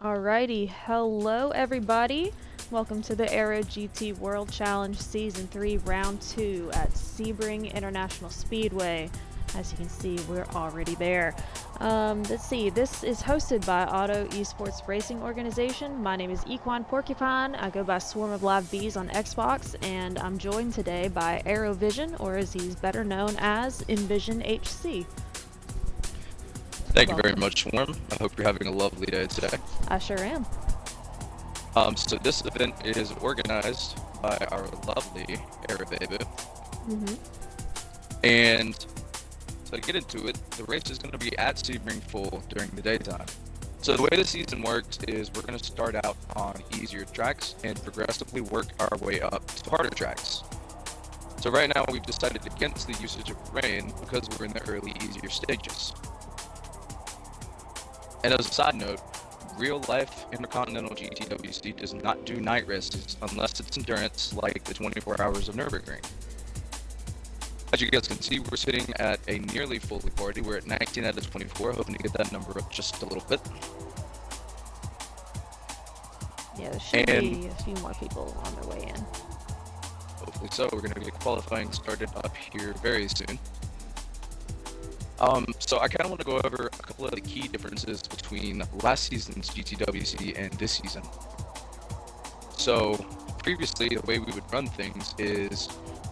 Alrighty, hello everybody. Welcome to the AERO GT World Challenge Season 3 Round 2 at Sebring International Speedway. As you can see, we're already there. Let's see, this is hosted by Auto Esports Racing Organization. My name is Equine Porcupine. I go by Swarm of Live Bees on Xbox, and I'm joined today by Aero Vision, or as he's better known as, EnvisionHC. Thank you very much, Swarm. I hope you're having a lovely day today. I sure am. So this event is organized by our lovely Aero Baby. And to get into it, the race is going to be at Sebring full during the daytime. So the way the season works is we're going to start out on easier tracks and progressively work our way up to harder tracks. So right now we've decided against the usage of rain because we're in the early, easier stages. And as a side note, real-life Intercontinental GTWC does not do night races unless it's endurance like the 24 hours of Nürburgring. As you guys can see, we're sitting at a nearly fully party. We're at 19 out of 24, hoping to get that number up just a little bit. Yeah, there should be a few more people on their way in. Hopefully so. We're going to get qualifying started up here very soon. So I kind of want to go over a couple of the key differences between last season's GTWC and this season. So previously, the way we would run things is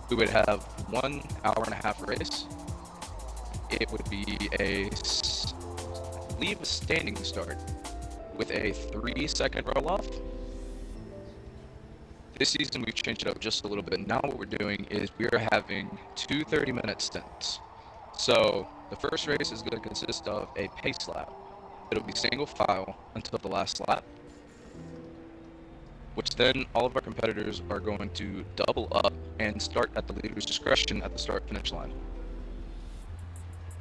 we would have 1 hour and a half race. It would be a standing start with a 3-second roll-off. This season, we've changed it up just a little bit. Now what we're doing is we are having 2 30-minute stints. So the first race is going to consist of a pace lap. It'll be single file until the last lap, which then all of our competitors are going to double up and start at the leader's discretion at the start-finish line.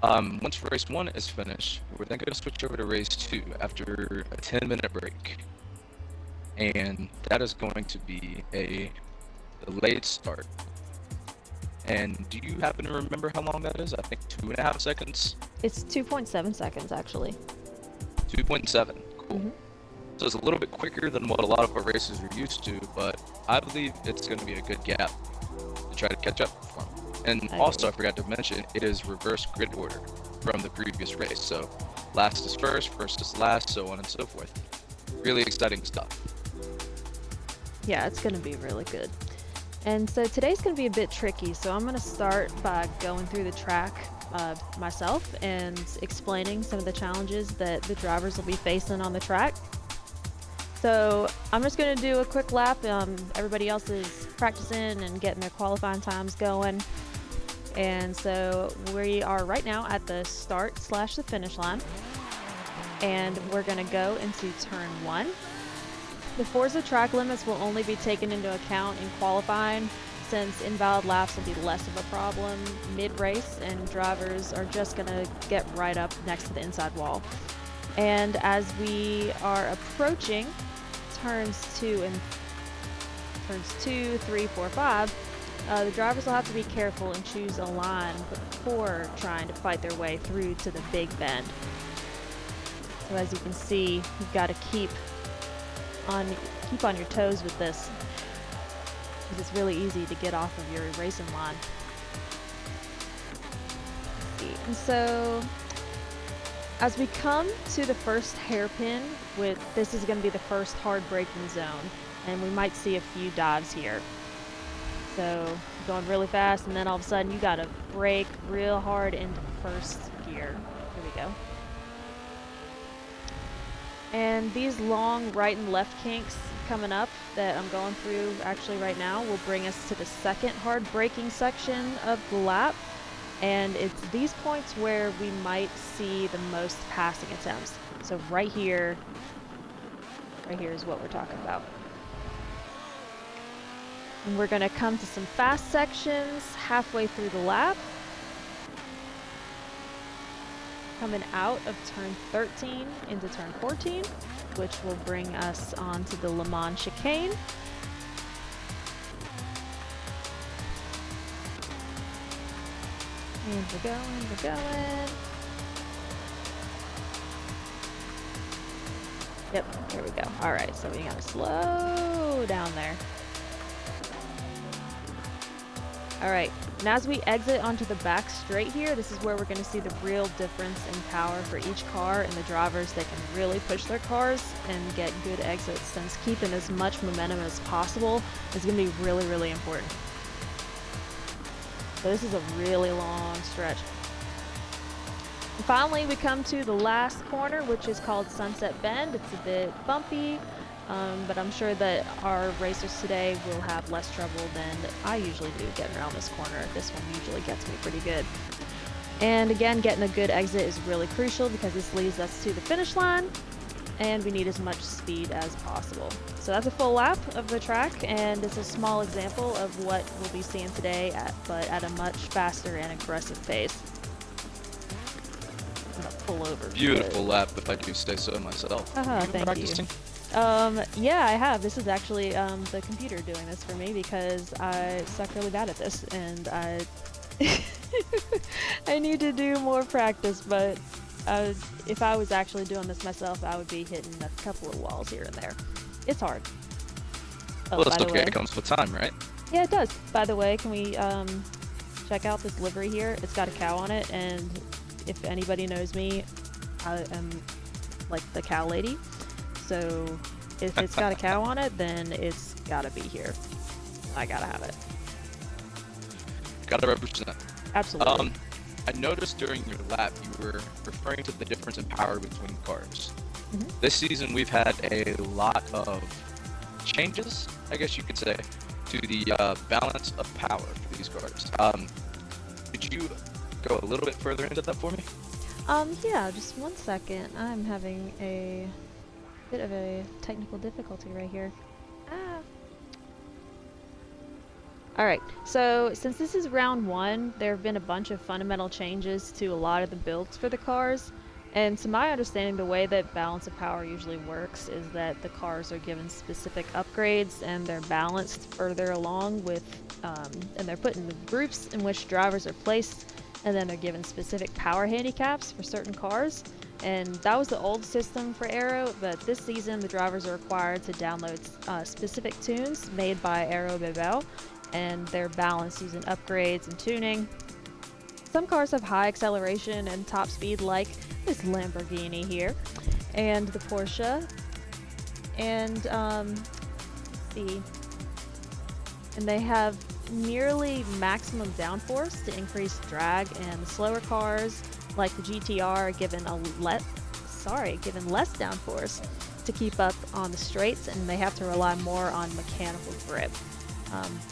Once race 1 is finished, we're then going to switch over to race 2 after a 10-minute break. And that is going to be a delayed start. And do you happen to remember how long that is? I think 2.5 seconds? It's 2.7 seconds, actually. 2.7, cool. So it's a little bit quicker than what a lot of our races are used to, but I believe it's going to be a good gap to try to catch up for them. And also, I forgot to mention, it is reverse grid order from the previous race. So last is first, first is last, so on and so forth. Really exciting stuff. Yeah, it's going to be really good. And so today's going to be a bit tricky, so I'm going to start by going through the track myself and explaining some of the challenges that the drivers will be facing on the track. So I'm just going to do a quick lap. Everybody else is practicing and getting their qualifying times going. And so we are right now at the start/the finish line. And we're going to go into turn 1. The Forza track limits will only be taken into account in qualifying, since invalid laps will be less of a problem mid-race and drivers are just going to get right up next to the inside wall. And as we are approaching turns 2, 3, 4, 5, the drivers will have to be careful and choose a line before trying to fight their way through to the big bend. So as you can see, you've got to keep on your toes with this, because it's really easy to get off of your racing line. And so as we come to the first hairpin, this is going to be the first hard braking zone, and we might see a few dives here. So going really fast, and then all of a sudden you got to brake real hard into first gear. Here we go. And these long right and left kinks coming up that I'm going through actually right now will bring us to the second hard braking section of the lap. And it's these points where we might see the most passing attempts. So right here is what we're talking about. And we're going to come to some fast sections halfway through the lap. Coming out of turn 13 into turn 14, which will bring us onto the Le Mans chicane. And we're going. Yep, there we go. Alright, so we gotta slow down there. Alright, and as we exit onto the back straight here, this is where we're going to see the real difference in power for each car and the drivers that can really push their cars and get good exits, since keeping as much momentum as possible is going to be really, really important. So this is a really long stretch. And finally, we come to the last corner, which is called Sunset Bend. It's a bit bumpy. But I'm sure that our racers today will have less trouble than I usually do getting around this corner. This one usually gets me pretty good. And again, getting a good exit is really crucial because this leads us to the finish line, and we need as much speed as possible. So that's a full lap of the track, and it's a small example of what we'll be seeing today, but at a much faster and aggressive pace. I'm gonna pull over. Beautiful lap, if I do say so myself. Thank you. Yeah, I have. This is actually the computer doing this for me because I suck really bad at this, and I I need to do more practice, but if I was actually doing this myself, I would be hitting a couple of walls here and there. It's hard. Well, that's okay. It comes with time, right? Yeah, it does. By the way, can we check out this livery here? It's got a cow on it, and if anybody knows me, I am like the cow lady. So if it's got a cow on it, then it's gotta be here. I gotta have it. Gotta represent. Absolutely. I noticed during your lap you were referring to the difference in power between cars. Mm-hmm. This season we've had a lot of changes, I guess you could say, to the balance of power for these cars. Could you go a little bit further into that for me? Yeah, just 1 second. I'm having a bit of a technical difficulty right here. Alright, so since this is round 1, there have been a bunch of fundamental changes to a lot of the builds for the cars. And to my understanding, the way that balance of power usually works is that the cars are given specific upgrades and they're balanced further along with, and they're put in the groups in which drivers are placed, and then they're given specific power handicaps for certain cars. And that was the old system for AERO, but this season the drivers are required to download specific tunes made by AERO GT, and they're balanced using upgrades and tuning. Some cars have high acceleration and top speed, like this Lamborghini here, and the Porsche, and let's see, and they have nearly maximum downforce to increase drag, and the slower cars like the GTR are given less downforce to keep up on the straights, and they have to rely more on mechanical grip.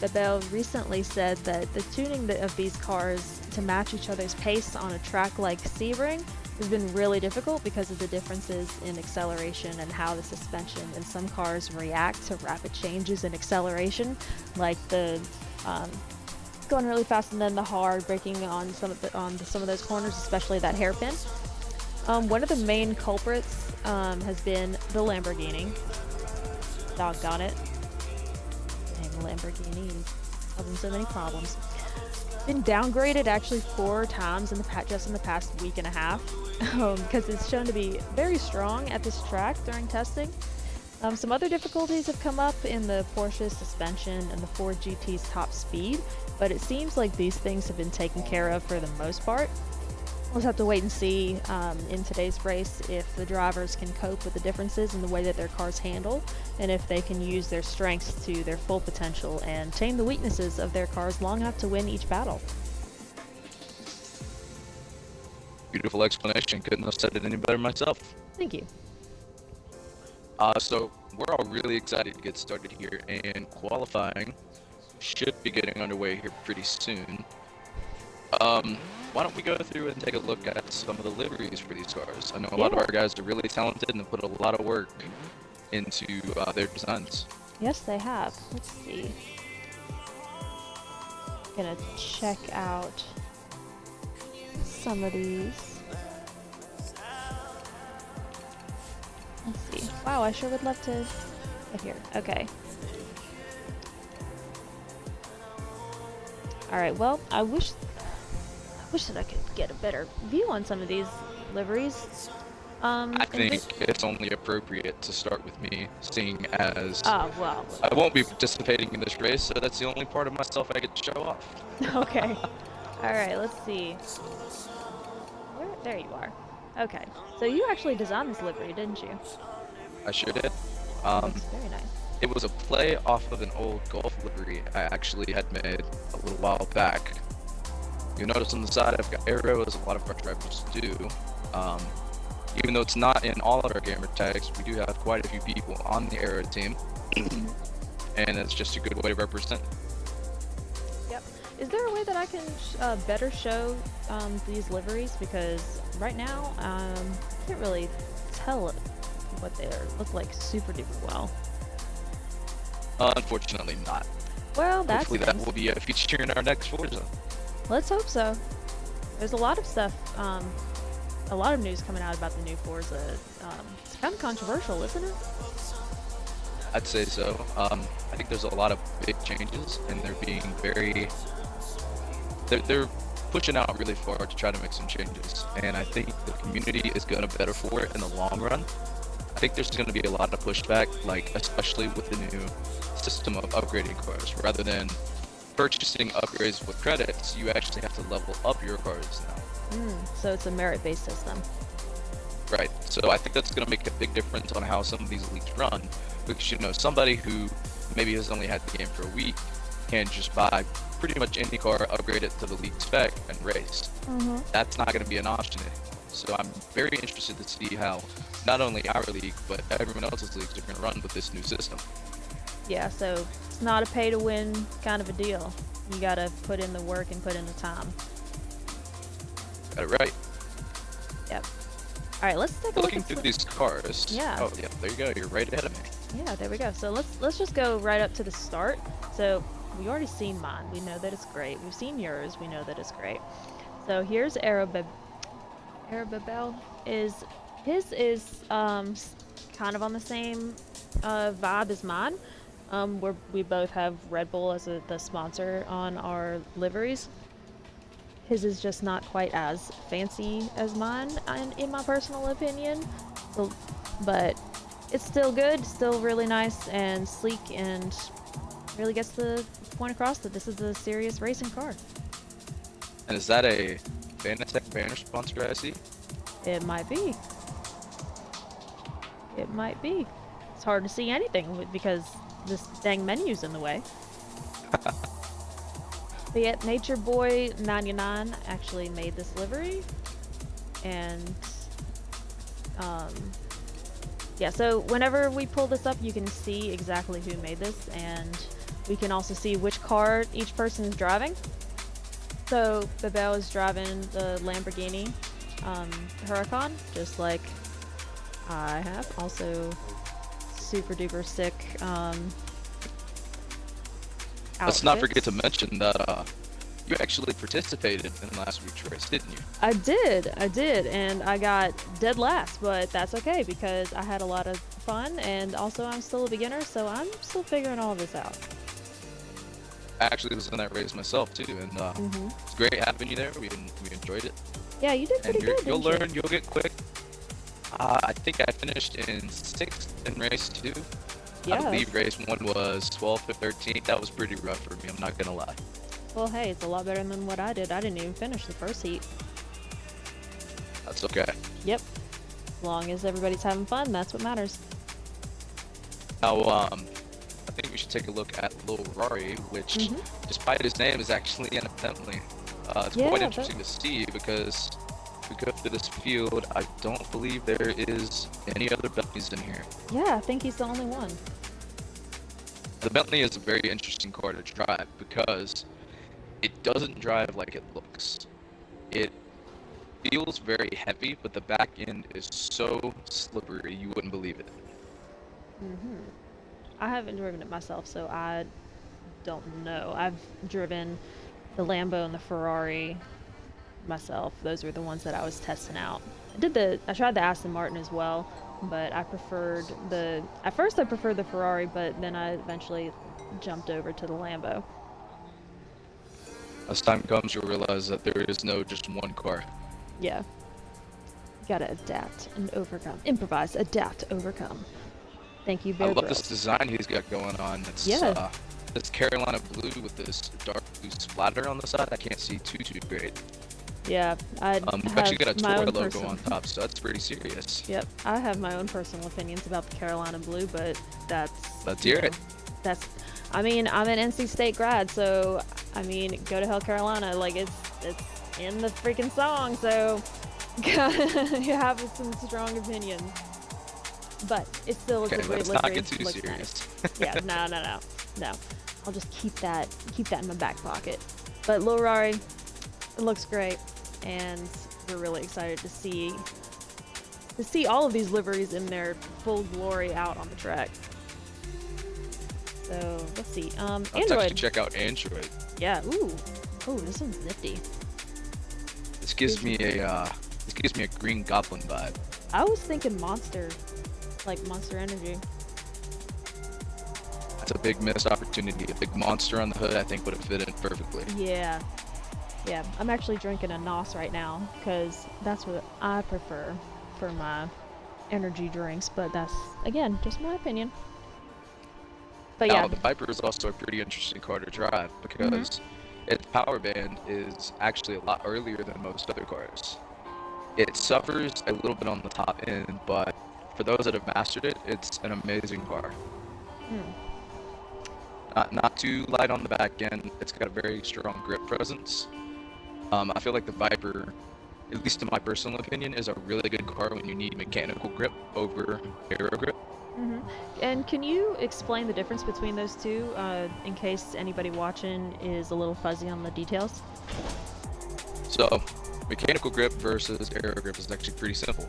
Bebel recently said that the tuning of these cars to match each other's pace on a track like Sebring has been really difficult because of the differences in acceleration and how the suspension in some cars react to rapid changes in acceleration, like the going really fast and then the hard braking on some of those corners, especially that hairpin. One of the main culprits has been the Lamborghini. Doggone it. Dang, Lamborghini is causing so many problems. Been downgraded actually 4 times just in the past week and a half because it's shown to be very strong at this track during testing. Some other difficulties have come up in the Porsche suspension and the Ford GT's top speed, but it seems like these things have been taken care of for the most part. We'll just have to wait and see in today's race if the drivers can cope with the differences in the way that their cars handle, and if they can use their strengths to their full potential and tame the weaknesses of their cars long enough to win each battle. Beautiful explanation. Couldn't have said it any better myself. Thank you. So we're all really excited to get started here, and qualifying should be getting underway here pretty soon. Why don't we go through and take a look at some of the liveries for these cars? I know a lot of our guys are really talented and have put a lot of work into their designs. Yes, they have. Let's see. Gonna check out some of these. Let's see. Wow, I sure would love to get here. Okay. Alright, well, I wish that I could get a better view on some of these liveries. I think Envi it's only appropriate to start with me, seeing as oh, well, I won't be participating in this race, so that's the only part of myself I get to show off. okay. Alright, let's see. Where? There you are. Okay. So you actually designed this livery, didn't you? I sure did. It looks very nice. It was a play off of an old Golf livery I actually had made a little while back. You'll notice on the side I've got AERO, as a lot of our drivers do. Even though it's not in all of our gamer tags, we do have quite a few people on the AERO team. And it's just a good way to represent. Yep. Is there a way that I can better show these liveries? Because right now, I can't really tell what they look like super duper well. Unfortunately not. Well, that's Hopefully that will be a feature in our next Forza. Let's hope so. There's a lot of stuff, a lot of news coming out about the new Forza. It's kind of controversial, isn't it? I'd say so. I think there's a lot of big changes, and they're being very... They're pushing out really far to try to make some changes, and I think the community is going to better for it in the long run. I think there's going to be a lot of pushback, like especially with the new system of upgrading cars. Rather than purchasing upgrades with credits, you actually have to level up your cars now. So it's a merit-based system. Right. So I think that's going to make a big difference on how some of these leagues run, because you know somebody who maybe has only had the game for a week can just buy pretty much any car, upgrade it to the league spec, and race. That's not going to be an option anymore. So I'm very interested to see how not only our league, but everyone else's leagues are going to run with this new system. Yeah, so it's not a pay-to-win kind of a deal. You gotta put in the work and put in the time. Got it right. Yep. Alright, let's take a look Looking at through these cars. Yeah. Oh, yeah, there you go. You're right ahead of me. Yeah, there we go. So let's just go right up to the start. So we already seen mine. We know that it's great. We've seen yours. We know that it's great. So here's Arababel. His is kind of on the same vibe as mine. We both have Red Bull as the sponsor on our liveries. His is just not quite as fancy as mine, in my personal opinion. But it's still good, still really nice and sleek, and really gets the point across that this is a serious racing car. And is that a Fanatec banner sponsor I see? It might be. It might be. It's hard to see anything because this dang menu's in the way. But yet, Nature Boy 99 actually made this livery, and yeah. So whenever we pull this up, you can see exactly who made this, and we can also see which car each person is driving. So Babel is driving the Lamborghini Huracan, just like I have. Also, super duper sick. Let's not forget to mention that you actually participated in last week's race, didn't you? I did, and I got dead last, but that's okay because I had a lot of fun, and also I'm still a beginner, so I'm still figuring all of this out. I actually was in that race myself too, and it's great having you there. We enjoyed it. Yeah, you did pretty good. You'll learn. You'll get quick. I think I finished in 6th in race 2. Yeah. I believe race 1 was 12th or 13th. That was pretty rough for me. I'm not gonna lie. Well, hey, it's a lot better than what I did. I didn't even finish the first heat. That's okay. Yep. As long as everybody's having fun, that's what matters. Now, I think we should take a look at Lil Rari, which, despite his name, is actually in a Bentley. It's quite interesting to see because if we go through this field, I don't believe there is any other Bentleys in here. Yeah, I think he's the only one. The Bentley is a very interesting car to drive because it doesn't drive like it looks. It feels very heavy, but the back end is so slippery you wouldn't believe it. I haven't driven it myself, so I don't know. I've driven the Lambo and the Ferrari myself. Those were the ones that I was testing out. I tried the Aston Martin as well, but at first I preferred the Ferrari, but then I eventually jumped over to the Lambo. As time comes, you'll realize that there is no just one car. Yeah. Gotta adapt and overcome. Improvise, adapt, overcome. Thank you, I Bear love Grylls. this design he's got going on. It's Yeah. this Carolina blue with this dark blue splatter on the side. I can't see too great. Yeah, I We've actually got a have my toy own logo on person. top, so that's pretty serious. Yep, I have my own personal opinions about the Carolina blue, but that's... Let's you hear know, it. That's... I mean, I'm an NC State grad, so, I mean, go to hell, Carolina. Like, it's in the freaking song, so you have some strong opinions. But it still is Okay, a great let's livery. not get too Looks serious. nice. Yeah, no. I'll just keep that in my back pocket. But Lil Rari, it looks great, and we're really excited to see all of these liveries in their full glory out on the track. So let's see. Let's Android. actually check out Android. Yeah. Ooh. Oh, this one's nifty. This gives me a Green Goblin vibe. I was thinking Monster, like Monster Energy. That's a big missed opportunity. A big monster on the hood, I think, would have fit in perfectly. Yeah. Yeah. I'm actually drinking a NOS right now because that's what I prefer for my energy drinks. But that's, again, just my opinion. But Now, yeah. the Viper is also a pretty interesting car to drive because its power band is actually a lot earlier than most other cars. It suffers a little bit on the top end, but for those that have mastered it, it's an amazing car. Not too light on the back end. It's got a very strong grip presence. I feel like the Viper, at least in my personal opinion, is a really good car when you need mechanical grip over aero grip. And can you explain the difference between those two, in case anybody watching is a little fuzzy on the details? So, mechanical grip versus aero grip is actually pretty simple.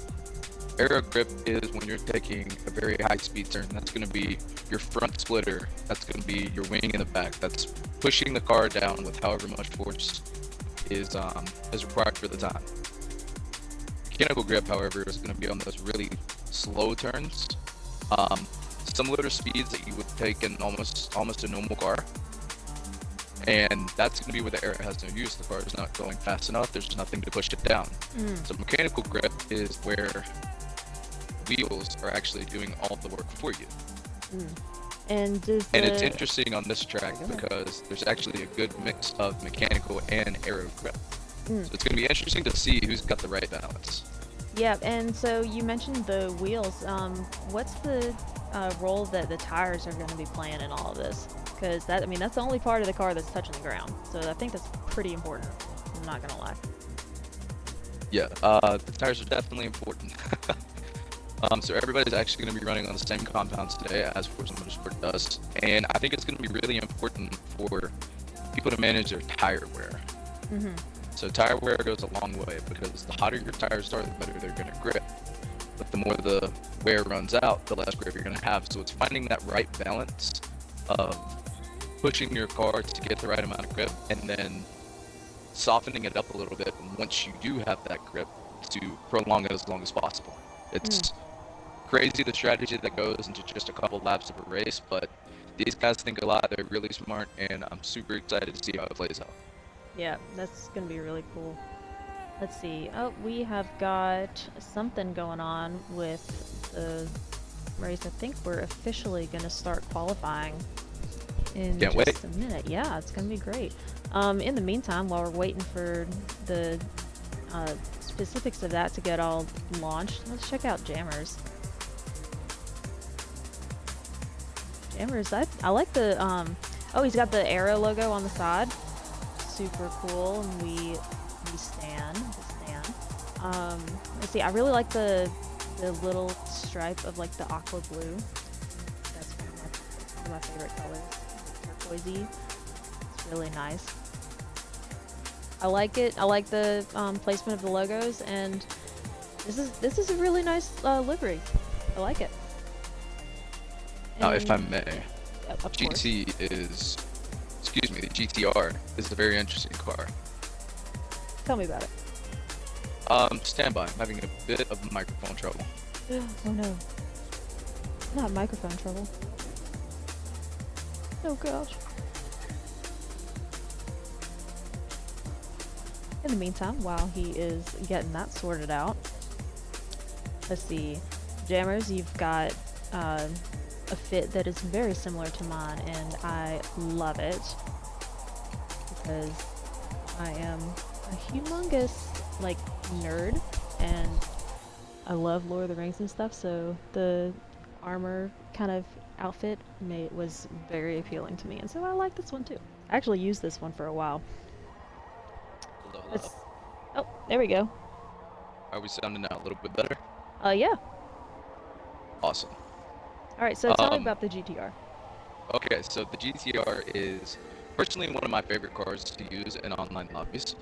Aero grip is when you're taking a very high speed turn. That's going to be your front splitter. That's going to be your wing in the back. That's pushing the car down with however much force is required for the time. Mechanical grip, however, is going to be on those really slow turns. Similar to speeds that you would take in almost a normal car. And that's going to be where the aero has no use. The car is not going fast enough. There's nothing to push it down. So mechanical grip is where wheels are actually doing all the work for you. And it's interesting on this track because there's actually a good mix of mechanical and aero grip. So it's going to be interesting to see who's got the right balance. Yeah, and so you mentioned the wheels. What's the role that the tires are going to be playing in all of this? Because that's the only part of the car that's touching the ground. So I think that's pretty important. I'm not going to lie. Yeah, the tires are definitely important. So everybody's actually going to be running on the same compounds today as Forza Motorsport does. And I think it's going to be really important for people to manage their tire wear. So tire wear goes a long way because the hotter your tires are, the better they're going to grip. But the more the wear runs out, the less grip you're going to have. So it's finding that right balance of pushing your car to get the right amount of grip and then softening it up a little bit once you do have that grip to prolong it as long as possible. It's crazy the strategy that goes into just a couple laps of a race, but these guys think a lot. They're really smart, and I'm super excited to see how it plays out. Yeah, that's going to be really cool. Let's see. Oh, we have got something going on with the race. I think we're officially going to start qualifying in just a minute. Yeah, it's going to be great. In the meantime, while we're waiting for the specifics of that to get all launched, let's check out Jammers. Jammers, I like the, oh, he's got the AERO logo on the side. Super cool, and we stand. Let's see, I really like the little stripe of like the aqua blue. That's one of my favorite colors. Turquoisey. It's really nice. I like it. I like the placement of the logos, and this is a really nice livery. I like it. Now, if I may, the GTR is a very interesting car. Tell me about it. Stand by. I'm having a bit of microphone trouble. Oh no. Not microphone trouble. Oh gosh. In the meantime, while he is getting that sorted out, Let's see. Jammers, you've got a fit that is very similar to mine, and I love it because I am a humongous like nerd, and I love Lord of the Rings and stuff. So the armor kind of outfit was very appealing to me, and so I like this one too. I actually used this one for a while. Hello, hello. Let's, oh, there we go. Are we sounding out a little bit better? Yeah. Awesome. All right, so tell me about the GTR. Okay, so the GTR is personally one of my favorite cars to use in online lobbies.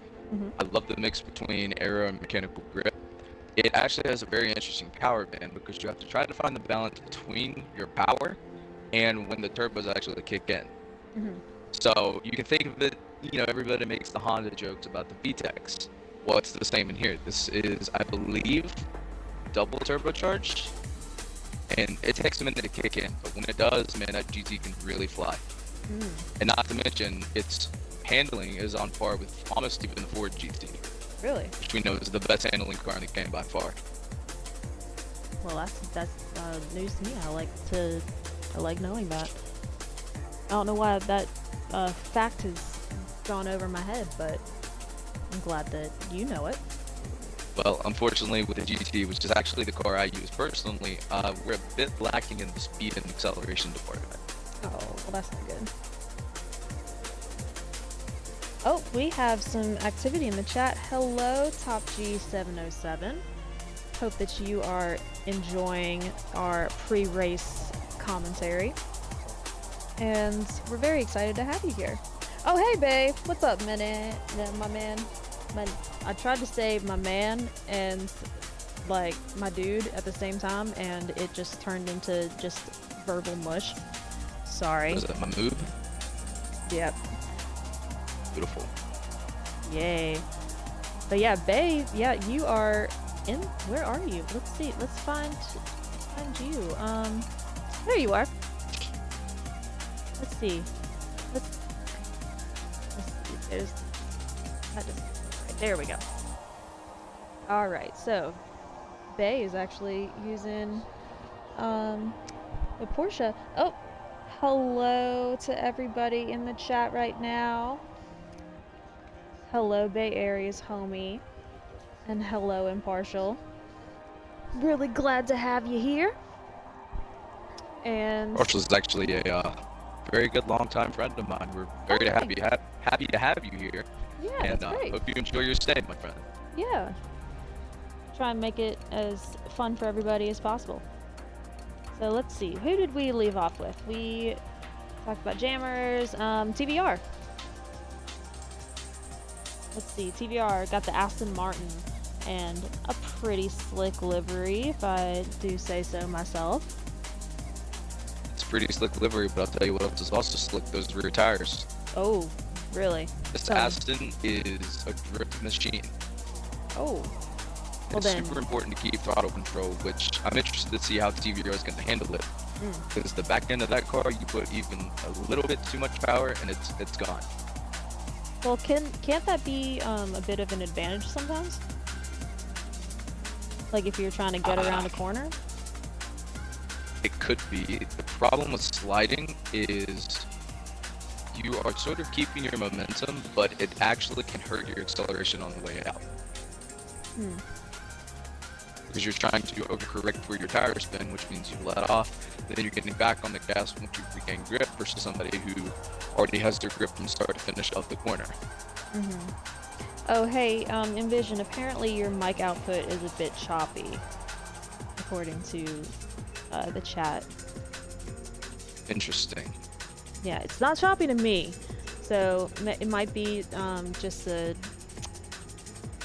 I love the mix between aero and mechanical grip. It actually has a very interesting power band because you have to try to find the balance between your power and when the turbos actually kick in. So you can think of it, you know, everybody makes the Honda jokes about the VTEX. Well, it's the same in here. This is, I believe, double turbocharged, and it takes a minute to kick in, but when it does, man, that GT can really fly. And not to mention, its handling is on par with almost even the Ford GT. Really? Which we know is the best handling car in the game by far. Well, that's news to me. I like knowing that. I don't know why that fact has gone over my head, but I'm glad that you know it. Well, unfortunately, with the GT, which is actually the car I use personally, we're a bit lacking in the speed and acceleration department. Oh, well, that's not good. Oh, we have some activity in the chat. Hello, Top G707. Hope that you are enjoying our pre-race commentary. And we're very excited to have you here. Oh, hey, babe. What's up, my man? I tried to say my man and, like, my dude at the same time, and it just turned into just verbal mush. Sorry. Was that my move? Yep. Beautiful. Yay. But yeah, babe, yeah, you are in, where are you? Let's see, let's find you. There you are. Let's see. Let's see, there's, right, there we go. Alright, so, Bay is actually using, the Porsche. Oh, hello to everybody in the chat right now. Hello, Bay Area's homie. And hello, Impartial. Really glad to have you here. And Marshall is actually a very good longtime friend of mine. We're very happy to have you here. Yeah, and that's great. hope you enjoy your stay, my friend. Yeah. Try and make it as fun for everybody as possible. So let's see. Who did we leave off with? We talked about jammers. TVR. Let's see. TVR got the Aston Martin and a pretty slick livery, if I do say so myself. It's a pretty slick livery, but I'll tell you what else is also slick, those rear tires. Oh, really? This Aston is a drift machine. Oh. Well, It's then, super important to keep throttle control, which I'm interested to see how TVR is going to handle it. Because the back end of that car, you put even a little bit too much power, and it's gone. well, can't that be a bit of an advantage sometimes? Like if you're trying to get around a corner? It could be. The problem with sliding is you are sort of keeping your momentum, but it actually can hurt your acceleration on the way out. Because you're trying to overcorrect where your tires spin, which means you let off, then you're getting back on the gas once you regain grip versus somebody who already has their grip from start to finish off the corner. Oh, hey, Envision, apparently your mic output is a bit choppy, according to the chat. Interesting. Yeah, it's not choppy to me, so it might be just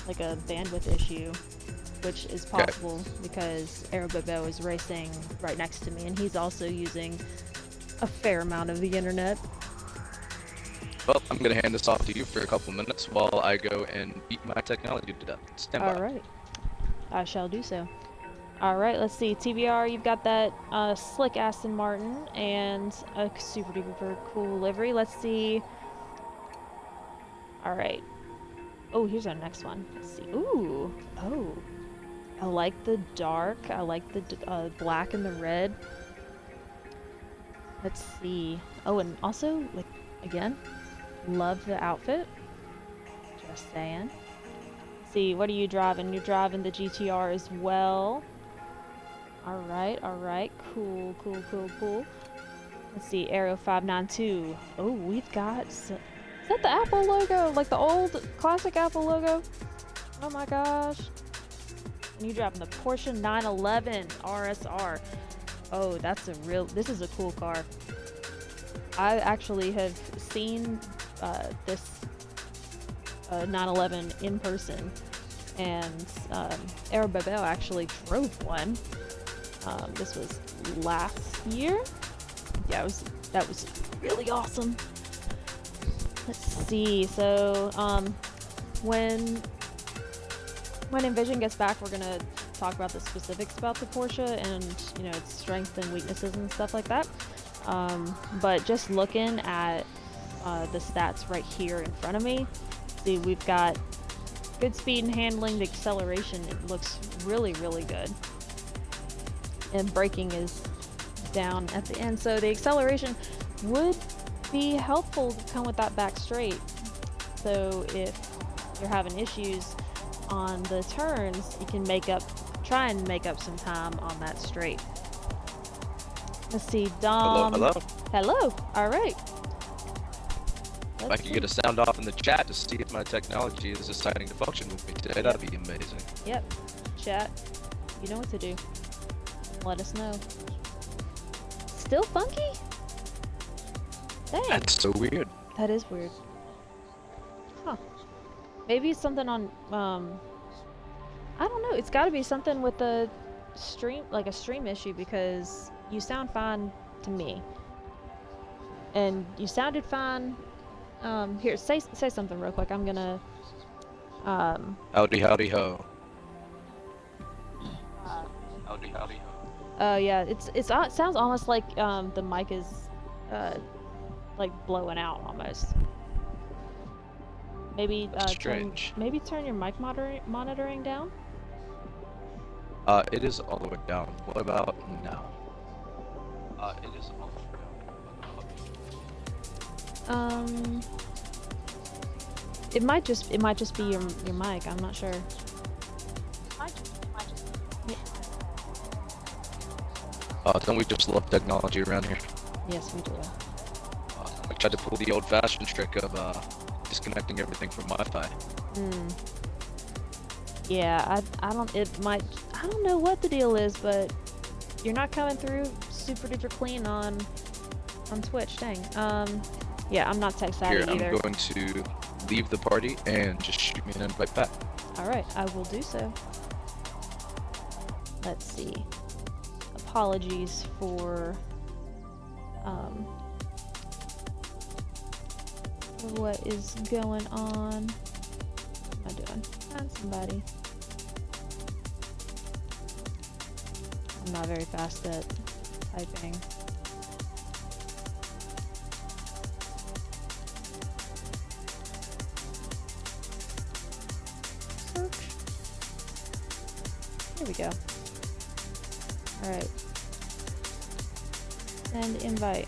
like a bandwidth issue, which is possible because AERO is racing right next to me, and he's also using a fair amount of the internet. Well, I'm going to hand this off to you for a couple minutes while I go and beat my technology to death. Stand by. Alright. I shall do so. Alright, let's see. TBR, you've got that slick Aston Martin and a super duper cool livery. Let's see. Alright. Oh, here's our next one. Let's see. Ooh. Oh. like the dark. I like the black and the red. Let's see. Oh, and also, like, again, love the outfit. Just saying. Let's see, what are you driving? You're driving the GTR as well. Alright. Cool. Let's see, AERO 592. Oh, we've got... Is that the Apple logo? Like the old classic Apple logo? Oh my gosh. And you're driving the Porsche 911 RSR. Oh, that's a real... This is a cool car. I actually have seen this 911 in person, and AERO Babel actually drove one. This was last year. Yeah, that was really awesome. Let's see. So when Envision gets back, we're gonna talk about the specifics about the Porsche and its strengths and weaknesses and stuff like that. But just looking at the stats right here in front of me, see, we've got good speed and handling. The acceleration, it looks really good, and braking is down at the end, so the acceleration would be helpful to come with that back straight. So if you're having issues on the turns, you can try and make up some time on that straight. Let's see, Dom. Hello. All right. If I could get a sound off in the chat to see if my technology is deciding to function with me today, that'd be amazing. Yep. Chat, you know what to do. Let us know. Still funky? Dang. That's so weird. That is weird. Huh. Maybe it's something on, I don't know. It's got to be something with the stream, like a stream issue, because you sound fine to me. And you sounded fine. Here, say something real quick. I'm gonna, Howdy ho. Howdy ho. yeah, it sounds almost like, the mic is, like blowing out almost. Maybe, turn your mic monitoring down? It is all the way down. What about now? It is all the way down. It might just be your mic. I'm not sure. Don't we just love technology around here? Yes, we do. I tried to pull the old-fashioned trick of disconnecting everything from Wi-Fi. Yeah, I don't know what the deal is, but you're not coming through super duper clean on Twitch. Dang. Yeah, I'm not tech savvy either. I'm going to leave the party and just shoot me an invite back. Alright, I will do so. Let's see. Apologies for what is going on. What am I doing? Find somebody. I'm not very fast at typing. Search. Here we go. Alright. Send invite.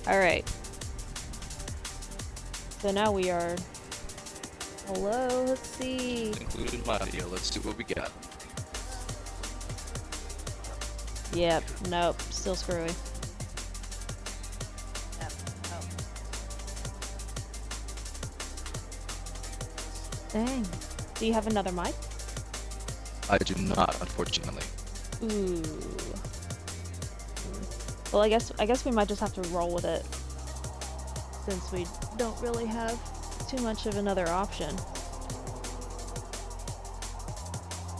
Alright. So now we are... Hello, let's see. Included my audio. Let's see what we got. Yep, nope, still screwy. Yep, nope. Dang. Do you have another mic? I do not, unfortunately. Ooh. Well, I guess we might just have to roll with it, since we don't really have too much of another option.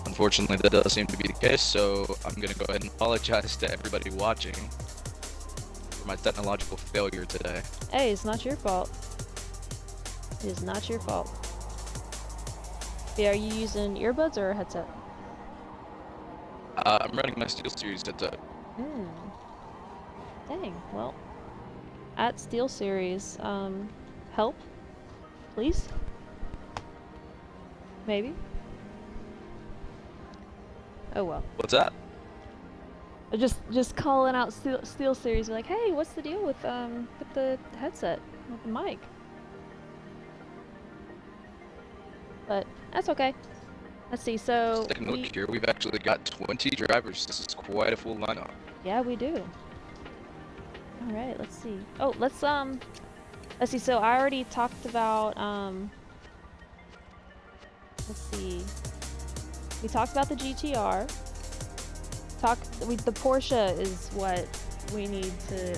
Unfortunately, that does seem to be the case, so I'm going to go ahead and apologize to everybody watching for my technological failure today. Hey, it's not your fault. It is not your fault. Yeah, are you using earbuds or a headset? I'm running my SteelSeries headset. Dang, well, at SteelSeries, help, please? Maybe? Oh well. What's that? Just calling out Steel Series, like, hey, what's the deal with the headset, with the mic? But that's okay. Let's see. So Taking a look here, we've actually got 20 drivers. This is quite a full lineup. yeah, we do. All right, let's see. Oh, let's see. So I already talked about let's see. We talked about the GTR. The Porsche is what we need to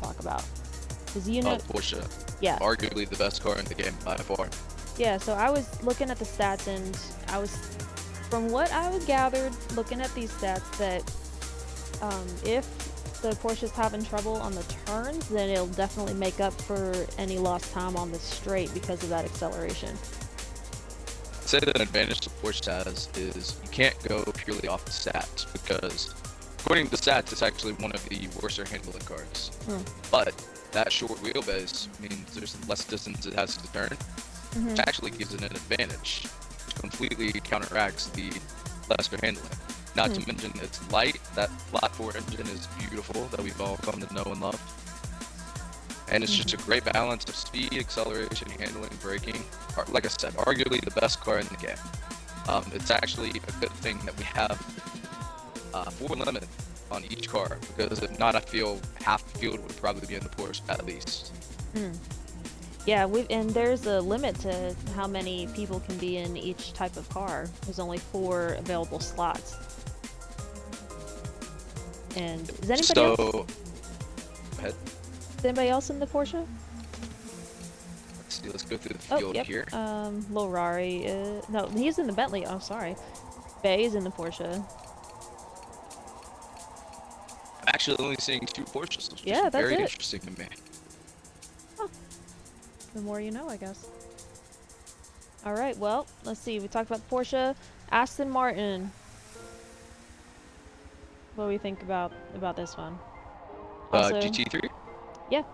talk about, because you know. Oh, Porsche. Yeah. Arguably the best car in the game by far. Yeah. So I was looking at the stats, and from what I gathered, looking at these stats, that if the Porsche's having trouble on the turns, then it'll definitely make up for any lost time on the straight because of that acceleration. I'd say that an advantage the Porsche has is you can't go purely off the stats, because according to the stats, it's actually one of the worser handling cars. But that short wheelbase means there's less distance it has to turn, which actually gives it an advantage, which completely counteracts the lesser handling. Not to mention it's light. That flat four engine is beautiful, that we've all come to know and love. And it's just a great balance of speed, acceleration, handling, braking. Like I said, arguably the best car in the game. It's actually a good thing that we have 4 limit on each car, because if not, I feel half the field would probably be in the Porsche at least. Yeah, and there's a limit to how many people can be in each type of car. There's only 4 available slots. And is anybody else? Go ahead. Is anybody else in the Porsche? Let's see. Let's go through the field here. Lorari. No, he's in the Bentley. Oh, sorry. Bay is in the Porsche. I'm actually only seeing 2 Porsches, which Yeah, is that's very it. interesting to me. Huh. The more you know, I guess. All right. Well, let's see. We talked about the Porsche. Aston Martin. What do we think about this one? Also, GT3? Yeah.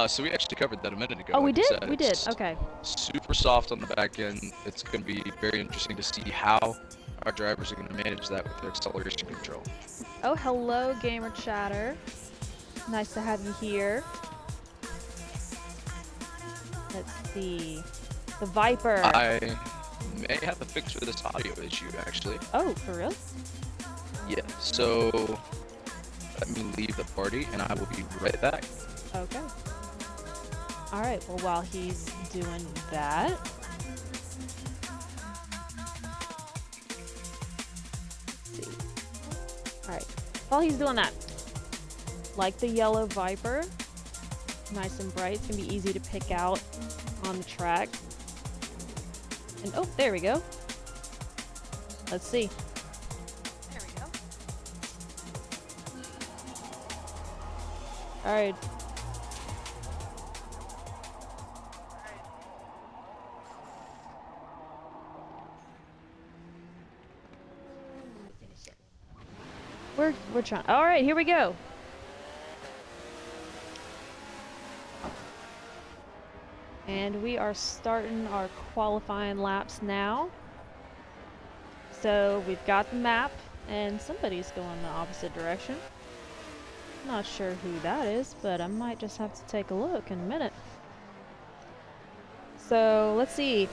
So we actually covered that a minute ago. Oh, we like I did? said. We did. It's Okay. super soft on the back end. It's going to be very interesting to see how our drivers are going to manage that with their acceleration control. Oh, hello, Gamer Chatter. Nice to have you here. Let's see. The Viper. I may have a fix for this audio issue, actually. Oh, for real? Yeah, so let me leave the party and I will be right back. Okay. All right, well, while he's doing that, let's see. All right, while he's doing that, like the yellow Viper, nice and bright. It's gonna be easy to pick out on the track. And oh, there we go. Let's see. There we go. All right. We're trying. All right, here we go. And we are starting our qualifying laps now. So we've got the map, and somebody's going the opposite direction. Not sure who that is, but I might just have to take a look in a minute. So let's see.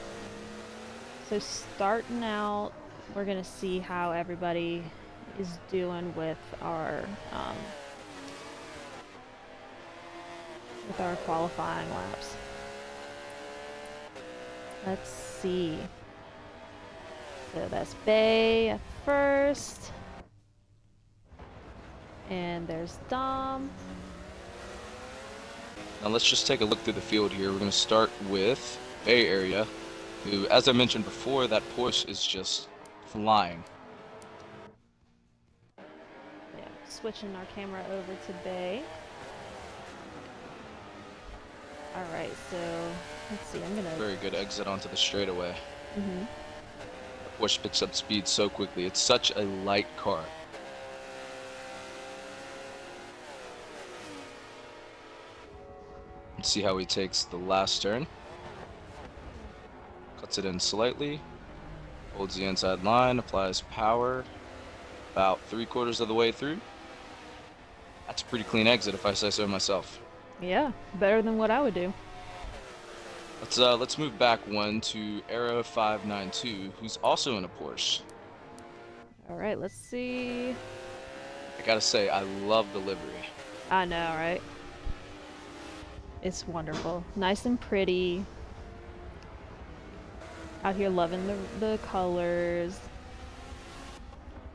So starting out, we're gonna see how everybody is doing with our qualifying laps. Let's see. So that's Bay at first. And there's Dom. Now let's just take a look through the field here. We're going to start with Bay Area, who, as I mentioned before, that Porsche is just flying. Yeah, switching our camera over to Bay. Alright, so let's see, I'm gonna... Very good exit onto the straightaway. Mm-hmm. Porsche picks up speed so quickly. It's such a light car. See how he takes the last turn. Cuts it in slightly. Holds the inside line. Applies power. About 3/4 of the way through. That's a pretty clean exit if I say so myself. Yeah, better than what I would do. Let's move back one to AERO 592, who's also in a Porsche. All right, let's see. I gotta say, I love the livery. I know, right? It's wonderful. Nice and pretty. Out here loving the colors.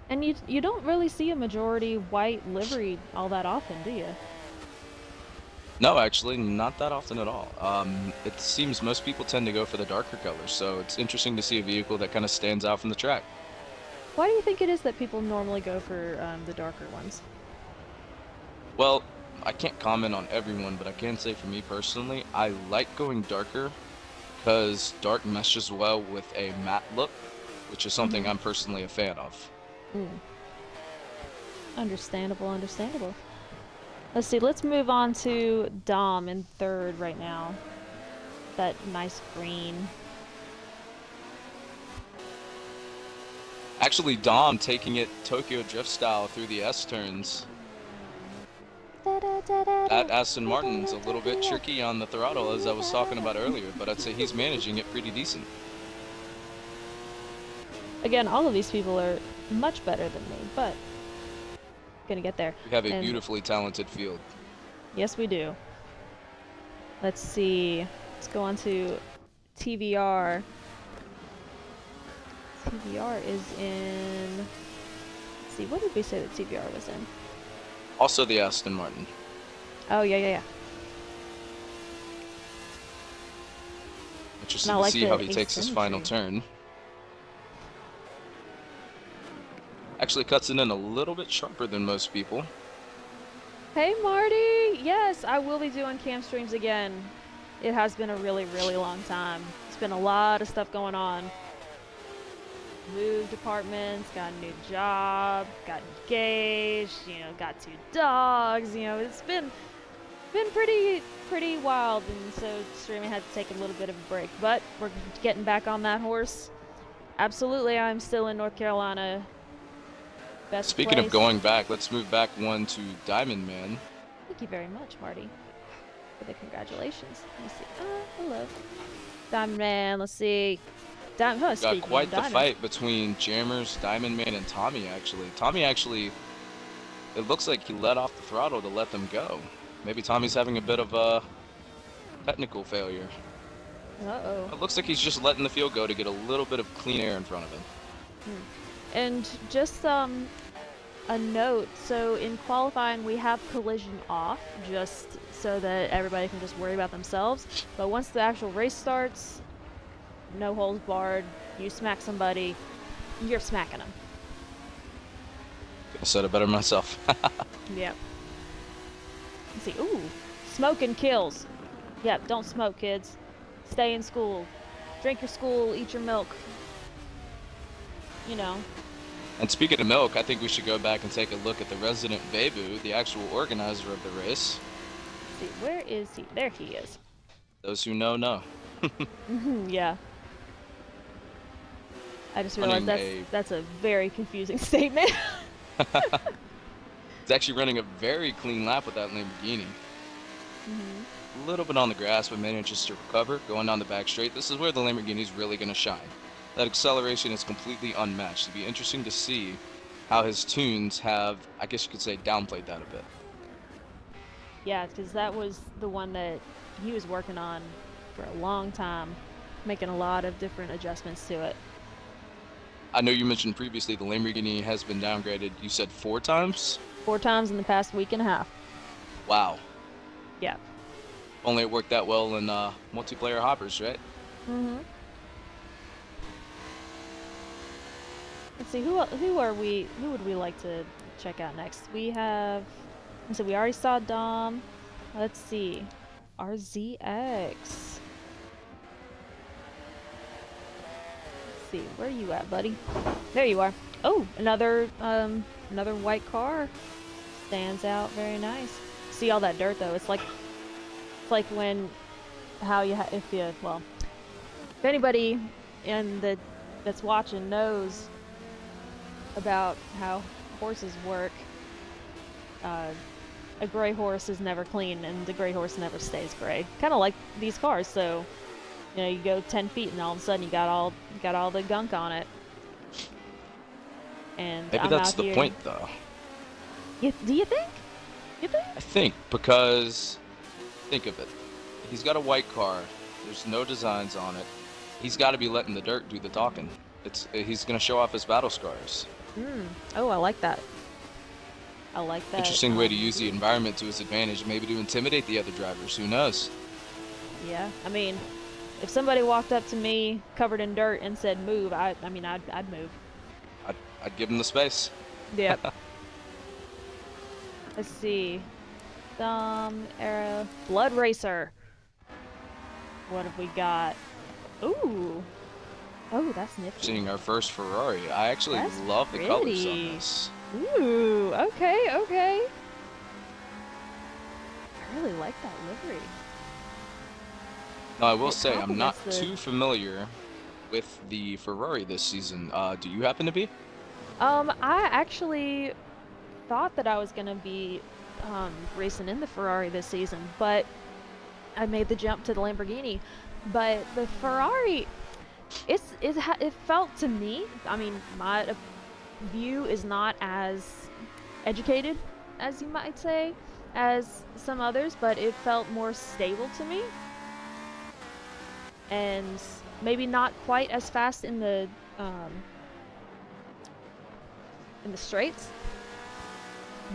And you don't really see a majority white livery all that often, do you? No, actually, not that often at all. It seems most people tend to go for the darker colors, so it's interesting to see a vehicle that kind of stands out from the track. Why do you think it is that people normally go for the darker ones? Well, I can't comment on everyone, but I can say for me personally, I like going darker because dark meshes well with a matte look, which is something I'm personally a fan of. Understandable, understandable. Let's see, let's move on to Dom in third right now. That nice green. Actually, Dom taking it Tokyo Drift style through the S-turns. That Aston Martin's a little bit tricky on the throttle, as I was talking about earlier, but I'd say he's managing it pretty decent. Again, all of these people are much better than me, but gonna get there. We have a beautifully talented field. Yes, we do. Let's see. Let's go on to TVR. TVR is in... Let's see, what did we say that TVR was in? Also the Aston Martin. Oh, yeah. Interesting to see how he takes his final turn. Actually cuts it in a little bit sharper than most people. Hey, Marty! Yes, I will be doing cam streams again. It has been a really, really long time. It's been a lot of stuff going on. Moved apartments, got a new job, got engaged, got 2 dogs, it's been pretty wild, and so streaming had to take a little bit of a break, but we're getting back on that horse. Absolutely, I'm still in North Carolina. Best Speaking place. of going back, let's move back one to Diamond Man. Thank you very much, Marty, for the congratulations. Let me see. Hello. Diamond Man, let's see. Got quite the fight between Jammers, Diamond Man, and Tommy, actually. Tommy actually, it looks like he let off the throttle to let them go. Maybe Tommy's having a bit of a technical failure. Uh-oh. It looks like he's just letting the field go to get a little bit of clean air in front of him. And just a note, so in qualifying we have collision off, just so that everybody can just worry about themselves. But once the actual race starts, no holds barred, you smack somebody, you're smacking them. Could have said it better myself. Yep. Let's see, ooh, smoking kills. Yep, don't smoke, kids. Stay in school. Drink your school, eat your milk. And speaking of milk, I think we should go back and take a look at the resident Bebu, the actual organizer of the race. Let's see, where is he? There he is. Those who know, know. Yeah. I just realized that's a very confusing statement. He's actually running a very clean lap with that Lamborghini. A little bit on the grass, but manages to recover, going down the back straight. This is where the Lamborghini's really going to shine. That acceleration is completely unmatched. It'd be interesting to see how his tunes have, I guess you could say, downplayed that a bit. Yeah, because that was the one that he was working on for a long time, making a lot of different adjustments to it. I know you mentioned previously the Lamborghini has been downgraded, you said 4 times? 4 times in the past week and a half. Wow. Yeah. Only it worked that well in multiplayer hoppers, right? Let's see, who would we like to check out next? We have, so we already saw Dom. Let's see, RZX. Let's see, where are you at, buddy? There you are. Oh, another white car. Stands out very nice. See all that dirt though, it's like It's like when, how you, well, if anybody that's watching knows about how horses work, a gray horse is never clean, and the gray horse never stays gray. Kind of like these cars. So, you know, you go 10 feet, and all of a sudden you got all the gunk on it. And Maybe that's the point, though. Do you think? You think? I think, because think of it. He's got a white car. There's no designs on it. He's got to be letting the dirt do the talking. He's going to show off his battle scars. Oh, I like that. I like that. Interesting way to use the environment to his advantage, maybe to intimidate the other drivers. Who knows? Yeah, I mean, if somebody walked up to me covered in dirt and said move, I'd move. I'd give him the space. Yep. Let's see. AERO Blood Racer. What have we got? Ooh. Oh, that's nifty. Seeing our first Ferrari. I actually love the colors on this. Ooh, okay. I really like that livery. Now, I will say, I'm not too familiar with the Ferrari this season. Do you happen to be? I actually thought that I was going to be racing in the Ferrari this season, but I made the jump to the Lamborghini. But the Ferrari, it felt to me, I mean, my view is not as educated, as you might say, as some others, but it felt more stable to me. And maybe not quite as fast in the straights,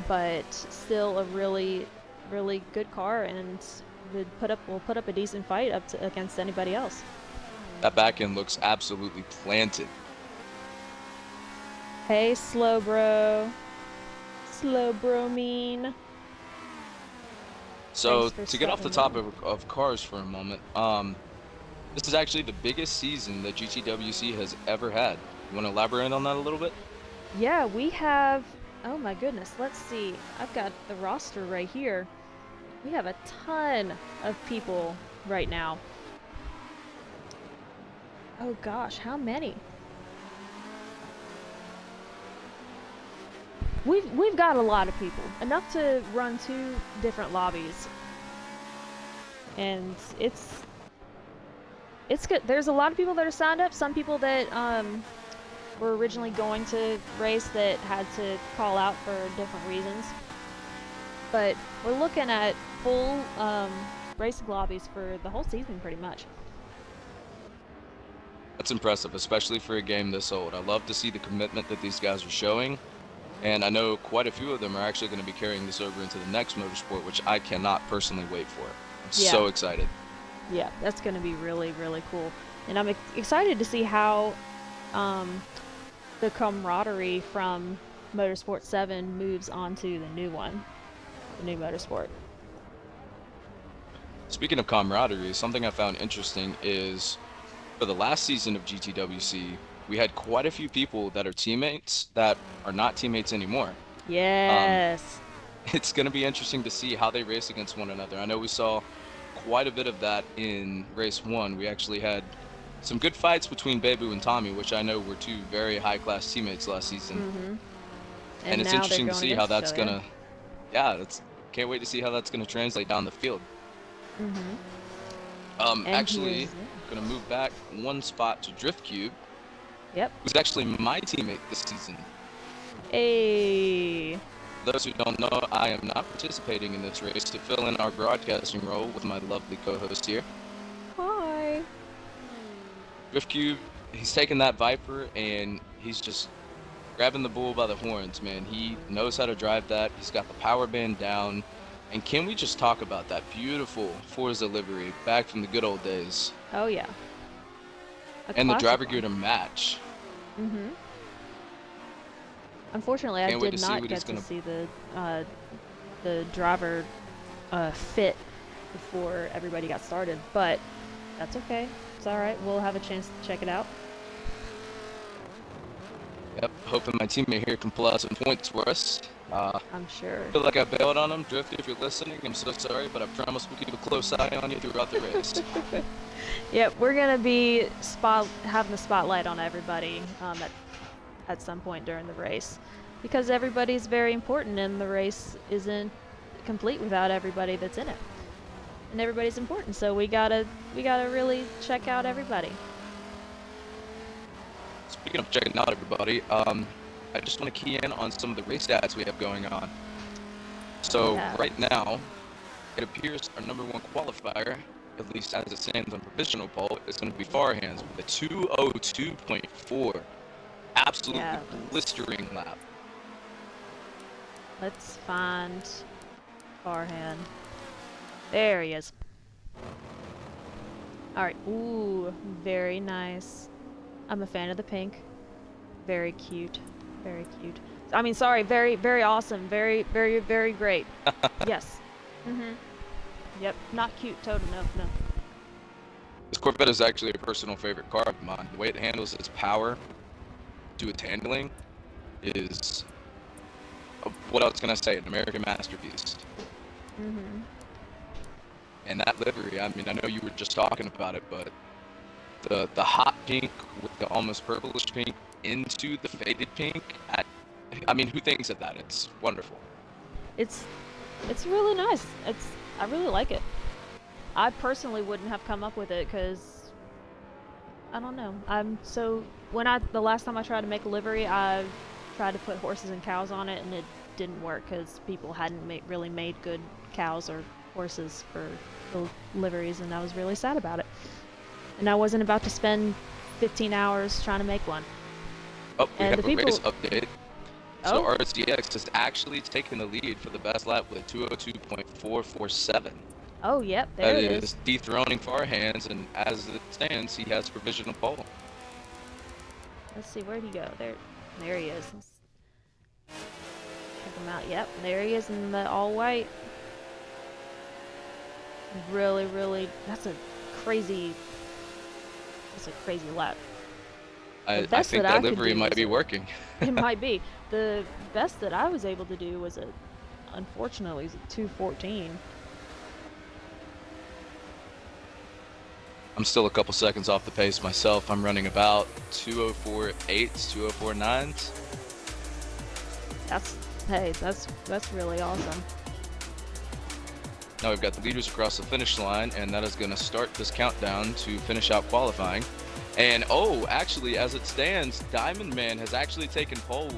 but still a really, really good car, and will put up a decent fight against anybody else. That back end looks absolutely planted. Hey, slow bro mean. So to get off the topic of cars for a moment, this is actually the biggest season that GTWC has ever had. You want to elaborate on that a little bit? Yeah, we have, oh my goodness, let's see. I've got the roster right here. We have a ton of people right now. Oh gosh, how many? We've got a lot of people, enough to run 2 different lobbies. And it's good. There's a lot of people that are signed up, some people that were originally going to race that had to call out for different reasons. But we're looking at full racing lobbies for the whole season pretty much. That's impressive, especially for a game this old. I love to see the commitment that these guys are showing, and I know quite a few of them are actually going to be carrying this over into the next motorsport, which I cannot personally wait for. I'm so excited. Yeah, that's going to be really, really cool. And I'm excited to see how the camaraderie from Motorsport 7 moves on to the new one, the new Motorsport. Speaking of camaraderie, something I found interesting is for the last season of GTWC, we had quite a few people that are teammates that are not teammates anymore. Yes. It's going to be interesting to see how they race against one another. I know we saw quite a bit of that in race 1. We actually had some good fights between Bebu and Tommy, which I know were 2 very high-class teammates last season. Mm-hmm. And it's interesting to see how that's going to... Yeah, can't wait to see how that's going to translate down the field. Mm-hmm. Actually, going to move back 1 spot to Drift Cube. Yep. Who's actually my teammate this season. Hey. For those who don't know, I am not participating in this race to fill in our broadcasting role with my lovely co-host here. Hi. Drift Cube, he's taking that Viper and he's just grabbing the bull by the horns, man. He knows how to drive that. He's got the power band down. And can we just talk about that beautiful Forza livery back from the good old days? Oh, yeah. And the driver gear to match. Mm-hmm. Unfortunately, I did not get to see the driver fit before everybody got started, but that's okay. It's all right. We'll have a chance to check it out. Yep, hoping my teammate here can pull out some points for us. I'm sure. I feel like I bailed on him. Drifty, if you're listening, I'm so sorry, but I promise we'll keep a close eye on you throughout the race. Yep, we're gonna be having the spotlight on everybody at some point during the race, because everybody's very important, and the race isn't complete without everybody that's in it. And everybody's important, so we gotta really check out everybody. Speaking of checking out everybody, I just want to key in on some of the race stats we have going on. So right now, it appears our #1 qualifier, at least as it stands on provisional poll, is going to be Farhands with a 2:02.4. Absolutely blistering lap. Let's find Farhan. There he is. Alright, ooh, very nice. I'm a fan of the pink. Very cute. Very cute. I mean, sorry, very, very awesome. Very, very, very great. Yes. Yep, not cute, total, no. This Corvette is actually a personal favorite car of mine. The way it handles its power to its handling is, what else can I say, an American masterpiece. And that livery, I mean, I know you were just talking about it, but the hot pink with the almost purplish pink into the faded pink, I mean, who thinks of that? It's wonderful. It's really nice. I really like it. I personally wouldn't have come up with it because I don't know. The last time I tried to make a livery, I tried to put horses and cows on it, and it didn't work because people hadn't really made good cows or horses for the liveries, and I was really sad about it. And I wasn't about to spend 15 hours trying to make one. Oh, we have a race update. So RCX has actually taken the lead for the best lap with a 2:02.447. Oh, yep, there it is. That is dethroning Farhands, and as it stands, he has provisional pole. Let's see, where'd he go? There he is. Let's check him out. Yep, there he is in the all white. Really, really, that's a crazy lap. I think that livery might be working. It might be. The best that I was able to do was unfortunately, was a 2:14. I'm still a couple seconds off the pace myself. I'm running about 2:04.8s, 2:04.9s. That's really awesome. Now we've got the leaders across the finish line, and that is going to start this countdown to finish out qualifying. And actually, as it stands, Diamond Man has actually taken pole.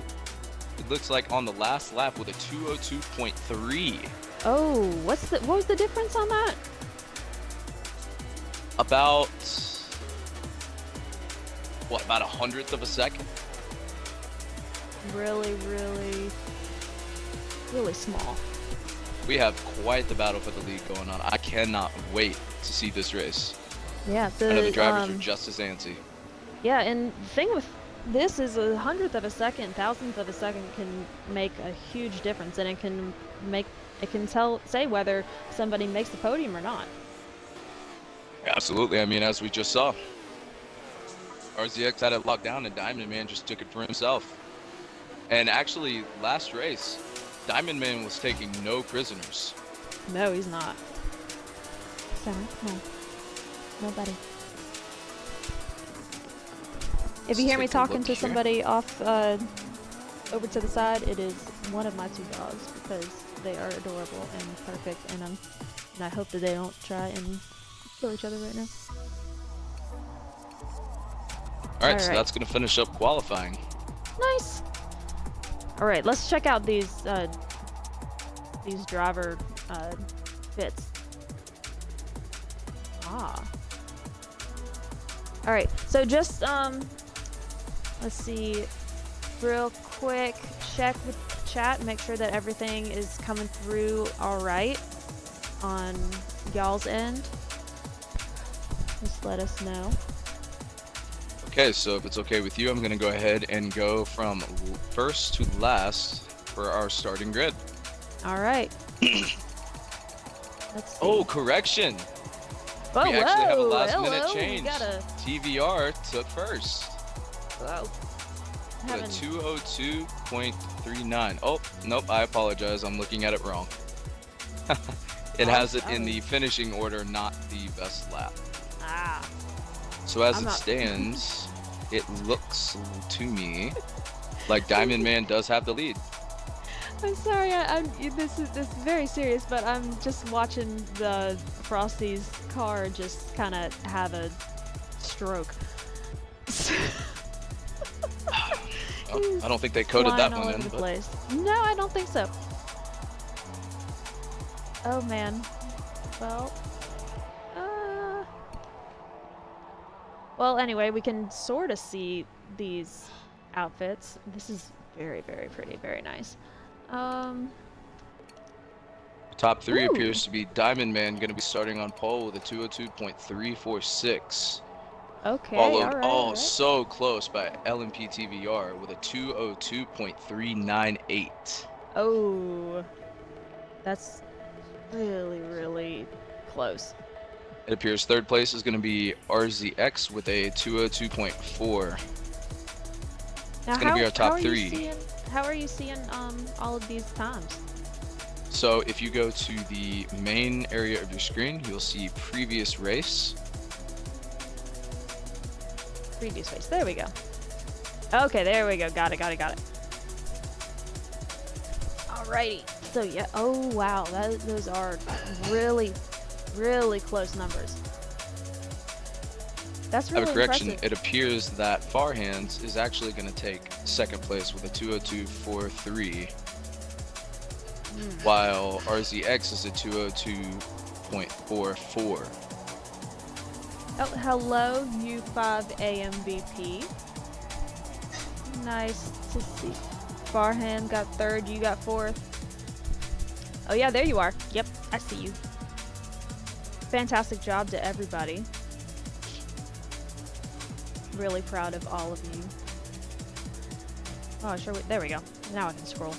It looks like on the last lap with a 2:02.3. Oh, what was the difference on that? About about 1/100th of a second. Really, really, really small. We have quite the battle for the lead going on. I cannot wait to see this race. Yeah, I know the drivers are just as antsy. Yeah, and the thing with this is 1/100th of a second, 1,000th of a second can make a huge difference, and it can say whether somebody makes the podium or not. Absolutely. I mean, as we just saw, RZX had it locked down, and Diamond Man just took it for himself. And actually, last race, Diamond Man was taking no prisoners. No, he's not. Sorry, no. Nobody. If you hear me talking to somebody off over to the side, it is one of my 2 dogs, because they are adorable and perfect, and I hope that they don't try and kill each other right now. Alright, so that's going to finish up qualifying. Nice! Alright, let's check out these driver fits. Alright, so just, let's see, real quick, check with chat, make sure that everything is coming through alright on y'all's end. Just let us know. Okay, so if it's okay with you, I'm going to go ahead and go from first to last for our starting grid. Alright. Let's see. Oh, correction! Oh, we actually have a last minute hello. change. TVR took first. Whoa. having... a 202.39. Oh, nope, I apologize. I'm looking at it wrong. It has it in the finishing order, not the best lap. Ah. So as it stands, it looks to me like Diamond Man does have the lead. I'm sorry, this is very serious, but I'm just watching the Frosty's car just kind of have a stroke. Oh, I don't think they coded that one in. But... No, I don't think so. Oh man. Well. Well, anyway, we can sort of see these outfits. This is very, very pretty, very nice. Top 3 appears to be Diamond Man, going to be starting on pole with a 202.346. Okay, Followed so close by LMP TVR with a 202.398. Oh, that's really, really close. It appears third place is going to be RZX with a 202.4. It's going to be our top 3. How are you seeing all of these times? So if you go to the main area of your screen, you'll see previous race. Previous race. There we go. Okay, there we go. Got it. Alrighty. So yeah. Oh wow. Those are really, really close numbers. That's really I have a correction. impressive. It appears that Farhands is actually going to take second place with a 202.43, while RZX is a 202.44. Oh, hello, U5AMVP. Nice to see. Farhan got third, you got fourth. Oh yeah, there you are. Yep, I see you. Fantastic job to everybody. Really proud of all of you. Oh, sure. There we go. Now I can scroll.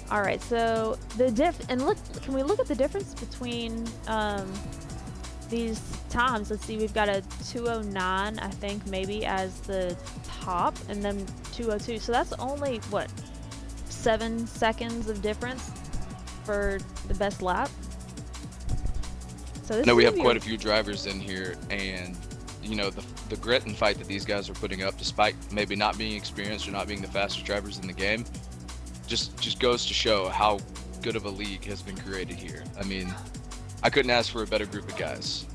All right. So and look. Can we look at the difference between these times? Let's see. We've got a 209, I think, maybe as the top, and then 202. So that's only what, 7 seconds of difference for the best lap. So this we have quite a few drivers in here, and you know the grit and fight that these guys are putting up, despite maybe not being experienced or not being the fastest drivers in the game, just goes to show how good of a league has been created here. I mean, I couldn't ask for a better group of guys.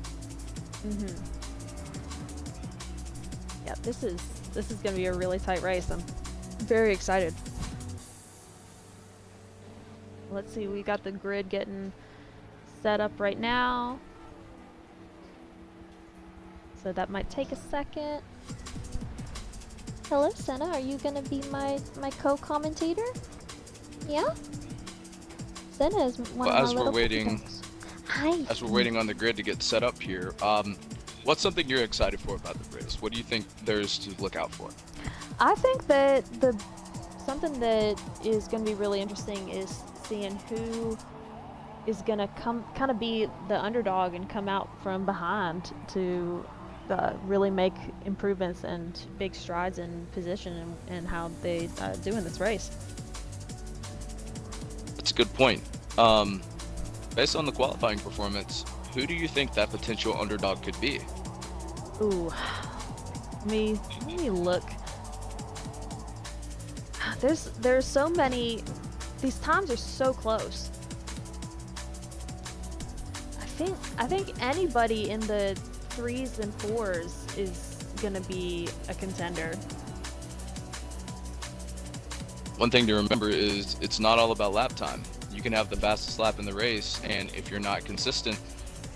Yeah, this is gonna be a really tight race. I'm very excited. Let's see, we got the grid getting set up right now. So that might take a second. Hello, Senna. Are you gonna be my co-commentator? Yeah? Senna is one of my little puppies. Hi. As we're waiting on the grid to get set up here, what's something you're excited for about the race? What do you think there's to look out for? I think that something that is going to be really interesting is seeing who is going to kind of be the underdog and come out from behind to really make improvements and big strides in position and how they do in this race. That's a good point. Based on the qualifying performance, who do you think that potential underdog could be? Ooh, let me look. There's so many. These times are so close. I think anybody in the 3s and 4s is gonna be a contender. One thing to remember is it's not all about lap time. You can have the fastest lap in the race, and if you're not consistent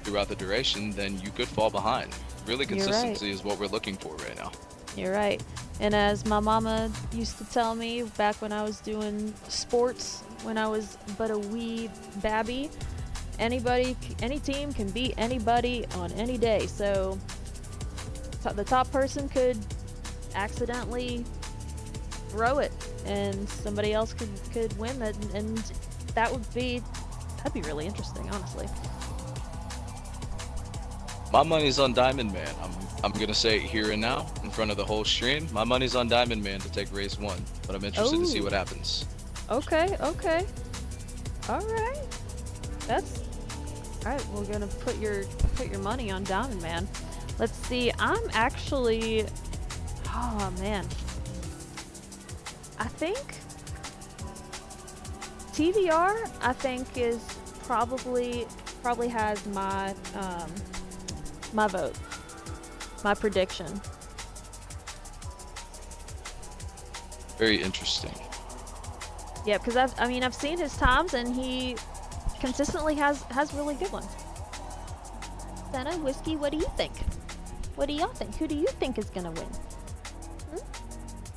throughout the duration, then you could fall behind. Really, consistency is what we're looking for right now. You're right. And as my mama used to tell me back when I was doing sports, when I was but a wee babby, any team can beat anybody on any day. So the top person could accidentally throw it, and somebody else could win that, and that'd be really interesting, honestly. My money's on Diamond Man. I'm gonna say it here and now in front of the whole stream. My money's on Diamond Man to take race 1, but I'm interested to see what happens. Okay, okay. All right. That's all right. We're gonna put your money on Diamond Man. Let's see. I'm actually. Oh man. I think TVR. I think is probably has my my vote, my prediction. Very interesting. Yeah, because I've seen his times and he consistently has really good ones. Senna, Whiskey, what do you think? What do y'all think? Who do you think is gonna win?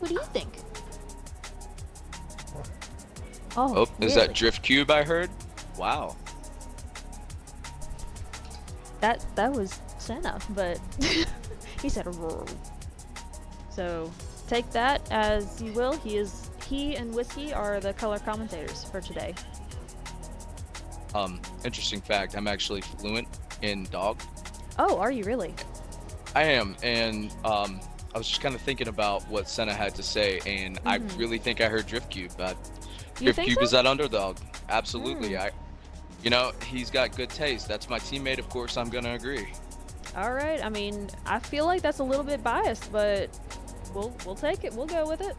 Who do you think? Oh, is really? that Drift Cube I heard? Wow. That was Senna, but he said roar. So take that as you will. He and Whiskey are the color commentators for today. Interesting fact, I'm actually fluent in dog. Oh, are you really? I am, and I was just kind of thinking about what Senna had to say, and I really think I heard Drift Cube. Drift Cube is that underdog. Absolutely. He's got good taste. That's my teammate, of course I'm gonna agree. All right. I mean, I feel like that's a little bit biased, but we'll take it. We'll go with it.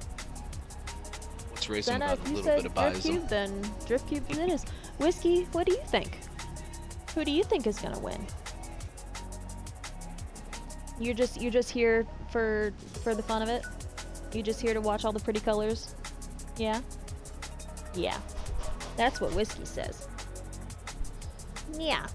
What's racing Senna, about if a you little bit said of Drift bias? Cube, then Drift Cube it is. Whiskey, what do you think? Who do you think is gonna win? You're just here for the fun of it? You just here to watch all the pretty colors? Yeah? Yeah. That's what Whiskey says. Yeah.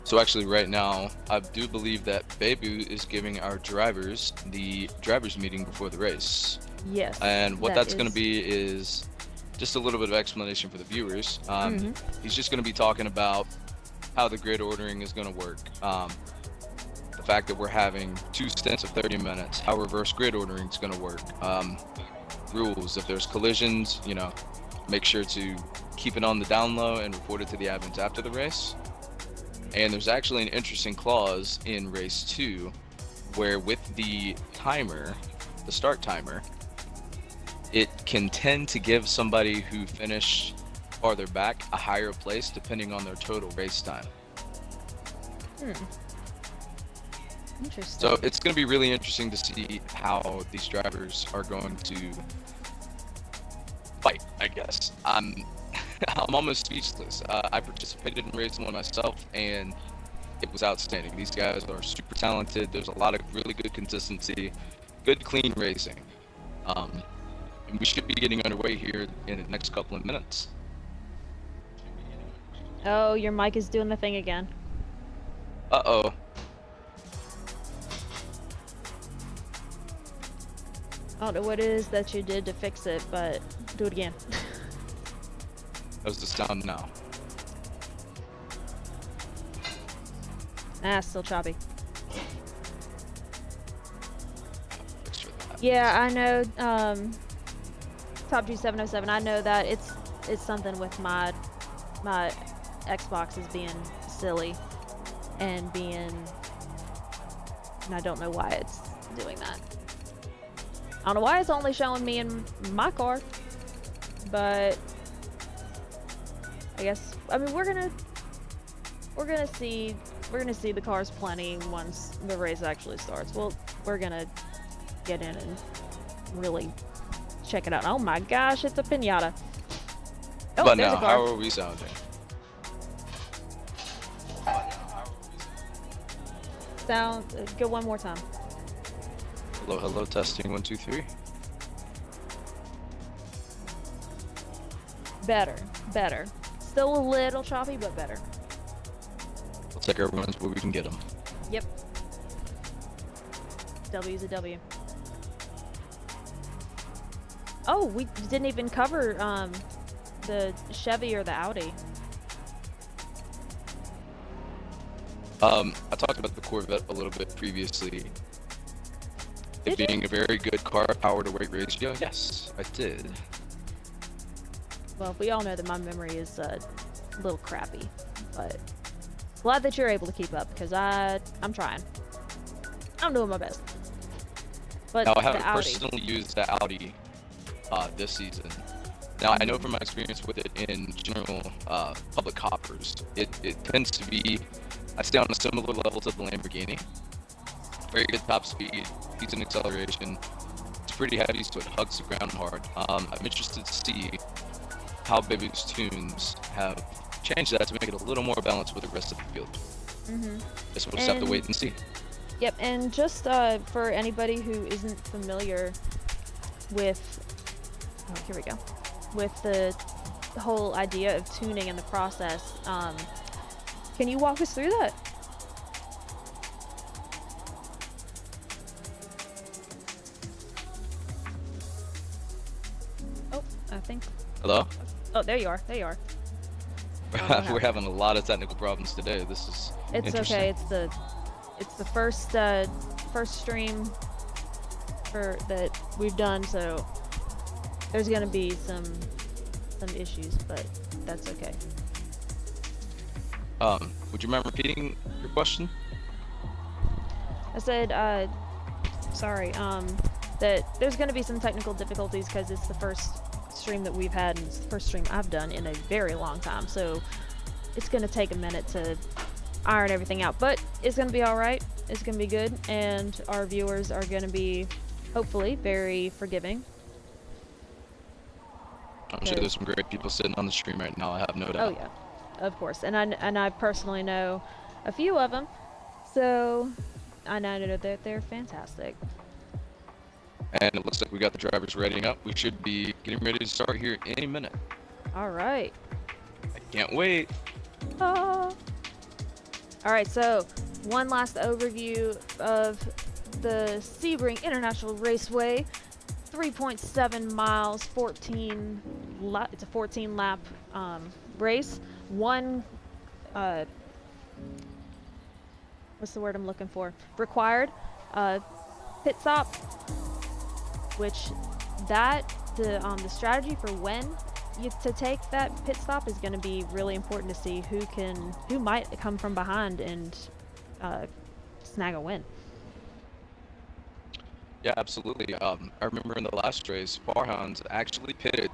So actually right now, I do believe that Bebu is giving our drivers the drivers meeting before the race. Yes. And what that's going to be is just a little bit of explanation for the viewers. He's just going to be talking about how the grid ordering is going to work. The fact that we're having 2 stints of 30 minutes, how reverse grid ordering is going to work. Rules, if there's collisions, make sure to keep it on the down low and report it to the admins after the race. And there's actually an interesting clause in race 2 where with the timer, the start timer, it can tend to give somebody who finished farther back a higher place depending on their total race time. Interesting. So it's going to be really interesting to see how these drivers are going to fight, I guess. I'm almost speechless. I participated in race 1 myself, and it was outstanding. These guys are super talented. There's a lot of really good consistency, good clean racing. And we should be getting underway here in the next couple of minutes. Oh, your mic is doing the thing again. Uh-oh. I don't know what it is that you did to fix it, but do it again. How's the sound now? Still choppy. Fix for that. Yeah, I know. Top G707. I know that it's something with my Xbox is being silly and I don't know why it's doing that. I don't know why it's only showing me in my car, but I guess we're gonna see the cars plenty once the race actually starts. Well, we're gonna get in and really check it out. Oh my gosh, it's a pinata. Oh, But there's now, a car. how are we sounding? Go one more time. Hello, hello, testing 1, 2, 3. Better. Still a little choppy, but better. We'll take our runs where we can get them. Yep. W's a W. Oh, we didn't even cover the Chevy or the Audi. I talked about the Corvette a little bit previously. It being a very good car power to weight ratio. Yes, I did. Well, we all know that my memory is a little crappy, but Glad that you're able to keep up, because I'm trying. I'm doing my best. But Now, I the haven't Audi. personally used the Audi this season. Now, I know from my experience with it in general public hoppers, it tends to be, I stay on a similar level to the Lamborghini. Very good top speed, decent acceleration. It's pretty heavy, so it hugs the ground hard. I'm interested to see how Baby's tunes have changed that to make it a little more balanced with the rest of the field. Guess we'll just have to wait and see. Yep, and just for anybody who isn't familiar with, here we go, with the whole idea of tuning and the process, can you walk us through that? Oh, I think. Hello? Oh, there you are. There you are. We're having a lot of technical problems today. This is It's interesting. okay. It's the first stream that we've done, so there's gonna be some issues, but that's okay. Would you mind repeating your question? I said, sorry, that there's gonna be some technical difficulties because it's the first stream that we've had, and it's the first stream I've done in a very long time, so it's gonna take a minute to iron everything out, but it's gonna be all right. It's gonna be good, and our viewers are gonna be hopefully very forgiving. I'm sure there's some great people sitting on the stream right now. I have no doubt. Oh yeah, of course, and I personally know a few of them, so I know that they're fantastic. And it looks like we got the drivers readying up. We should be getting ready to start here any minute. All right. I can't wait. Ah. All right, so one last overview of the Sebring International Raceway. 3.7 miles, 14 it's a 14 lap race. One what's the word I'm looking for? Required pit stop, which the strategy for when to take that pit stop is going to be really important to see who might come from behind and snag a win. Yeah, absolutely. I remember in the last race, Farhan's actually pitted,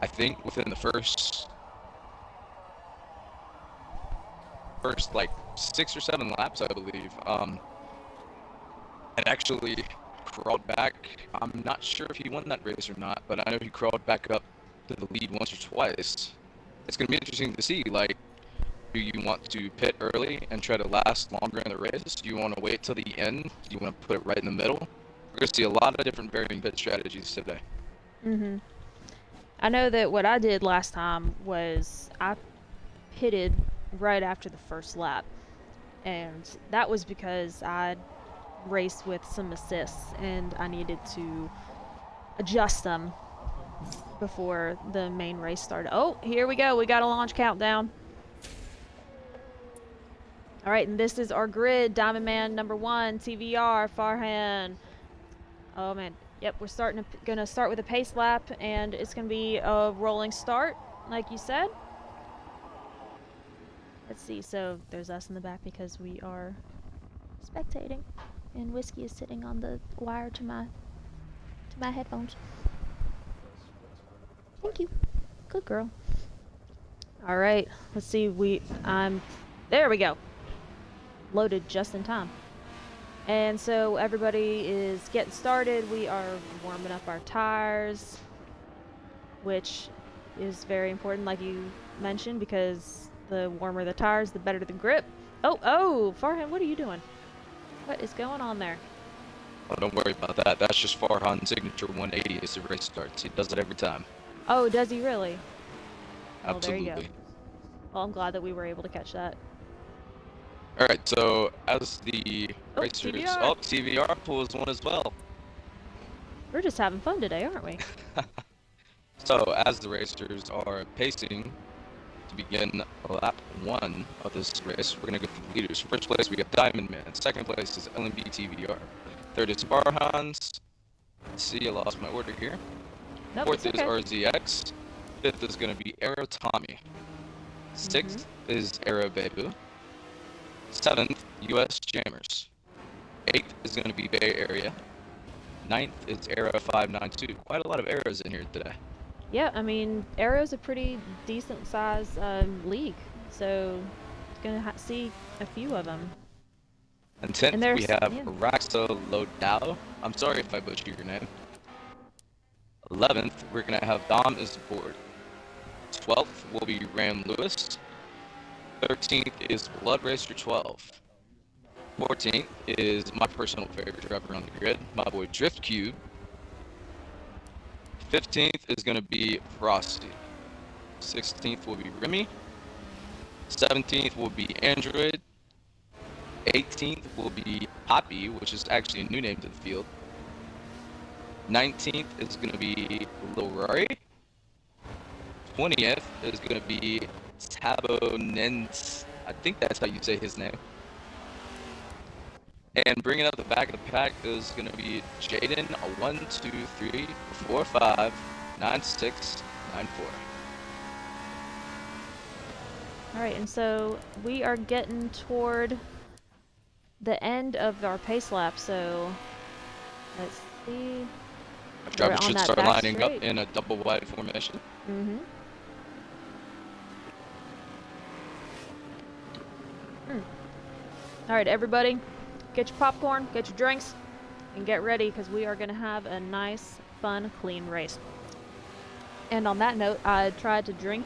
I think, within the first like 6 or 7 laps, I believe. And actually crawled back. I'm not sure if he won that race or not, but I know he crawled back up to the lead once or twice. It's going to be interesting to see, like, do you want to pit early and try to last longer in the race? Do you want to wait till the end? Do you want to put it right in the middle? We're going to see a lot of different varying pit strategies today. I know that what I did last time was I pitted right after the first lap, and that was because I raced with some assists and I needed to adjust them before the main race started. Oh, here we go. We got a launch countdown. All right, and this is our grid. Diamond Man number 1, TVR, Farhan. Oh man, yep, we're gonna start with a pace lap, and it's gonna be a rolling start, like you said. Let's see, so there's us in the back because we are spectating, and Whiskey is sitting on the wire to my headphones. Thank you. Good girl. All right, let's see, there we go. Loaded just in time. And so everybody is getting started. We are warming up our tires, which is very important, like you mentioned, because the warmer the tires, the better the grip. Oh, Farhan, what are you doing? What is going on there? Oh, don't worry about that. That's just Farhan's signature 180 as the race starts. He does it every time. Oh, does he really? Oh, Absolutely. there you go. Well, I'm glad that we were able to catch that. All right, so as the racers, TVR. TVR pulls one as well. We're just having fun today, aren't we? So as the racers are pacing to begin lap 1 of this race, we're gonna go through the leaders. First place we got Diamond Man. Second place is LMB TVR. Third is Farhan's. Let's see, I lost my order here. Nope, Fourth it's is okay. RZX. Fifth is gonna be AERO Tommy. Sixth is AERO Bebu. 7th, US Jammers. 8th is going to be Bay Area. 9th is AERO 592. Quite a lot of arrows in here today. Yeah, I mean, AERO's a pretty decent size league, so gonna see a few of them. And 10th, And we have yeah. Raxo Lodao. I'm sorry if I butchered your name. 11th, we're going to have Dom is aboard. 12th will be Ram Lewis. 13th is Blood Racer 12. 14th is my personal favorite driver on the grid, my boy Drift Cube. 15th is going to be Frosty. 16th will be Remy. 17th will be Android. 18th will be Poppy, which is actually a new name to the field. 19th is going to be Lil Rory. 20th is going to be Tabonens. I think that's how you say his name. And bringing up the back of the pack is going to be Jaden, a 1, 2, 3, 4, 5, 9, 6, 9, 4. Alright, and so we are getting toward the end of our pace lap, so let's see. Drivers should start lining up in a double wide formation. Alright, everybody, get your popcorn, get your drinks, and get ready, because we are going to have a nice, fun, clean race. And on that note, I tried to drink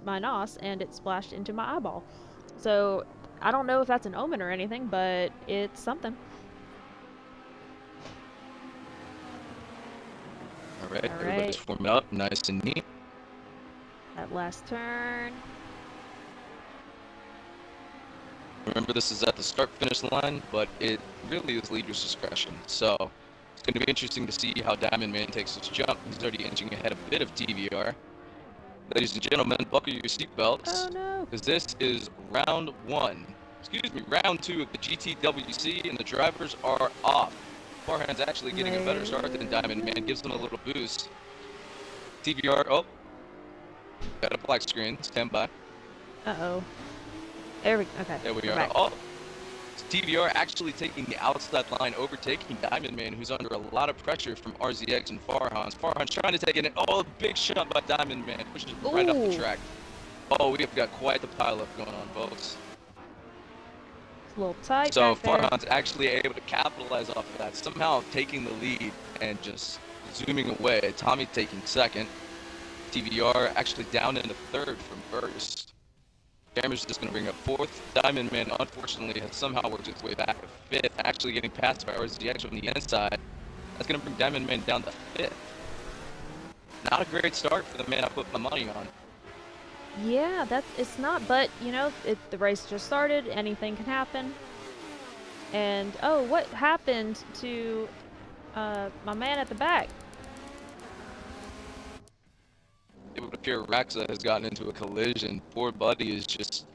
my NOS, and it splashed into my eyeball. So, I don't know if that's an omen or anything, but it's something. Alright, everybody's forming up, nice and neat. That last turn. Remember, this is at the start-finish line, but it really is leader's discretion. So, it's going to be interesting to see how Diamond Man takes his jump. He's already inching ahead a bit of TVR. Ladies and gentlemen, buckle your seatbelts. Oh no! Because this is round 2 of the GTWC, and the drivers are off. Farhan's actually getting a better start than Diamond Man, gives him a little boost. TVR, oh, got a black screen, stand by. Uh-oh. There we are. Back. Oh, TVR actually taking the outside line, overtaking Diamond Man, who's under a lot of pressure from RZX and Farhan's. Farhan's trying to take it in. Oh, big shot by Diamond Man, pushes right off the track. Oh, we have got quite the pileup going on, folks. It's a little tight. So Farhan's actually able to capitalize off of that, somehow taking the lead and just zooming away. Tommy taking second. TVR actually down into third from first. Jammers just going to bring up fourth. Diamond Man, unfortunately, has somehow worked his way back to fifth, actually getting passed by RZX on the inside. That's going to bring Diamond Man down to fifth. Not a great start for the man I put my money on. Yeah, it's not, but, you know, the race just started, anything can happen. And, oh, what happened to my man at the back? It would appear Raxa has gotten into a collision. Poor buddy is just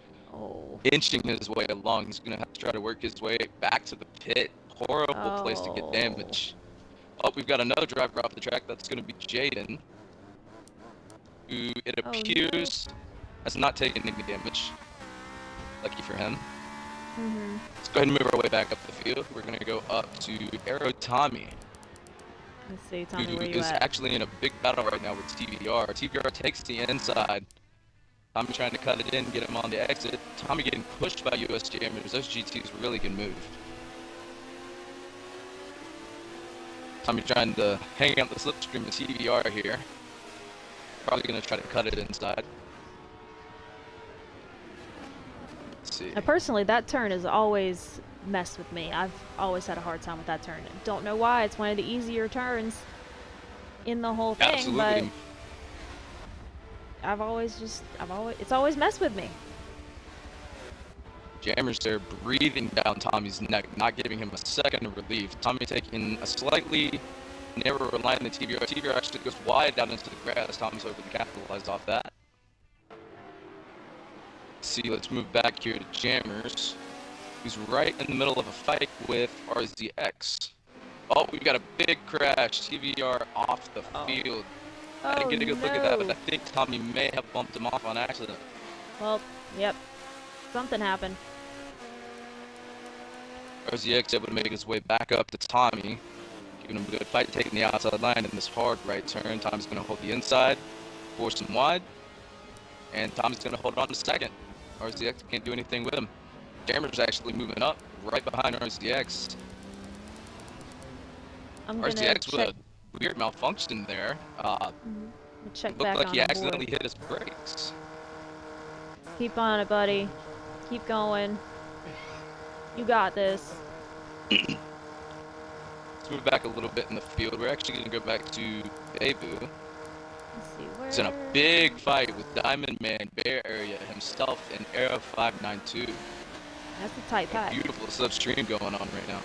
inching his way along. He's going to have to try to work his way back to the pit. Horrible place to get damage. Oh, we've got another driver off the track. That's going to be Jaden, who it appears has not taken any damage. Lucky for him. Let's go ahead and move our way back up the field. We're going to go up to AERO Tommy. Let's see, Tommy, where you who is at? actually in a big battle right now with TVR. TVR takes the inside. Tommy trying to cut it in, get him on the exit. Tommy getting pushed by US Jammers. Those GTs really can move. Tommy trying to hang out the slipstream of TVR here. Probably going to try to cut it inside. Let's see. Now, personally, that turn has always messed with me. I've always had a hard time with that turn. Don't know why. It's one of the easier turns in the whole thing, Absolutely. but it's always messed with me. Jammers there breathing down Tommy's neck, not giving him a second of relief. Tommy taking a slightly narrower line than TVR. TVR actually goes wide down into the grass. Tommy's hoping to capitalize off that. Let's move back here to Jammers, who's right in the middle of a fight with RZX. Oh, we've got a big crash. TVR off the field. I didn't get a good look at that, but I think Tommy may have bumped him off on accident. Well, yep. Something happened. RZX able to make his way back up to Tommy. Giving him a good fight, taking the outside line in this hard right turn. Tommy's going to hold the inside, force him wide. And Tommy's going to hold on to second. RZX can't do anything with him. Jammer's actually moving up right behind RZX. RZX with a weird malfunction there. Check looked back like on he the accidentally board. hit his brakes. Keep on it, buddy. Keep going. You got this. Let's move back a little bit in the field. We're actually going to go back to Bebu. Let's see where. He's in a big fight with Diamond Man Bay Area himself in AERO 592. That's a tight pack. Beautiful slipstream going on right now.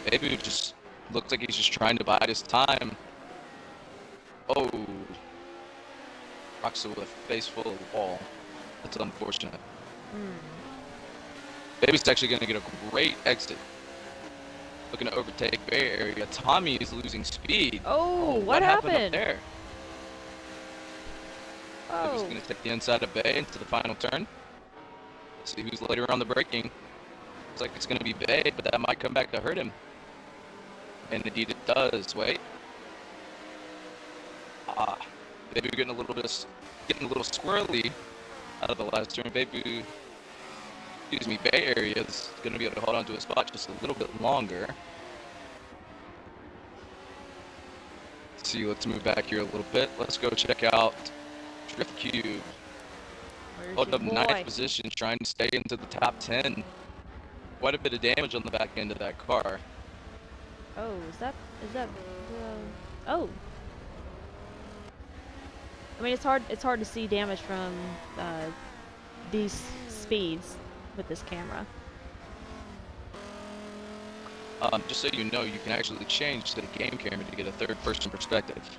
Bebu just looks like he's just trying to bide his time. Oh. Rocks with a face full of wall. That's unfortunate. Bebu's actually going to get a great exit. Looking to overtake Bay Area. Tommy is losing speed. Oh, what happened up there? Oh. Bebu's going to take the inside of Bay into the final turn. See who's later on the braking. Looks like it's going to be Bay, but that might come back to hurt him. And indeed it does. Wait. Bebu getting a little squirrely out of the last turn. Bebu, Bay Area is going to be able to hold on to a spot just a little bit longer. Let's see, let's move back here a little bit. Let's go check out Drift Cube. Holding up ninth position, trying to stay into the top 10. Quite a bit of damage on the back end of that car. Oh, is that, oh. I mean, it's hard to see damage from, these speeds with this camera. Just so you know, you can actually change to the game camera to get a third-person perspective.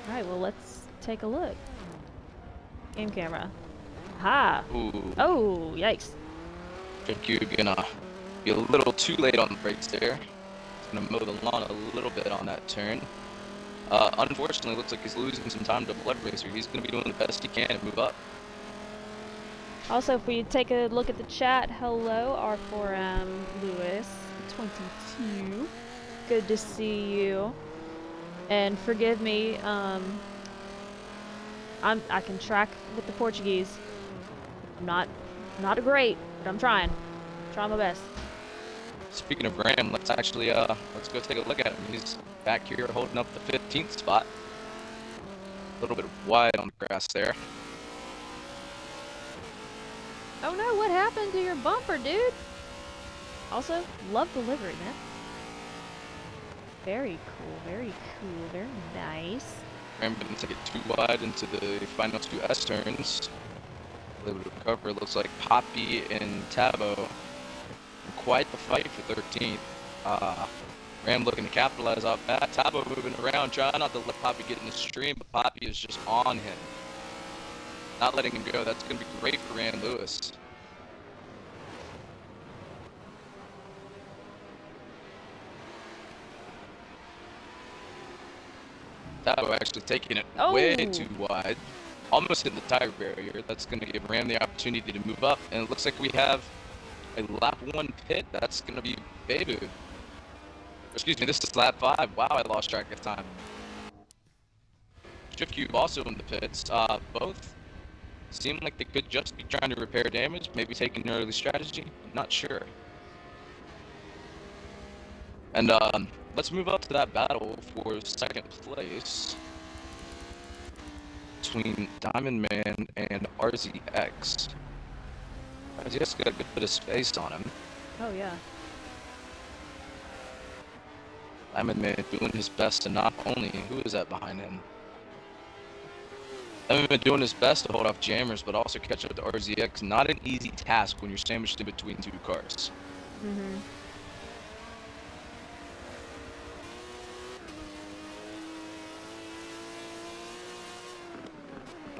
Alright, well, let's take a look. Game camera. Ha! Ooh. Oh, yikes. Drift Cube gonna be a little too late on the brakes there. He's gonna mow the lawn a little bit on that turn. Unfortunately, looks like he's losing some time to Blood Racer. He's gonna be doing the best he can to move up. Also, if we take a look at the chat, hello, R4M Lewis 22. Good to see you. And forgive me, I can track with the Portuguese. I'm not great, but I'm trying. Trying my best. Speaking of Ram, let's actually let's go take a look at him. He's back here holding up the 15th spot. A little bit wide on the grass there. Oh no, what happened to your bumper, dude? Also, love the livery, man. Very cool, very nice. Ram gonna take it too wide into the final two S turns. A little bit of cover. Looks like Poppy and Tabo. Quite the fight for 13th. Ram looking to capitalize off that. Tabo moving around, trying not to let Poppy get in the stream, but Poppy is just on him. Not letting him go. That's going to be great for Ram Lewis. Tabo actually taking it way too wide. Almost hit the tire barrier. That's going to give Ram the opportunity to move up. And it looks like we have a lap 1 pit. That's going to be Bebu. Excuse me, this is lap 5. Wow, I lost track of time. Drift Cube also in the pits. Both seem like they could just be trying to repair damage, maybe taking an early strategy. I'm not sure. And let's move up to that battle for second place between Diamond Man and RZX. RZX got a good bit of space on him. Oh yeah. Diamond Man doing his best to not only, who is that behind him? Diamond Man doing his best to hold off jammers, but also catch up to RZX. Not an easy task when you're sandwiched in between two cars. Mm-hmm.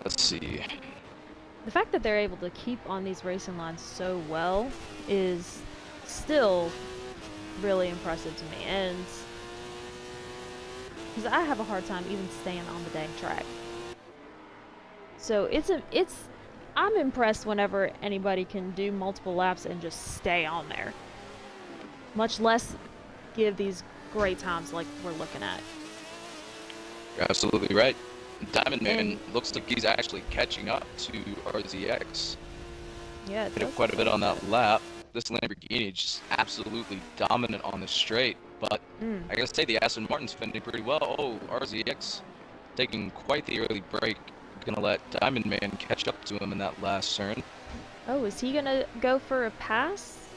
Let's see. The fact that they're able to keep on these racing lines so well is still really impressive to me, and because I have a hard time even staying on the dang track. So I'm impressed whenever anybody can do multiple laps and just stay on there. Much less give these great times like we're looking at. You're absolutely right. Diamond Man And looks like he's actually catching up to RZX. yeah, it Hit does up quite a look bit on like that lap. This Lamborghini is just absolutely dominant on the straight, but I gotta say the Aston Martin's fending pretty well. Oh, RZX taking quite the early break. Gonna let Diamond Man catch up to him in that last turn. Oh, is he gonna go for a pass?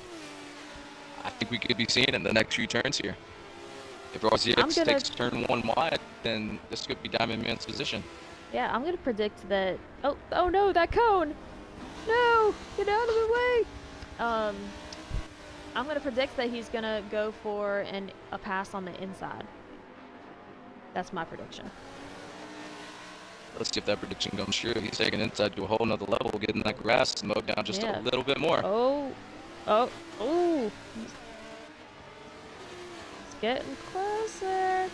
I think we could be seeing it in the next few turns here. If I'm RZX gonna, takes turn 1 wide, then this could be Diamond Man's position. yeah, I'm gonna predict that. Oh no, that cone! No, get out of the way! I'm gonna predict that he's gonna go for a pass on the inside. That's my prediction. Let's see if that prediction comes true. He's taking inside to a whole nother level, getting that grass mowed down just a little bit more. Oh, he's getting closer.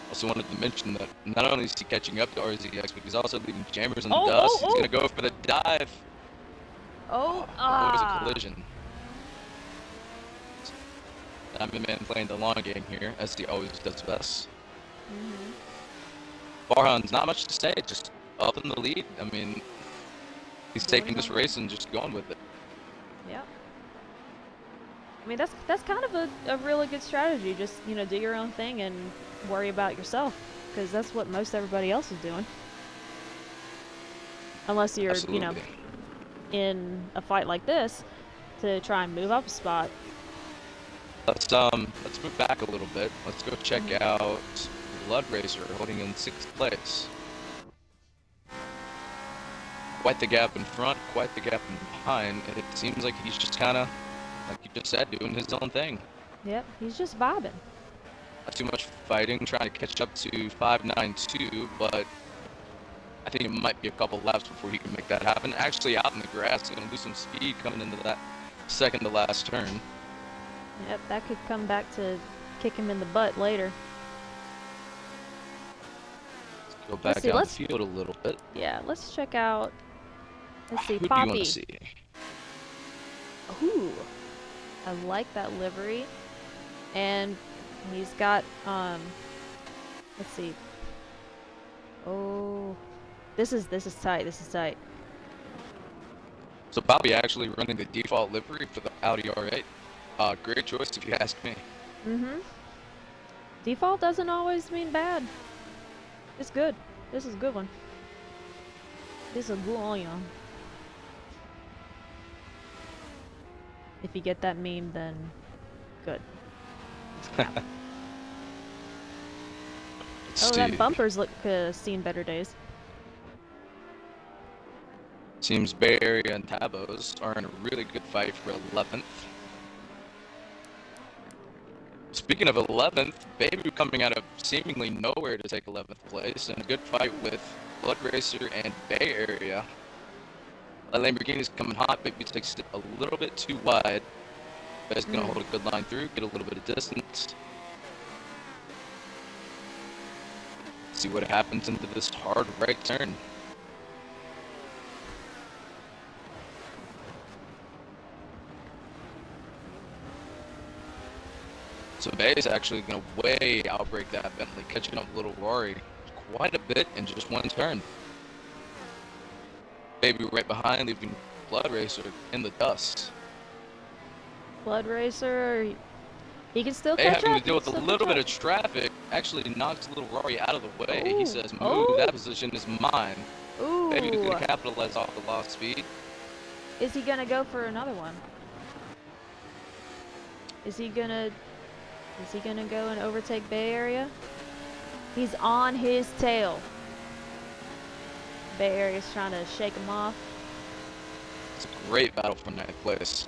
Also wanted to mention that not only is he catching up to RZX, but he's also leaving jammers in the dust. He's gonna go for the dive. It was a collision. Diamond Man playing the long game here, as he always does best. Farhan's not much to say, just up in the lead. I mean, he's taking this race and just going with it. Yeah. I mean, that's kind of a really good strategy. Just, you know, do your own thing and worry about yourself, because that's what most everybody else is doing. Unless you're, you know, in a fight like this to try and move up a spot. Let's move back a little bit. Let's go check out Blood Racer holding in 6th place. Quite the gap in front, quite the gap in behind, and it seems like he's just kind of, like you just said, doing his own thing. Yep, he's just vibing. Not too much fighting, trying to catch up to 592, but I think it might be a couple laps before he can make that happen. Actually, out in the grass, he's going to lose some speed coming into that second to last turn. Yep, that could come back to kick him in the butt later. Let's go back down the field a little bit. Yeah, let's check out. Let's see, Who Poppy. do you want to see? Ooh, I like that livery, and he's got let's see. Oh, this is tight. This is tight. So Poppy actually running the default livery for the Audi R8. Great choice if you ask me. Default doesn't always mean bad. It's good. This is a good one. This is a good one. If you get that meme, then good. That bumper's seen better days. Seems Bay Area and Tabos are in a really good fight for 11th. Speaking of 11th, Baby coming out of seemingly nowhere to take 11th place, and a good fight with Blood Racer and Bay Area. Lamborghini's coming hot. Baby takes it a little bit too wide, but he's going to hold a good line through, get a little bit of distance. See what happens into this hard right turn. So Bay is actually going to way outbreak that Bentley, catching up little Rory quite a bit in just one turn. Baby right behind, leaving Blood Racer in the dust. Blood Racer, he can still Bay catch up. having to deal with a little bit of traffic, actually knocks little Rory out of the way. He says, move, that position is mine. Baby is going to capitalize off the lost speed. Is he going to go for another one? Is he gonna go and overtake Bay Area? He's on his tail. Bay Area's trying to shake him off. It's a great battle for 9th place.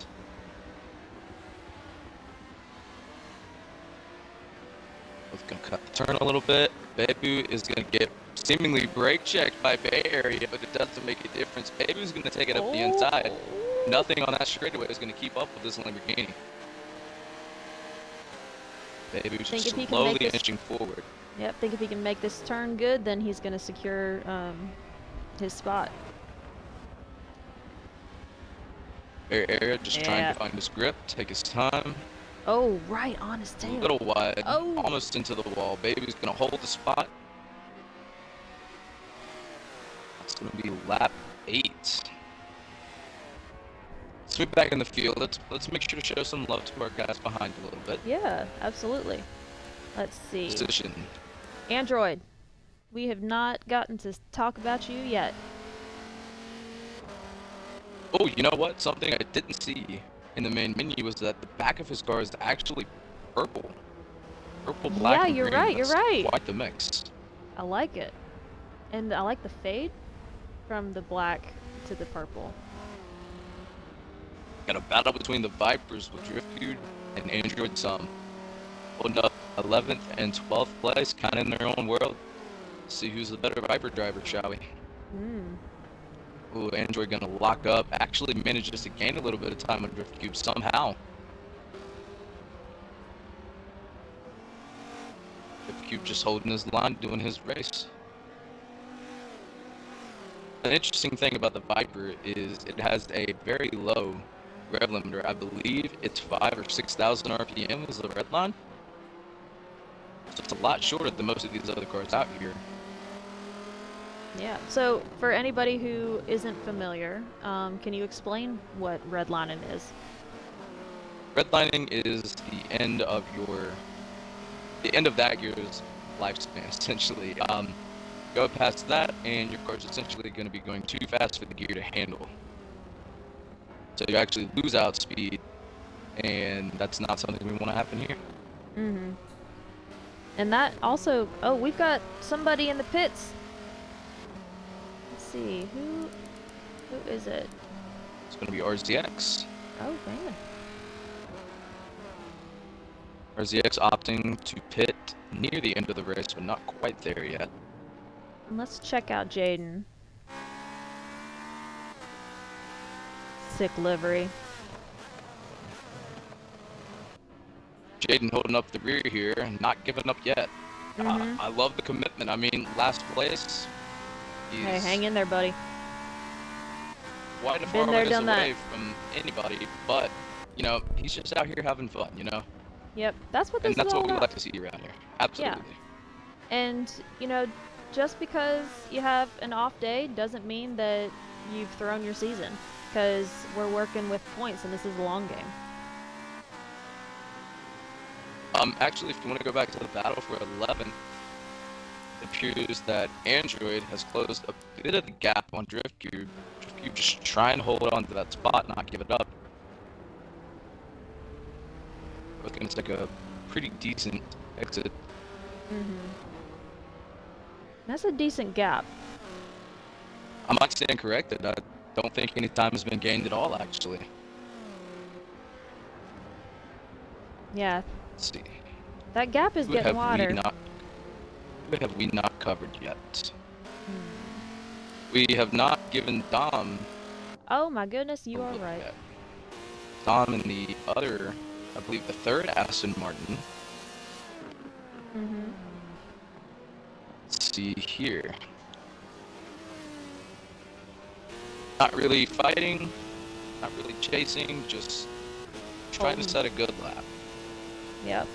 Both gonna cut the turn a little bit. Babu is gonna get seemingly brake checked by Bay Area, but it doesn't make a difference. Babu's gonna take it up the inside. Nothing on that straightaway is gonna keep up with this Lamborghini. Babu's just slowly inching forward. Yep, think if he can make this turn good, then he's gonna secure his spot. Area, just trying Yeah. to find his grip, take his time. Oh, right on his A tail. little wide, Oh. almost into the wall. Baby's gonna hold the spot. That's gonna be lap 8. Let's move back in the field. Let's make sure to show some love to our guys behind a little bit. Yeah, absolutely. Let's see. Position. Android, we have not gotten to talk about you yet. Oh, you know what? Something I didn't see in the main menu was that the back of his car is actually purple. Purple, black, Yeah, and you're green. right, you're That's right. quite the mix. I like it. And I like the fade from the black to the purple. Got a battle between the Vipers with Driftcube and Android Some. Holding up 11th and 12th place, kind of in their own world. See who's the better Viper driver, shall we? Ooh, Android gonna lock up. Actually manages to gain a little bit of time on Driftcube somehow. Driftcube just holding his line, doing his race. An interesting thing about the Viper is it has a very low rev limiter. I believe it's 5,000 or 6,000 RPM is the red line. So it's a lot shorter than most of these other cars out here. Yeah. So for anybody who isn't familiar, can you explain what redlining is? Redlining is the end of that gear's lifespan, essentially. Go past that, and your car's essentially going to be going too fast for the gear to handle. So you actually lose out speed, and that's not something we want to happen here. And that also, oh, we've got somebody in the pits. Let's see, who is it? It's going to be RZX. Oh, man. RZX opting to pit near the end of the race, but not quite there yet. Let's check out Jaden. Sick livery. Jaden holding up the rear here, not giving up yet. I love the commitment. I mean, last place. Hey, hang in there, buddy. Quite a far ways away from anybody, but you know, he's just out here having fun, you know. Yep, that's what this is all about. And that's what we like to see around here. Absolutely. Yeah. And you know, just because you have an off day doesn't mean that you've thrown your season, because we're working with points, and this is a long game. Actually, if you want to go back to the battle for 11th, it appears that Android has closed a bit of the gap on Driftcube. Driftcube just trying to hold on to that spot, not give it up. It's going to take a pretty decent exit. That's a decent gap. I might stand corrected. I don't think any time has been gained at all, actually. Yeah. Let's see. That gap is getting wider. What have we not covered yet? We have not given Dom. Oh my goodness, you are right. Yet. Dom in the other, I believe the third Aston Martin. Let's see here. Not really fighting, not really chasing, just trying to set a good lap. Yep.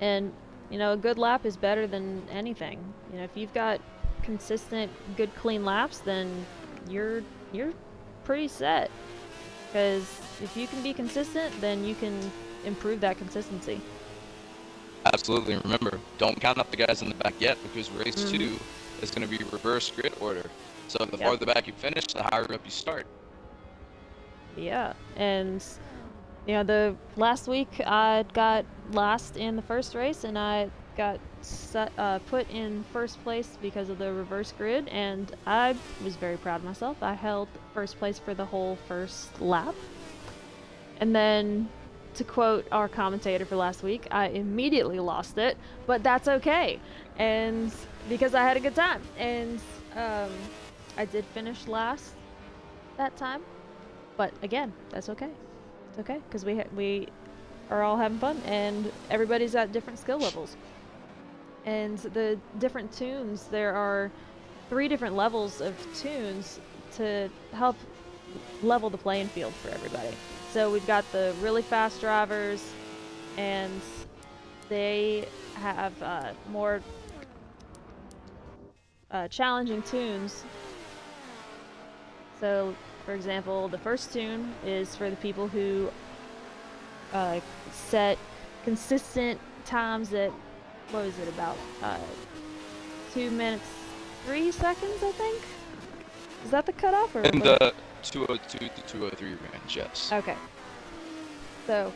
And, you know, a good lap is better than anything. You know, if you've got consistent, good, clean laps, then you're pretty set. Because if you can be consistent, then you can improve that consistency. Absolutely. Remember, don't count up the guys in the back yet, because race 2 is going to be reverse grid order. So the farther back you finish, the higher up you start. Yeah, and you know, the last week I got last in the first race, and I got put in first place because of the reverse grid, and I was very proud of myself. I held first place for the whole first lap. And then, to quote our commentator for last week, I immediately lost it, but that's okay. And because I had a good time. And I did finish last that time, but again, that's okay. It's okay, because we are all having fun, and everybody's at different skill levels. And the different tunes, there are 3 different levels of tunes to help level the playing field for everybody. So we've got the really fast drivers, and they have more challenging tunes. So, for example, the first tune is for the people who set consistent times at, what was it, about 2 minutes 3 seconds, I think? Is that the cutoff? Or In the 202 to 203 range, yes. Okay. So,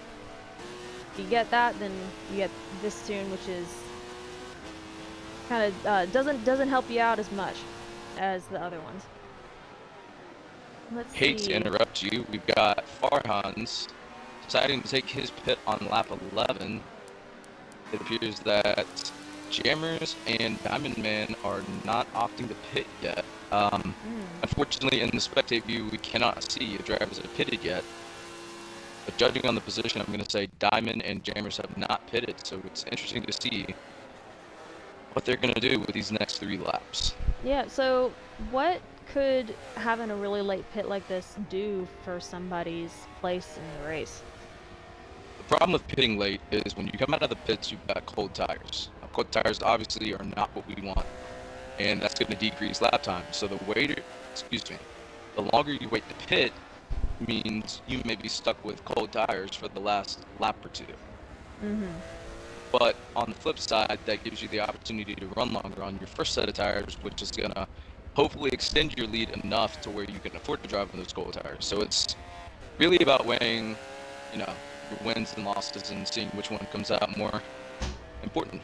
if you get that, then you get this tune, which is kind of doesn't help you out as much as the other ones. Let's Hate see. to interrupt you. We've got Farhan's deciding to take his pit on lap 11. It appears that Jammers and Diamond Man are not opting to pit yet. Unfortunately, in the spectate view, we cannot see if drivers have pitted yet. But judging on the position, I'm going to say Diamond and Jammers have not pitted, so it's interesting to see what they're going to do with these next 3 laps. Yeah, so what could having a really late pit like this do for somebody's place in the race? The problem with pitting late is when you come out of the pits, you've got cold tires. Now, cold tires obviously are not what we want, and that's going to decrease lap time. So the longer you wait to pit means you may be stuck with cold tires for the last lap or 2. But on the flip side, that gives you the opportunity to run longer on your first set of tires, which is going to hopefully extend your lead enough to where you can afford to drive on those cold tires. So it's really about weighing, your wins and losses and seeing which one comes out more important.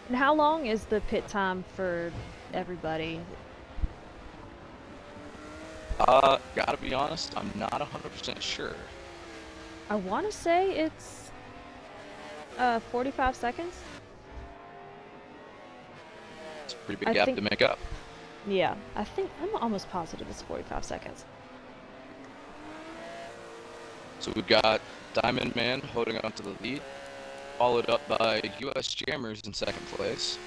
And how long is the pit time for everybody? Gotta be honest, I'm not 100% sure. I want to say it's 45 seconds. It's a pretty big gap to make up. Yeah, I'm almost positive it's 45 seconds. So we've got Diamond Man holding on to the lead, followed up by US Jammers in 2nd place.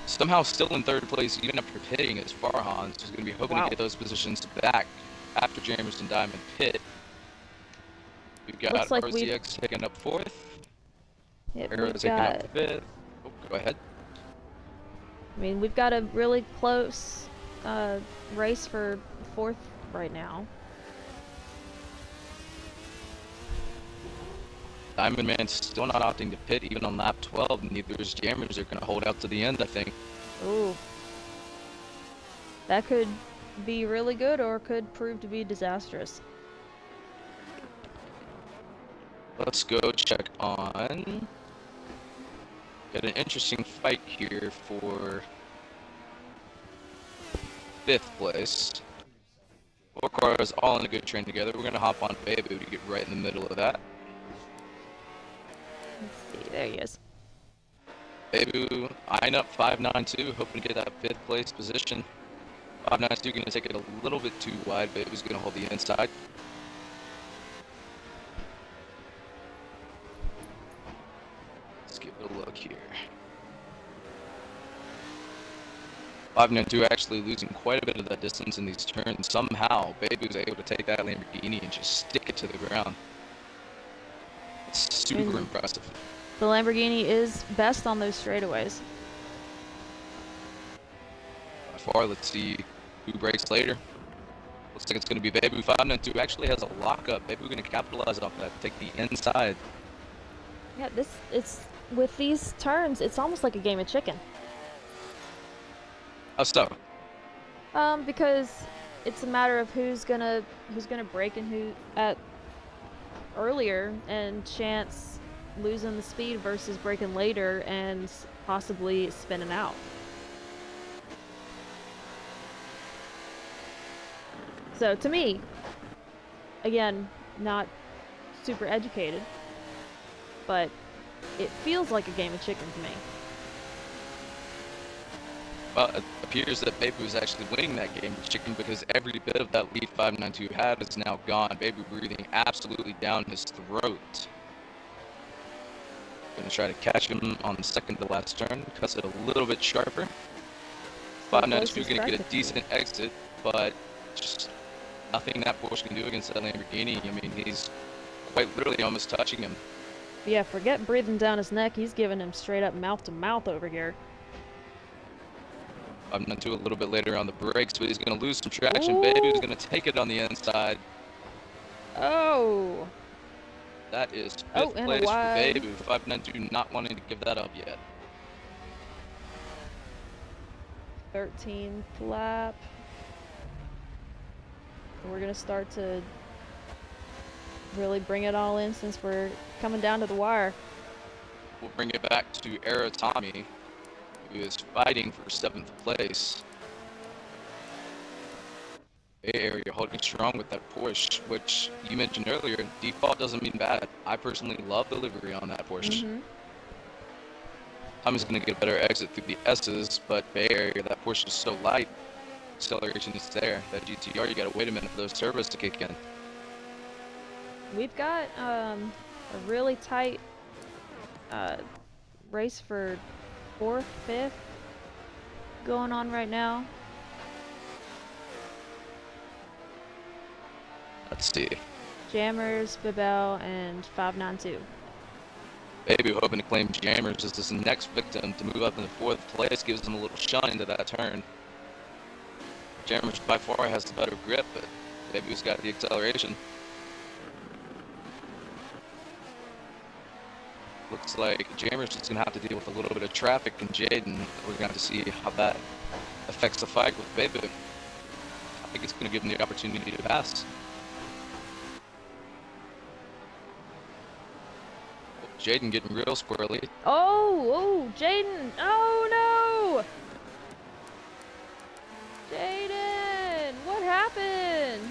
Somehow still in 3rd place, even after pitting, is Farhan, who's going to be hoping to get those positions back after Jammers and Diamond pit. We've got like RZX taking up 4th. Yep, AERO taking up 5th. Oh, go ahead. I mean, we've got a really close race for 4th right now. Diamond Man's still not opting to pit even on lap 12, and neither is Jammers. They're going to hold out to the end, I think. Ooh. That could be really good or could prove to be disastrous. Let's go check on... Got an interesting fight here for 5th place. 4 cars all in a good train together. We're going to hop on Bebu to get right in the middle of that. Let's see, there he is. Bebu eyeing up 592, hoping to get that 5th place position. 592 going to take it a little bit too wide. Bebu's going to hold the inside. Let's give it a look here. 592 actually losing quite a bit of that distance in these turns. Somehow, Bebu's able to take that Lamborghini and just stick it to the ground. It's super impressive. The Lamborghini is best on those straightaways. By far, let's see who breaks later. Looks like it's going to be Bebu. 592 actually has a lockup. Bebu going to capitalize off that, take the inside. Yeah, it's with these turns, it's almost like a game of chicken. How so? Because it's a matter of who's gonna break and who earlier, and chance losing the speed versus breaking later and possibly spinning out. So to me, again, not super educated, but it feels like a game of chicken to me. Well, it appears that Bebu is actually winning that game of chicken because every bit of that lead 592 had is now gone. Bebu breathing absolutely down his throat. Gonna try to catch him on the second to last turn, cuts it a little bit sharper. So 592 close going to get a practically. decent exit, but just nothing that Porsche can do against that Lamborghini. I mean, he's quite literally almost touching him. Yeah, forget breathing down his neck. He's giving him straight up mouth to mouth over here. I'm going to do a little bit later on the brakes, but he's going to lose some traction. Ooh. Baby's going to take it on the inside. Oh. That is Oh, fifth and a place for wide. Baby. 592 not wanting to give that up yet. 13th lap. We're gonna start to really bring it all in since we're coming down to the wire. We'll bring it back to AERO Tommy, who is fighting for 7th place. Bay Area holding strong with that Porsche, which you mentioned earlier. Default doesn't mean bad. I personally love the livery on that Porsche. Tommy's going to get a better exit through the S's, but Bay Area, that Porsche is so light. Acceleration is there. That GTR, you got to wait a minute for those turbos to kick in. We've got a really tight race for 4th, 5th going on right now. Let's see. Jammers, Bibel, and 592. Baby hoping to claim Jammers as his next victim to move up into 4th place, gives him a little shine into that turn. Jammers by far has the better grip, but Baby's got the acceleration. Looks like Jammers is going to have to deal with a little bit of traffic in Jaden. We're going to have to see how that affects the fight with Baby. I think it's going to give him the opportunity to pass. Jaden getting real squirrely. Oh, Jaden! Oh no! Jaden! What happened?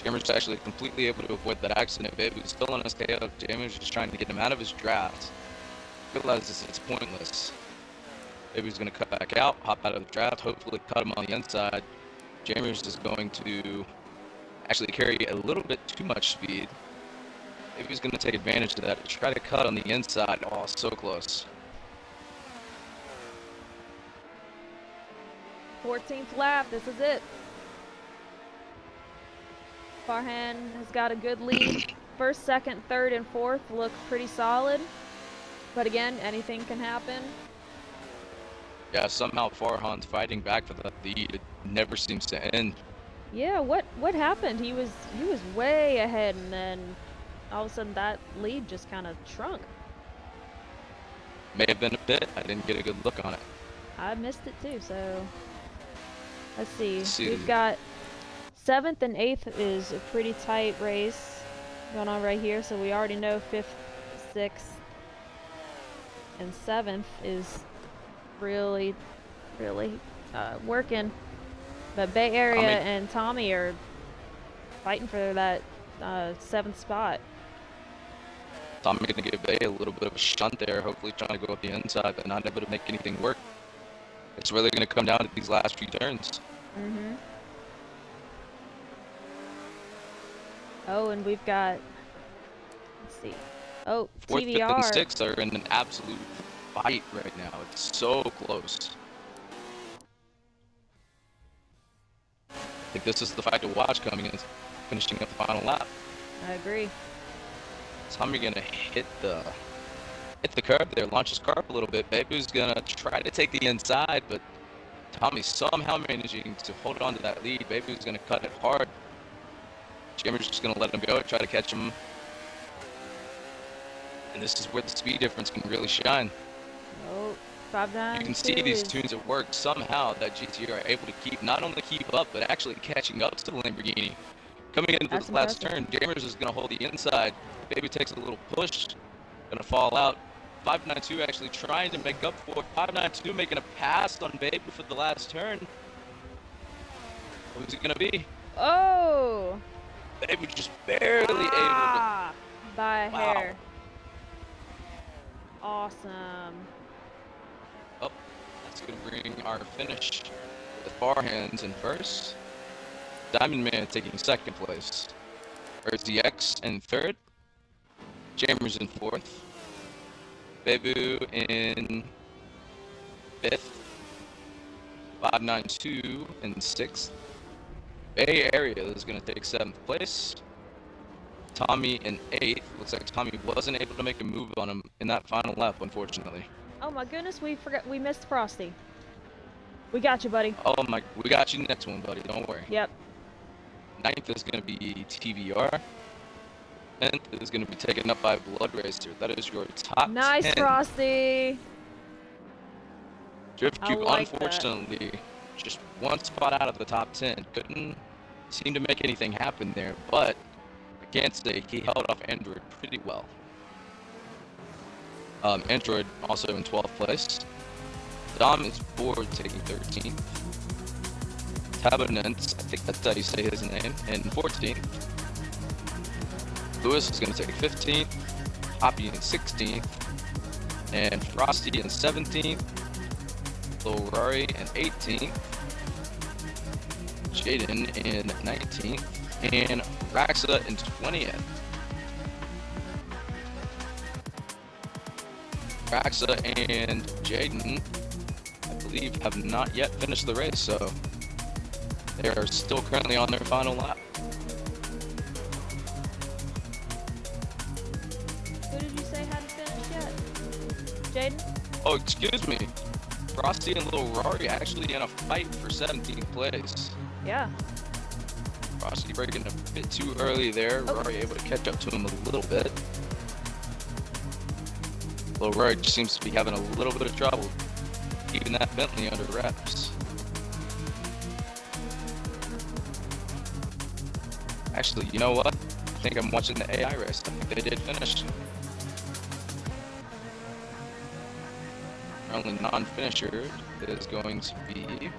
Jammers actually completely able to avoid that accident. Baby was still on his tail. Jammers just trying to get him out of his draft. Realizes it's pointless. Baby's going to cut back out, hop out of the draft, hopefully cut him on the inside. Jammers is going to actually carry a little bit too much speed. Baby's going to take advantage of that to try to cut on the inside. Oh, so close. 14th lap, this is it. Farhan has got a good lead. First, second, third, and fourth look pretty solid. But again, anything can happen. Yeah, somehow Farhan's fighting back for that lead. It never seems to end. Yeah, what happened? He was way ahead, and then all of a sudden that lead just kind of shrunk. May have been a bit. I didn't get a good look on it. I missed it too, so let's see. We've got 7th and 8th is a pretty tight race going on right here, so we already know 5th, 6th, and 7th is really working. But Bay Area and Tommy are fighting for that 7th spot. Tommy going to give Bay a little bit of a shunt there, hopefully trying to go up the inside, but not able to make anything work. It's really going to come down to these last few turns. Oh, and we've got, let's see. Oh, 4th, TBR. 5th, and 6th are in an absolute fight right now. It's so close. I think this is the fight to watch coming in, finishing up the final lap. I agree. Tommy gonna hit the curb there, launch his car up a little bit. Baby's gonna try to take the inside, but Tommy's somehow managing to hold on to that lead. Baby's gonna cut it hard. Jammer's just gonna let him go, try to catch him. And this is where the speed difference can really shine. Oh, 592. You can see these tunes at work. Somehow that GTR are able to not only keep up, but actually catching up to the Lamborghini. Coming into this last turn, Jammers is going to hold the inside. Baby takes a little push, going to fall out. 592 actually trying to make up for it. 592 making a pass on Baby for the last turn. Who's it going to be? Oh! Baby just barely able to. By a hair. Awesome. Oh, that's going to bring our finish with Farhands in first. Diamond Man taking 2nd place. RZX in 3rd. Jammers in 4th. Bebu in 5th. 592 in 6th. Bay Area is going to take 7th place. Tommy in 8th. Looks like Tommy wasn't able to make a move on him in that final lap, unfortunately. Oh my goodness, we missed Frosty. We got you, buddy. Oh my, we got you next one, buddy. Don't worry. Yep. 9th is going to be TVR. 10th is going to be taken up by Blood Racer. That is your top Nice, 10. Frosty. Drift Cube, like unfortunately, just one spot out of the top 10. Couldn't seem to make anything happen there, but I can't say he held off Android pretty well. Android also in 12th place. Dom is bored, taking 13th. Tabernance, I think that's how you say his name, in 14th. Lewis is going to take 15th. Choppy in 16th. And Frosty in 17th. Lil Rory in 18th. Jaden in 19th. And Raxa in 20th. Raxa and Jaden, I believe, have not yet finished the race, so they are still currently on their final lap. Who did you say hadn't finished yet? Jaden? Oh, excuse me. Frosty and Lil Rory actually in a fight for 17th place. Yeah. Frosty breaking a bit too early there. Oh. Rory able to catch up to him a little bit. Lil Rory just seems to be having a little bit of trouble keeping that Bentley under wraps. Actually, you know what? I think I'm watching the AI race. I think they did finish. Our only non-finisher is going to be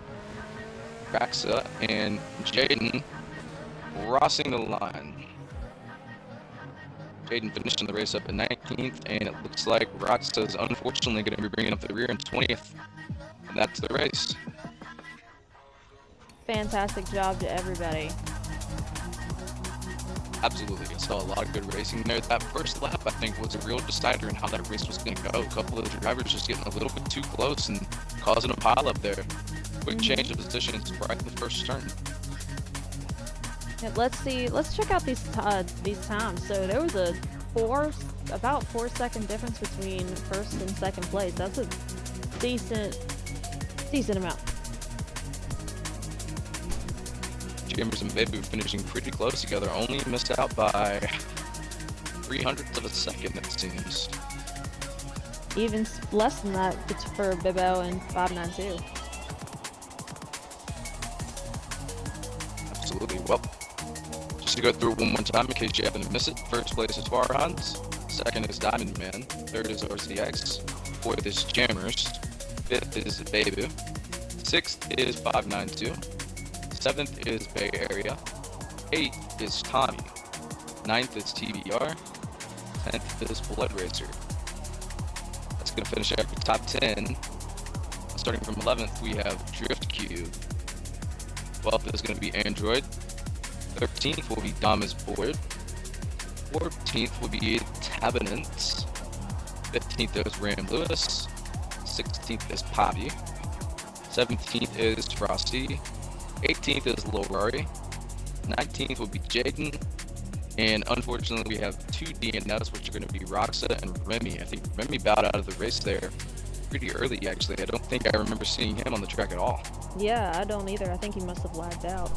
Raxa and Jaden crossing the line. Jaden finishing the race up in 19th, and it looks like Raxa is unfortunately going to be bringing up the rear in 20th. And that's the race. Fantastic job to everybody. Absolutely. I saw a lot of good racing there. That first lap, I think, was a real decider in how that race was going to go. A couple of the drivers just getting a little bit too close and causing a pile up there. Quick change of positions right in the first turn. Yeah, let's check out these times. So there was about 4 second difference between first and second place. That's a decent amount. Chambers and Babu finishing pretty close together, only missed out by 300ths of a second, it seems. Even less than that for Bibo and 592. Absolutely. Well, just to go through it one more time in case you happen to miss it. First place is Farhans. Second is Diamond Man. Third is RCX. Fourth is Jammers. Fifth is Babu. Sixth is 592. Seventh is Bay Area. Eighth is Tommy. Ninth is TBR. 10th is Blood Racer. That's going to finish up the top 10. Starting from 11th, we have Drift Cube. 12th is going to be Android. 13th will be Dama's Board. 14th will be Tabernance. 15th is Ram Lewis. 16th is Poppy. 17th is Frosty. 18th is Lil Rory. 19th will be Jaden. And unfortunately, we have two DNFs, which are going to be Roxa and Remy. I think Remy bowed out of the race there pretty early, actually. I don't think I remember seeing him on the track at all. Yeah, I don't either. I think he must have lagged out.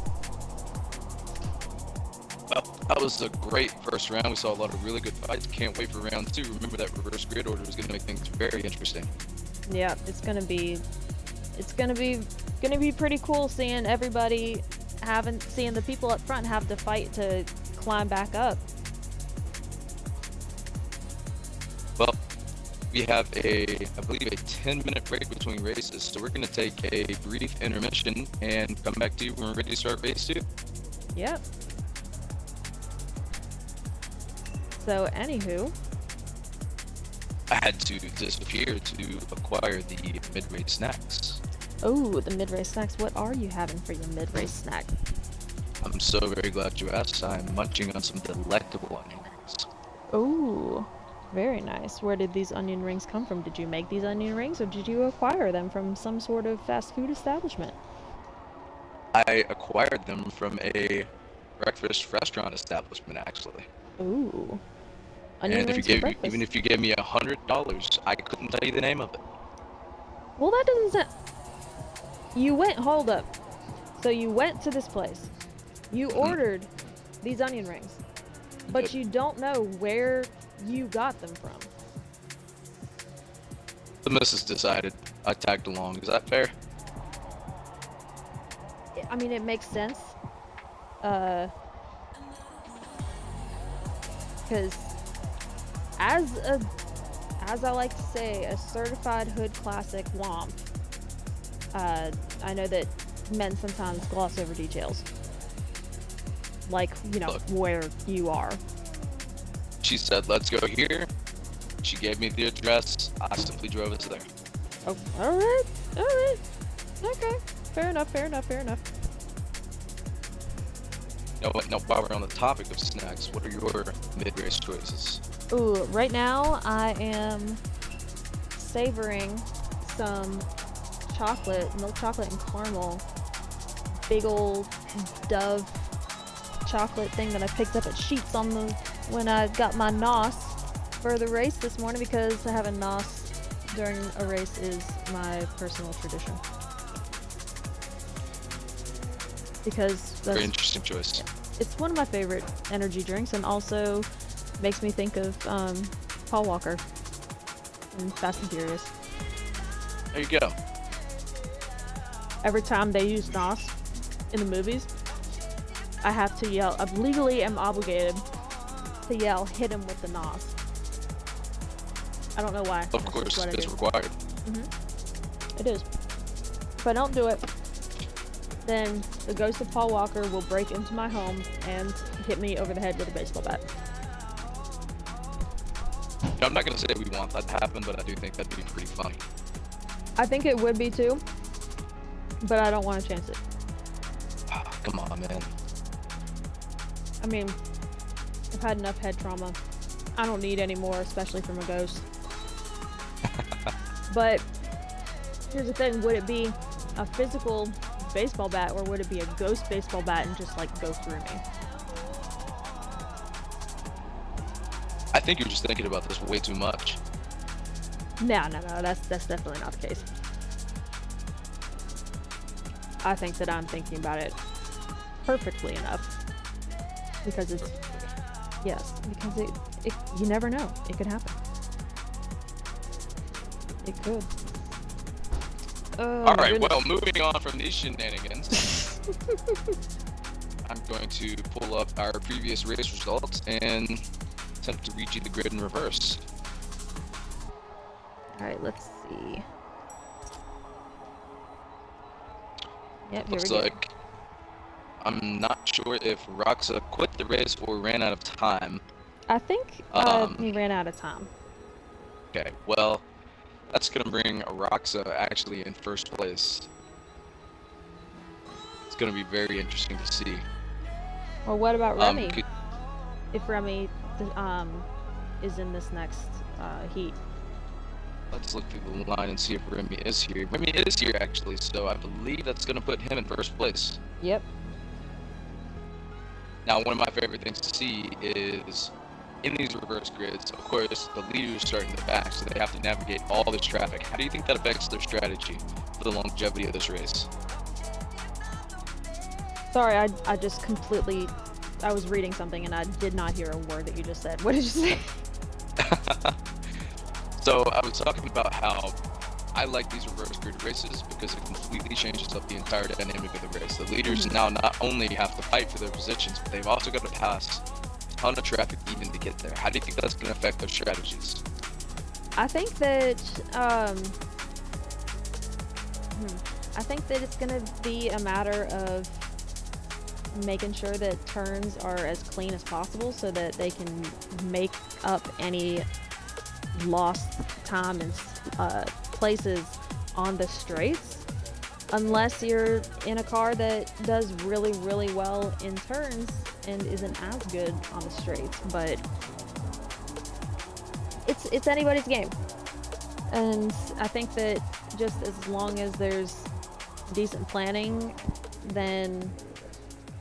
Well, that was a great first round. We saw a lot of really good fights. Can't wait for round two. Remember that reverse grid order is going to make things very interesting. Yeah, it's gonna be pretty cool seeing everybody seeing the people up front have to fight to climb back up. Well, we have I believe a 10-minute break between races, so we're going to take a brief intermission and come back to you when we're ready to start race two. Yep. So, anywho, I had to disappear to acquire the mid-race snacks. oh, the mid-race snacks. What are you having for your mid-race snack? I'm so very glad you asked. I'm munching on some delectable onions. Oh, Very nice. Where did these onion rings come from? Did you make these onion rings or did you acquire them from some sort of fast food establishment? I acquired them from a breakfast restaurant establishment, actually. Ooh. Onion And rings for breakfast. even if you gave me $100, I couldn't tell you the name of it. Well, that doesn't sound... Hold up. So you went to this place. You ordered these onion rings. But you don't know where you got them from. The missus decided. I tagged along. Is that fair? I mean, it makes sense. Because as I like to say, a certified hood classic womp, I know that men sometimes gloss over details. Like, Look, where you are. she said, let's go here. She gave me the address. I simply drove us there. Oh, alright. Okay. Fair enough. Now, while we're on the topic of snacks, what are your mid-race choices? Ooh, right now I am savoring some milk chocolate and caramel. Big old Dove chocolate thing that I picked up at Sheetz when I got my NOS for the race this morning, because having NOS during a race is my personal tradition. Because that's Very interesting choice. It's one of my favorite energy drinks, and also makes me think of Paul Walker in Fast and Furious. There you go. Every time they use NOS in the movies, I have to yell. I legally am obligated to yell, "Hit him with the NOS." I don't know why. Of course, it's required. It is. If I don't do it, then the ghost of Paul Walker will break into my home and hit me over the head with a baseball bat. I'm not going to say we want that to happen, but I do think that'd be pretty funny. I think it would be too, but I don't want to chance it. Come on, man. I mean, I've had enough head trauma. I don't need any more, especially from a ghost. But here's the thing, would it be a physical baseball bat, or would it be a ghost baseball bat and just, like, go through me? I think you're just thinking about this way too much. No, that's definitely not the case. I think that I'm thinking about it perfectly enough. Because it's... Yes, because it you never know. It could happen. It could. Alright, well, moving on from these shenanigans, I'm going to pull up our previous race results and attempt to read you the grid in reverse. Alright, let's see. Yep, here Looks we go. like I'm not sure if Roxa quit the race or ran out of time. I think he ran out of time. Okay, well, that's going to bring Roxa actually in first place. It's going to be very interesting to see. Well, what about Remy? Could- If Remy is in this next heat. Let's look through the line and see if Remy is here. Remy is here, actually, so I believe that's going to put him in first place. Yep. Now, one of my favorite things to see is, in these reverse grids, of course, the leaders start in the back, so they have to navigate all this traffic. How do you think that affects their strategy for the longevity of this race? Sorry, I just completely... I was reading something and I did not hear a word that you just said. What did you say? So, I was talking about how I like these reverse grid races because it completely changes up the entire dynamic of the race. The leaders now not only have to fight for their positions, but they've also got to pass a ton of traffic even to get there. How do you think that's going to affect their strategies? I think that it's going to be a matter of making sure that turns are as clean as possible so that they can make up any lost time and places on the straights, unless you're in a car that does really, really well in turns and isn't as good on the straights. But it's anybody's game. And I think that just as long as there's decent planning, then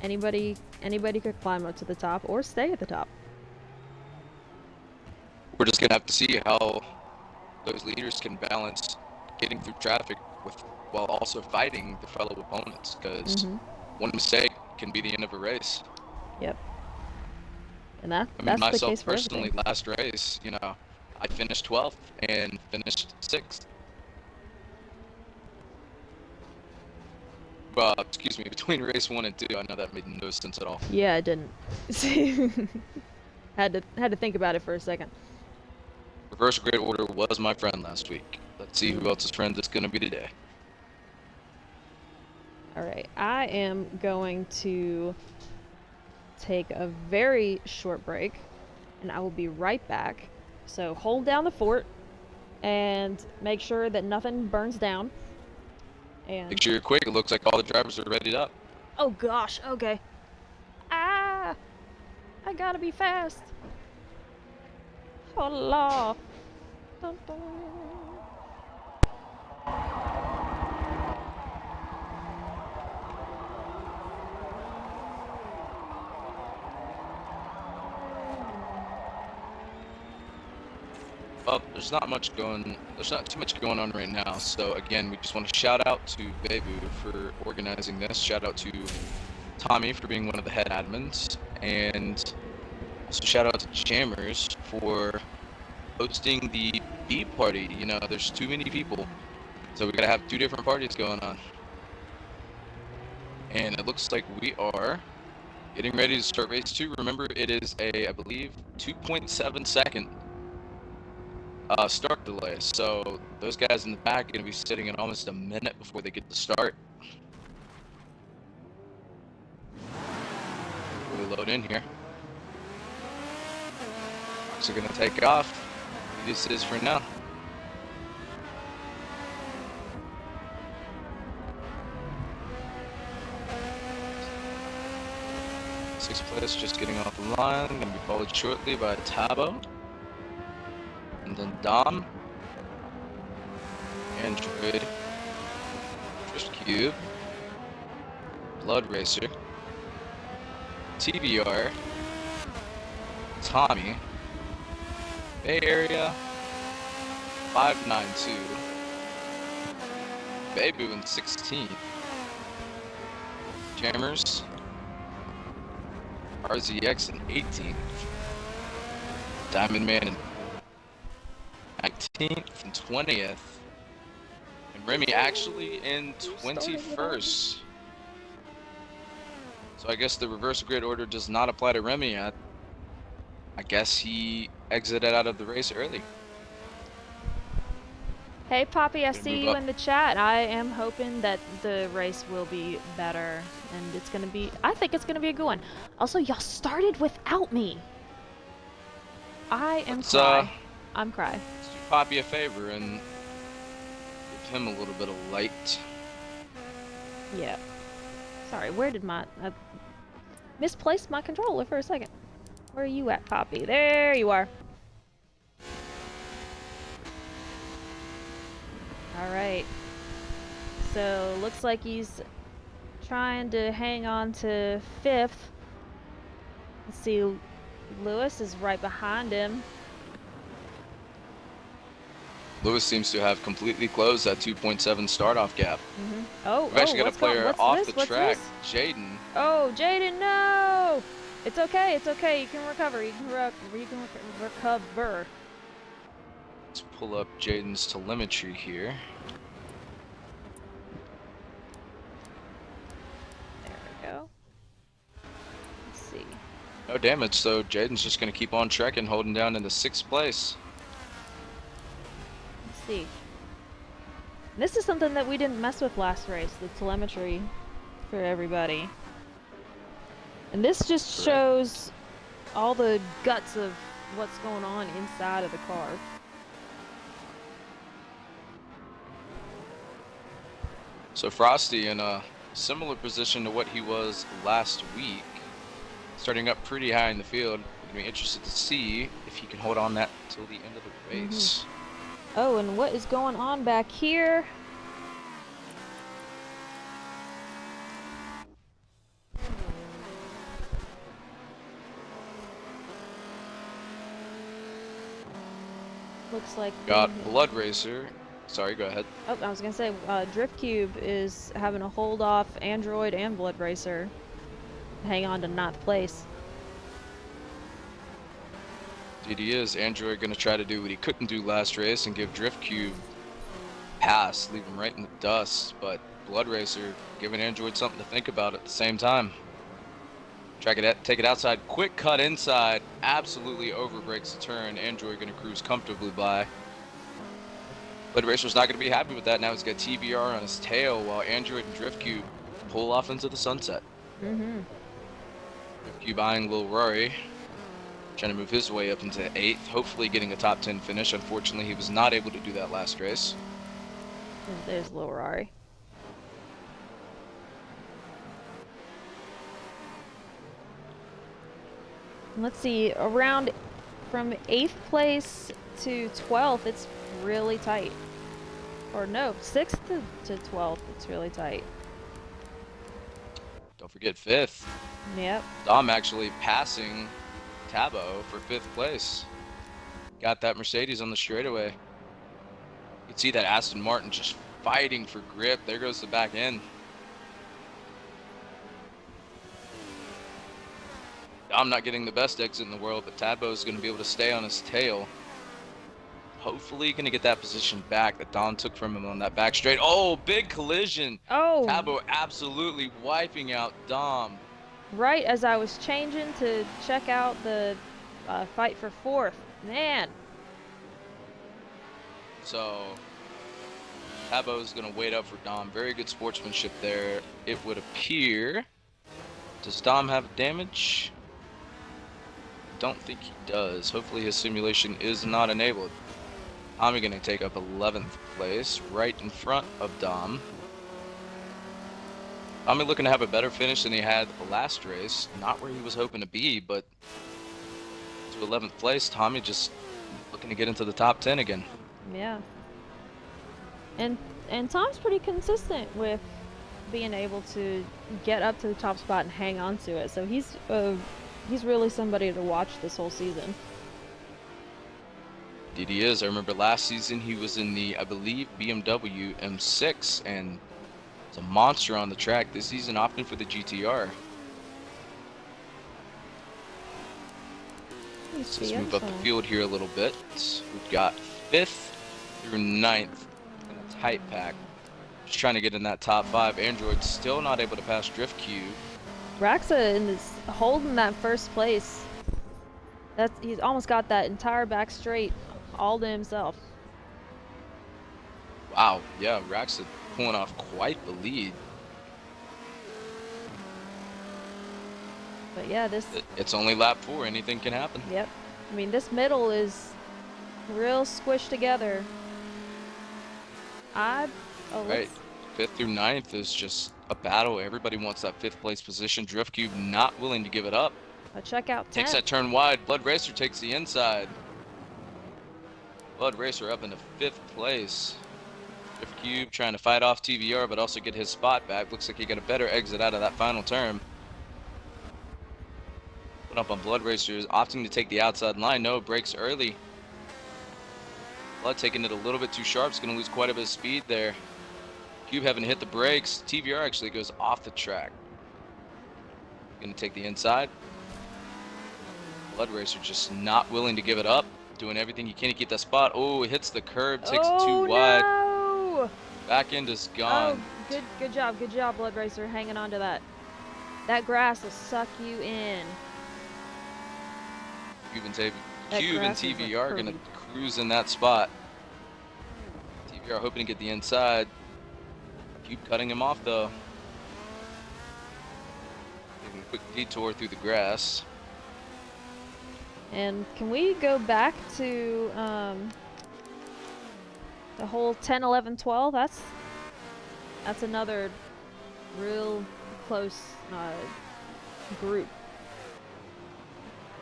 anybody could climb up to the top or stay at the top. We're just gonna have to see how those leaders can balance getting through traffic while also fighting the fellow opponents, because one mistake can be the end of a race. Yep. And that's myself the case for personally, everything. last race, I finished 12th and finished 6th. Excuse me, between race 1 and 2, I know that made no sense at all. Yeah, it didn't. had to think about it for a second. Reverse grid order was my friend last week. Let's see who else's friend it's going to be today. Alright, I am going to take a very short break, and I will be right back. So hold down the fort, and make sure that nothing burns down. And make sure you're quick. It looks like all the drivers are readied up. Oh gosh, okay. Ah! I gotta be fast. Allah. Dun, dun. Well, there's not too much going on right now. So again, we just want to shout out to Bebu for organizing this. Shout out to Tommy for being one of the head admins, and also shout out to Jammers for hosting the B party. There's too many people, so we gotta have 2 different parties going on. And it looks like we are getting ready to start race 2. Remember, it is I believe, 2.7 second start delay. So those guys in the back are gonna be sitting in almost a minute before they get to start. Really load in here. So gonna take off. This is for now. Sixth place just getting off the line. Gonna be followed shortly by Tabo. And then Dom. Android. First Cube. Blood Racer. TBR. Tommy. Bay Area. 592. Bebu in 16th. Jammers. RZX in 18th. Diamond Man in 19th and 20th. And Remy actually in 21st. So I guess the reverse grid order does not apply to Remy yet. I guess he exited out of the race early. Hey Poppy, I see you in the chat. I am hoping that the race will be better, and I think it's gonna be a good one. Also, y'all started without me. I'm cry. Let's do Poppy a favor and give him a little bit of light. Yeah. Sorry, where did I misplaced my controller for a second. Where are you at, Poppy? There you are. Alright. So, looks like he's trying to hang on to 5th. Let's see, Lewis is right behind him. Lewis seems to have completely closed that 2.7 start-off gap. Oh, we've actually got a player off the track, Jaden. Oh, Jaden, no! It's okay, it's okay. You can recover. You can recover. Let's pull up Jaden's telemetry here. There we go. Let's see. No damage, so Jaden's just going to keep on trekking, holding down in the 6th place. Let's see. This is something that we didn't mess with last race, the telemetry for everybody. And this just shows all the guts of what's going on inside of the car. So Frosty in a similar position to what he was last week, starting up pretty high in the field. Gonna be interested to see if he can hold on that till the end of the race. Oh, and what is going on back here? Looks like Got Blood Racer. Sorry, go ahead. Oh, I was gonna say, Drift Cube is having to hold off Android and Blood Racer. Hang on to 9th place. Indeed he is. Android gonna try to do what he couldn't do last race and give Drift Cube pass, leave him right in the dust, but Blood Racer giving Android something to think about at the same time. Take it outside, quick cut inside, absolutely over breaks the turn. Android gonna cruise comfortably by. Blood Racer's not gonna be happy with that. Now he's got TBR on his tail while Android and Drift Cube pull off into the sunset. Drift Cube eyeing Lil Rory, trying to move his way up into 8th, hopefully getting a top 10 finish. Unfortunately, he was not able to do that last race. There's Lil Rory. Let's see, around from 8th place to 12th, it's really tight. Or no, 6th to 12th, it's really tight. Don't forget 5th. Yep. Dom actually passing Tabo for 5th place. Got that Mercedes on the straightaway. You can see that Aston Martin just fighting for grip. There goes the back end. I'm not getting the best exit in the world, but Tabo is going to be able to stay on his tail. Hopefully going to get that position back that Dom took from him on that back straight. Oh, big collision. Oh. Tabo absolutely wiping out Dom. Right as I was changing to check out the fight for 4th. Man. So Tabo is going to wait up for Dom. Very good sportsmanship there, it would appear. Does Dom have damage? Don't think he does. Hopefully his simulation is not enabled. Tommy going to take up 11th place, right in front of Dom. Tommy looking to have a better finish than he had the last race. Not where he was hoping to be, but to 11th place, Tommy just looking to get into the top 10 again. Yeah. And Tom's pretty consistent with being able to get up to the top spot and hang on to it. So he's really somebody to watch this whole season. Indeed he is. I remember last season he was in the, I believe, BMW M6 and it's a monster on the track. This season opting for the GTR. Let's just move up the field here a little bit. We've got 5th through 9th in a tight pack. Just trying to get in that top 5. Android still not able to pass Drift Cube. Raxa is holding that 1st place. He's almost got that entire back straight all to himself. Wow, yeah, Raxa pulling off quite the lead. But yeah, it's only lap 4. Anything can happen. Yep. I mean, this middle is real squished together. Right. 5th through 9th is just a battle. Everybody wants that 5th place position. Drift Cube not willing to give it up. A checkout 10. Takes that turn wide. Blood Racer takes the inside. Blood Racer up into 5th place. Drift Cube trying to fight off TVR, but also get his spot back. Looks like he got a better exit out of that final turn. Put up on Blood Racer, opting to take the outside line. No, breaks early. Blood taking it a little bit too sharp. Is going to lose quite a bit of speed there. Cube having hit the brakes. TVR actually goes off the track. Going to take the inside. Blood Racer just not willing to give it up. Doing everything he can to keep that spot. Oh, it hits the curb, takes it too wide. No! Back end is gone. Oh, good job, Blood Racer, hanging on to that. That grass will suck you in. Cube and TVR are going to cruise in that spot. TVR hoping to get the inside. Cube cutting him off though. Taking a quick detour through the grass. And can we go back to the whole 10, 11, 12? That's another real close group.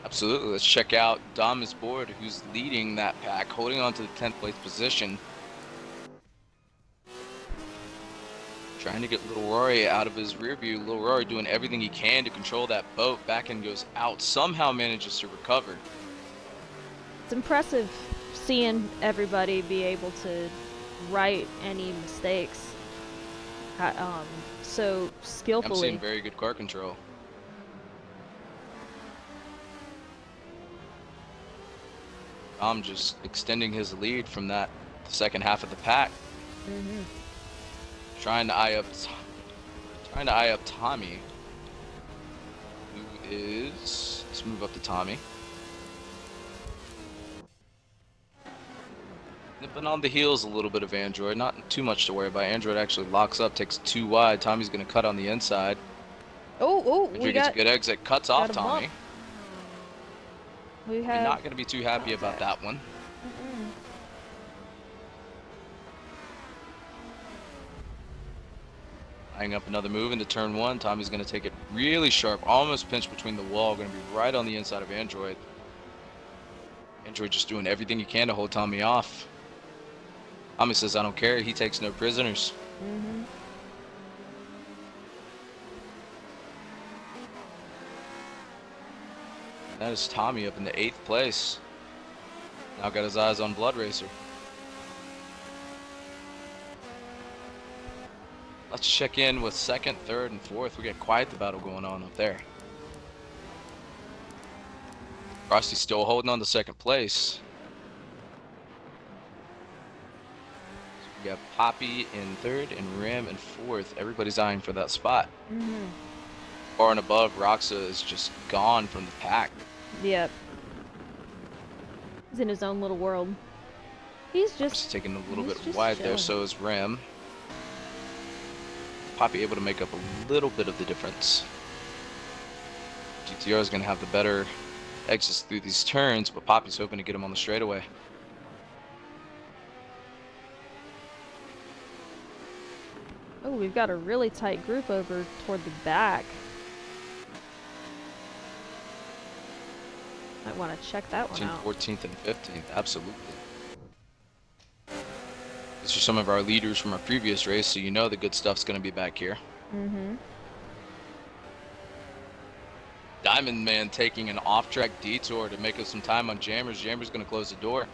Absolutely. Let's check out Dom Board, who's leading that pack, holding on to the 10th place position. Trying to get Little Rory out of his rear view. Little Rory doing everything he can to control that boat. Back end goes out. Somehow manages to recover. It's impressive seeing everybody be able to right any mistakes so skillfully. I'm seeing very good car control. I'm just extending his lead from that second half of the pack. Mm-hmm. Trying to eye up Tommy, who is, let's move up to Tommy. Nipping on the heels a little bit of Android, not too much to worry about. Android actually locks up, takes 2 wide. Tommy's going to cut on the inside. We gets a good exit, cuts off Tommy. We're not going to be too happy about that one. Eyeing up another move into turn 1. Tommy's going to take it really sharp, almost pinched between the wall. Going to be right on the inside of Android. Android just doing everything he can to hold Tommy off. Tommy says, I don't care. He takes no prisoners. Mm-hmm. That is Tommy up in the 8th place. Now got his eyes on Blood Racer. Let's check in with 2nd, 3rd, and 4th. We got quite the battle going on up there. Frosty's still holding on to 2nd place. So we got Poppy in 3rd and Ram in 4th. Everybody's eyeing for that spot. Mm-hmm. Far and above, Roxa is just gone from the pack. Yep. He's in his own little world. He's just taking a little bit wide there, so is Ram. Poppy able to make up a little bit of the difference. GTR is going to have the better exits through these turns, but Poppy's hoping to get him on the straightaway. Oh, we've got a really tight group over toward the back. Might want to check that one out. 14th and 15th, absolutely. These are some of our leaders from our previous race, so you know the good stuff's going to be back here. Mm-hmm. Diamond Man taking an off-track detour to make us some time on Jammers. Jammers going to close the door.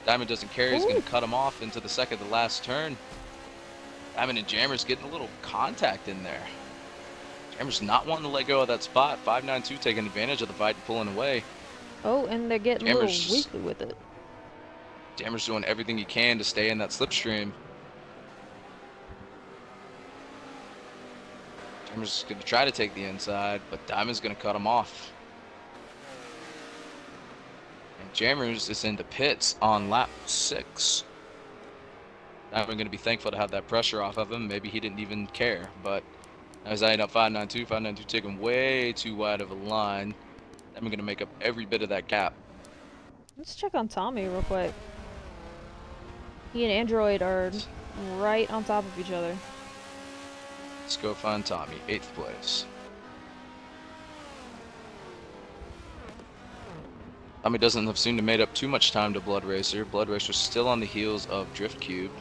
Diamond doesn't care. He's going to cut him off into the second to last turn. Diamond and Jammers getting a little contact in there. Jammers not wanting to let go of that spot. 592 taking advantage of the fight and pulling away. Oh, and they're getting a little weakly with it. Jammers doing everything he can to stay in that slipstream. Jammers going to try to take the inside, but Diamond's going to cut him off. And Jammers is into pits on lap 6. Diamond going to be thankful to have that pressure off of him. Maybe he didn't even care, but now he's eyeing up 592. 592 taking way too wide of a line. Diamond going to make up every bit of that gap. Let's check on Tommy real quick. He and Android are right on top of each other. Let's go find Tommy, 8th place. Tommy doesn't have seemed to made up too much time to Blood Racer. Blood Racer's still on the heels of Drift Cube.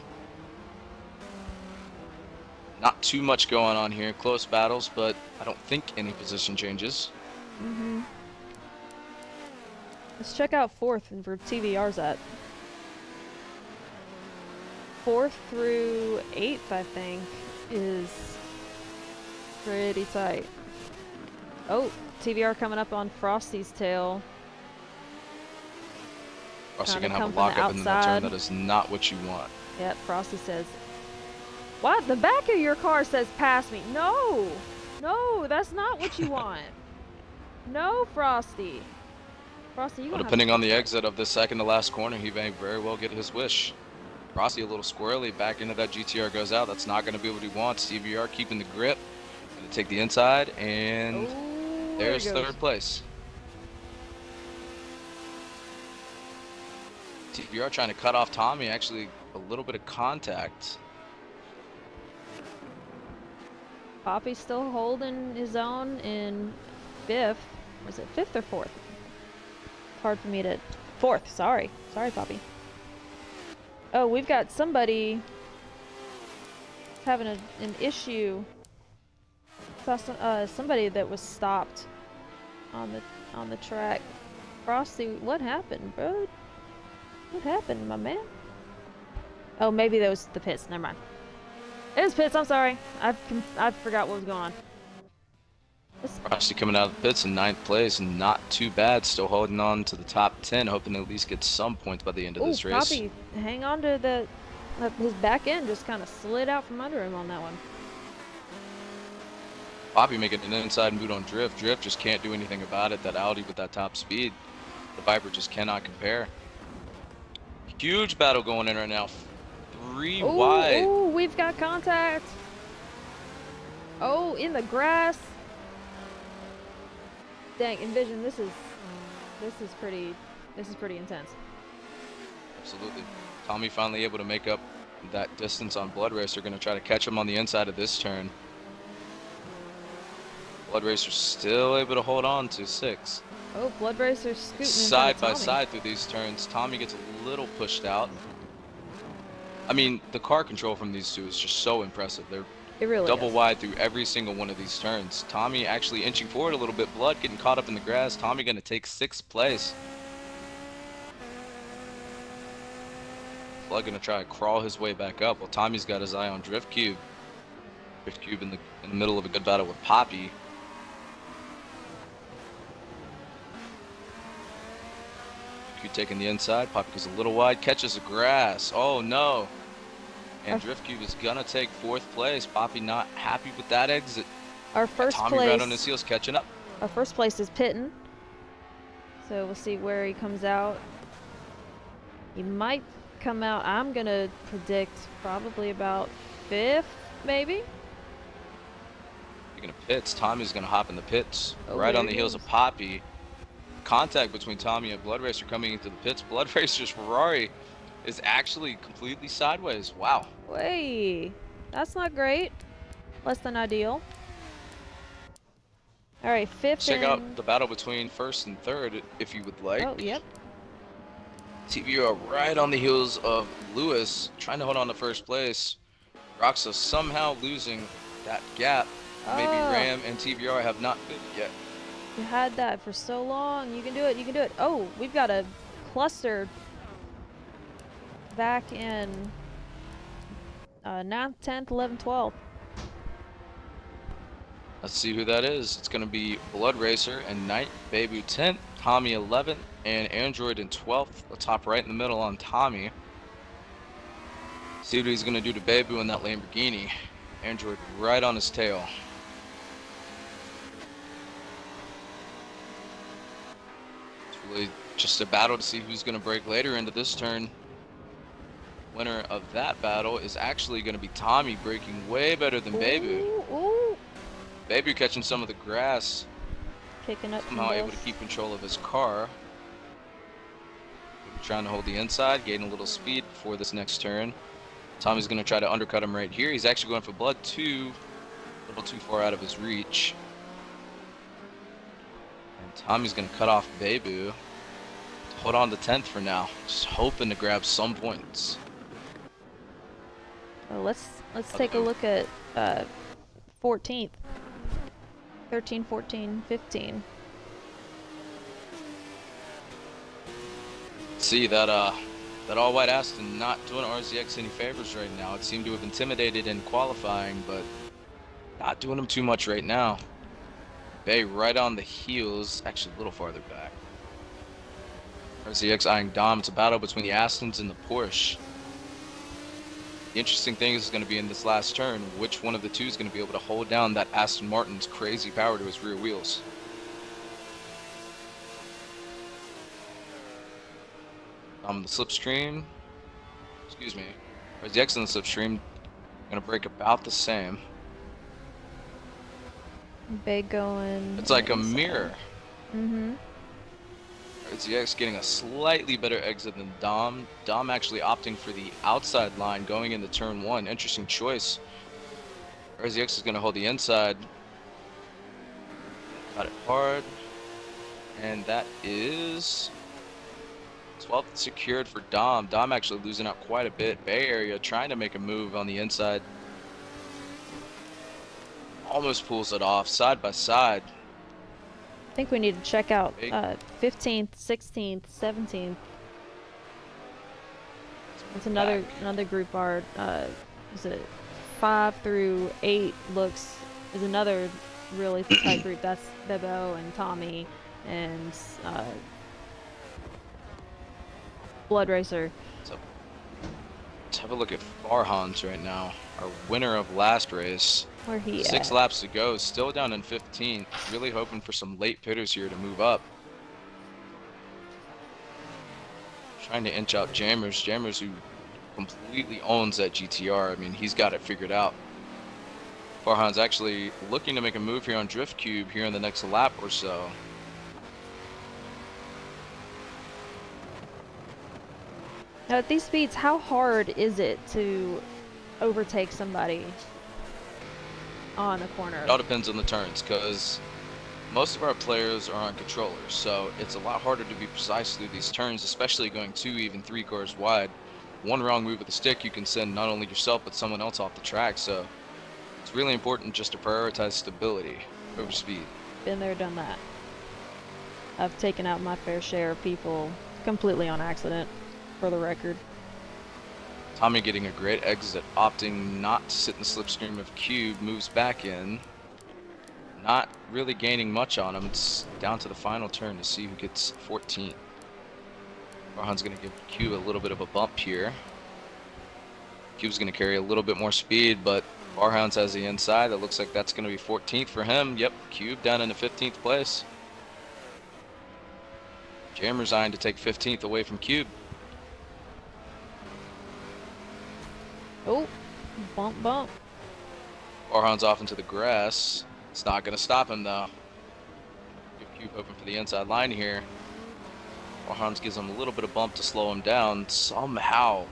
Not too much going on here. Close battles, but I don't think any position changes. Mm-hmm. Let's check out 4th and where TVR's at. 4th through 8th, I think, is pretty tight. Oh, TVR coming up on Frosty's tail. Frosty gonna have a lockup in that turn. That is not what you want. Yep, Frosty says, what? The back of your car says pass me. No! No, that's not what you want. No, Frosty. Frosty, you But depending on the exit of the second to last corner, he may very well get his wish. Frosty a little squirrely, back into that GTR goes out. That's not going to be what he wants. TVR keeping the grip. Going to take the inside, and there's 3rd place. TVR trying to cut off Tommy, actually a little bit of contact. Poppy's still holding his own in 5th. Was it 5th or 4th? hard for me to... Fourth, sorry. Sorry, Poppy. Oh, we've got somebody having an issue. Saw somebody that was stopped on the track. Frosty, what happened, bro? What happened, my man? Oh, maybe that was the pits. Never mind. It was pits. I'm sorry. I forgot what was going on. Frosty coming out of the pits in 9th place, and not too bad. Still holding on to the top 10, hoping to at least get some points by the end of this race. Poppy, hang on to his back end just kind of slid out from under him on that one. Poppy making an inside boot on Drift. Drift just can't do anything about it. That Audi with that top speed, the Viper just cannot compare. Huge battle going in right now. 3 wide. Oh, we've got contact. Oh, in the grass. Dang, Envision, this is pretty intense. Absolutely. Tommy finally able to make up that distance on Blood Racer. Going to try to catch him on the inside of this turn. Blood Racer still able to hold on to 6. Oh, Blood Racer's scooting side by side through these turns. Tommy gets a little pushed out. I mean, the car control from these two is just so impressive. They're double wide through every single one of these turns. Tommy actually inching forward a little bit. Blood getting caught up in the grass. Tommy going to take 6th place. Blood going to try to crawl his way back up. Well, Tommy's got his eye on Drift Cube. Drift Cube in the middle of a good battle with Poppy. Taking the inside. Poppy goes a little wide, catches the grass. Oh no. And Drift Cube is gonna take 4th place. Poppy not happy with that exit. Our first Tommy place, right on his heels catching up. Our first place is pitting. So we'll see where he comes out. He might come out, I'm gonna predict probably about 5th, maybe. Speaking of pits, Tommy's gonna hop in the pits. Oh, right on the heels of Poppy. Contact between Tommy and Blood Racer coming into the pits. Blood Racer's Ferrari is actually completely sideways. Wow. Wait, that's not great. Less than ideal. All right, 5th. Check out the battle between 1st and 3rd if you would like. Oh, yep. TVR right on the heels of Lewis, trying to hold on to 1st place. Roxa somehow losing that gap. Maybe Ram and TVR have not fit yet. You had that for so long. You can do it. You can do it. Oh, we've got a cluster back in 9th, 10th, 11th, 12th. Let's see who that is. It's going to be Blood Racer in 9th, Babu 10th, Tommy 11th, and Android in 12th. The top right in the middle on Tommy. See what he's going to do to Babu in that Lamborghini. Android right on his tail. Really just a battle to see who's going to break later into this turn. Winner of that battle is actually going to be Tommy, breaking way better than Babu. Babu catching some of the grass, kicking up, somehow able to keep control of his car. Babu trying to hold the inside, gaining a little speed before this next turn. Tommy's going to try to undercut him right here. He's actually going for Blood 2, a little too far out of his reach. Tommy's going to cut off Babu. Hold on to 10th for now. Just hoping to grab some points. Oh, let's take a look at 14th. 13, 14, 15. See that all-white Aston not doing RZX any favors right now. It seemed to have intimidated in qualifying, but not doing them too much right now. Bay right on the heels, actually a little farther back. RZX eyeing Dom. It's a battle between the Astons and the Porsche. The interesting thing is going to be in this last turn, which one of the two is going to be able to hold down that Aston Martin's crazy power to his rear wheels. Dom in the slipstream. Excuse me. RZX in the slipstream. Going to break about the same. Big going. It's like a mirror. Mm-hmm. RZX getting a slightly better exit than Dom. Dom actually opting for the outside line going into turn 1. Interesting choice. RZX is going to hold the inside. Got it hard. And that is 12th secured for Dom. Dom actually losing out quite a bit. Bay Area trying to make a move on the inside. Almost pulls it off side by side. I think we need to check out Big. 15th, 16th, 17th. It's another group art. Is it 5 through 8 is another really tight group. That's Bebo and Tommy and Blood Racer. So, let's have a look at Farhans right now. Our winner of last race. Where he 6 at? laps to go. Still down in 15th. Really hoping for some late pitters here to move up. Trying to inch out Jammers. Jammers who completely owns that GTR. I mean, he's got it figured out. Farhan's actually looking to make a move here on Drift Cube here in the next lap or so. Now at these speeds, how hard is it to overtake somebody on a corner? It all depends on the turns, because most of our players are on controllers, so it's a lot harder to be precise through these turns, especially going 2, even 3 cars wide. One wrong move with the stick, you can send not only yourself but someone else off the track. So it's really important just to prioritize stability over speed. Been there, done that. I've taken out my fair share of people completely on accident, for the record. Tommy getting a great exit, opting not to sit in the slipstream of Cube, moves back in. Not really gaining much on him. It's down to the final turn to see who gets 14th. Farhan's going to give Cube a little bit of a bump here. Cube's going to carry a little bit more speed, but Farhan's has the inside. It looks like that's going to be 14th for him. Yep, Cube down into 15th place. Jammer's eyeing to take 15th away from Cube. Oh, bump, bump. Farhan's off into the grass. It's not going to stop him, though. Give Cube hoping for the inside line here. Farhan's gives him a little bit of bump to slow him down. Somehow,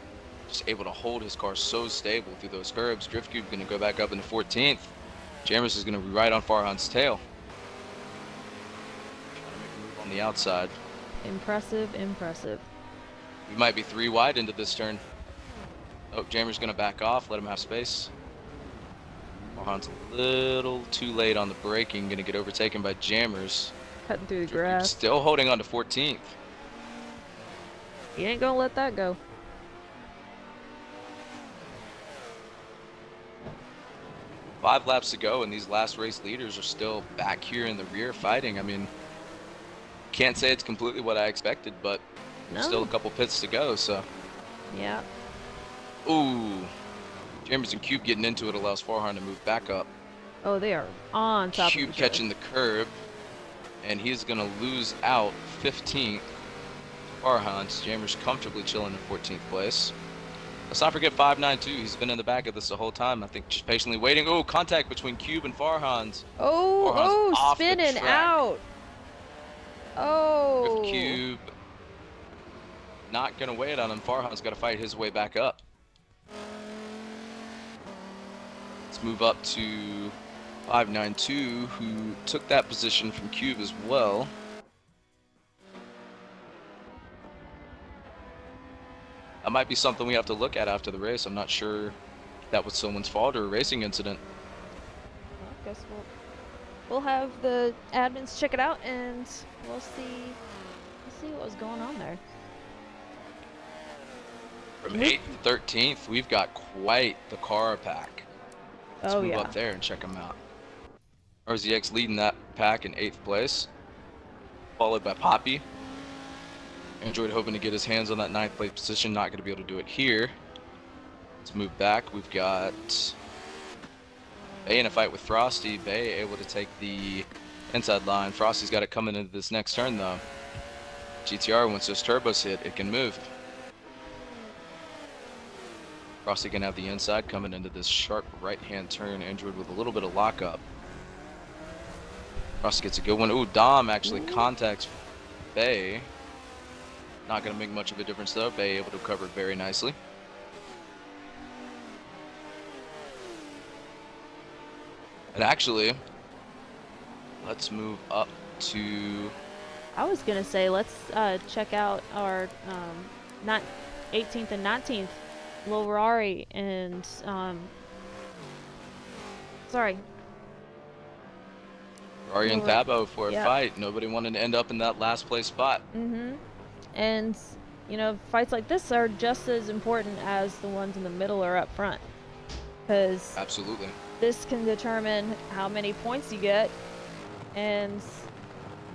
just able to hold his car so stable through those curbs. Drift Cube going to go back up into 14th. Jammers is going to be right on Farhan's tail. Trying to make a move on the outside. Impressive, impressive. We might be 3 wide into this turn. Oh, Jammer's going to back off, let him have space. Farhan's a little too late on the braking, going to get overtaken by Jammers. Cutting through the Drift Cube grass. still holding on to 14th. He ain't gonna let that go. Five laps to go, and these last race leaders are still back here in the rear fighting. I mean, can't say it's completely what I expected, but there's still a couple pits to go, so. Yeah. Ooh. Jammers and Cube getting into it allows Farhan to move back up. Oh, they are on top of Cube each other. catching the curb, and he's going to lose out 15th. Farhan's Jammers comfortably chilling in 14th place. Let's not forget 592. He's been in the back of this the whole time. I think just patiently waiting. Oh, contact between Cube and Farhan's. Oh, off the spinning track. out. Oh. With Cube not going to wait on him. Farhan's got to fight his way back up. Let's move up to 592, who took that position from Cube as well. That might be something we have to look at after the race. I'm not sure if that was someone's fault or a racing incident. Well, I guess we'll have the admins check it out, and we'll see what was going on there. From 8th to 13th, we've got quite the car pack. Let's move up there and check them out. RZX leading that pack in 8th place, followed by Poppy. Android hoping to get his hands on that 9th place position, not going to be able to do it here. Let's move back. We've got Bay in a fight with Frosty. Bay able to take the inside line. Frosty's got it coming into this next turn though. GTR, once those turbos hit, it can move. Frosty can have the inside coming into this sharp right-hand turn. Android with a little bit of lockup. Frosty gets a good one. Ooh, Dom actually contacts Bay. Not going to make much of a difference though. Bay able to cover it very nicely. And actually, let's move up to I was gonna say let's check out our not 18th and 19th, Lil Rari and sorry, Rory and Lil Ra- Thabo for a yeah. fight. Nobody wanted to end up in that last place spot. And you know, fights like this are just as important as the ones in the middle or up front, because Absolutely. this can determine how many points you get, and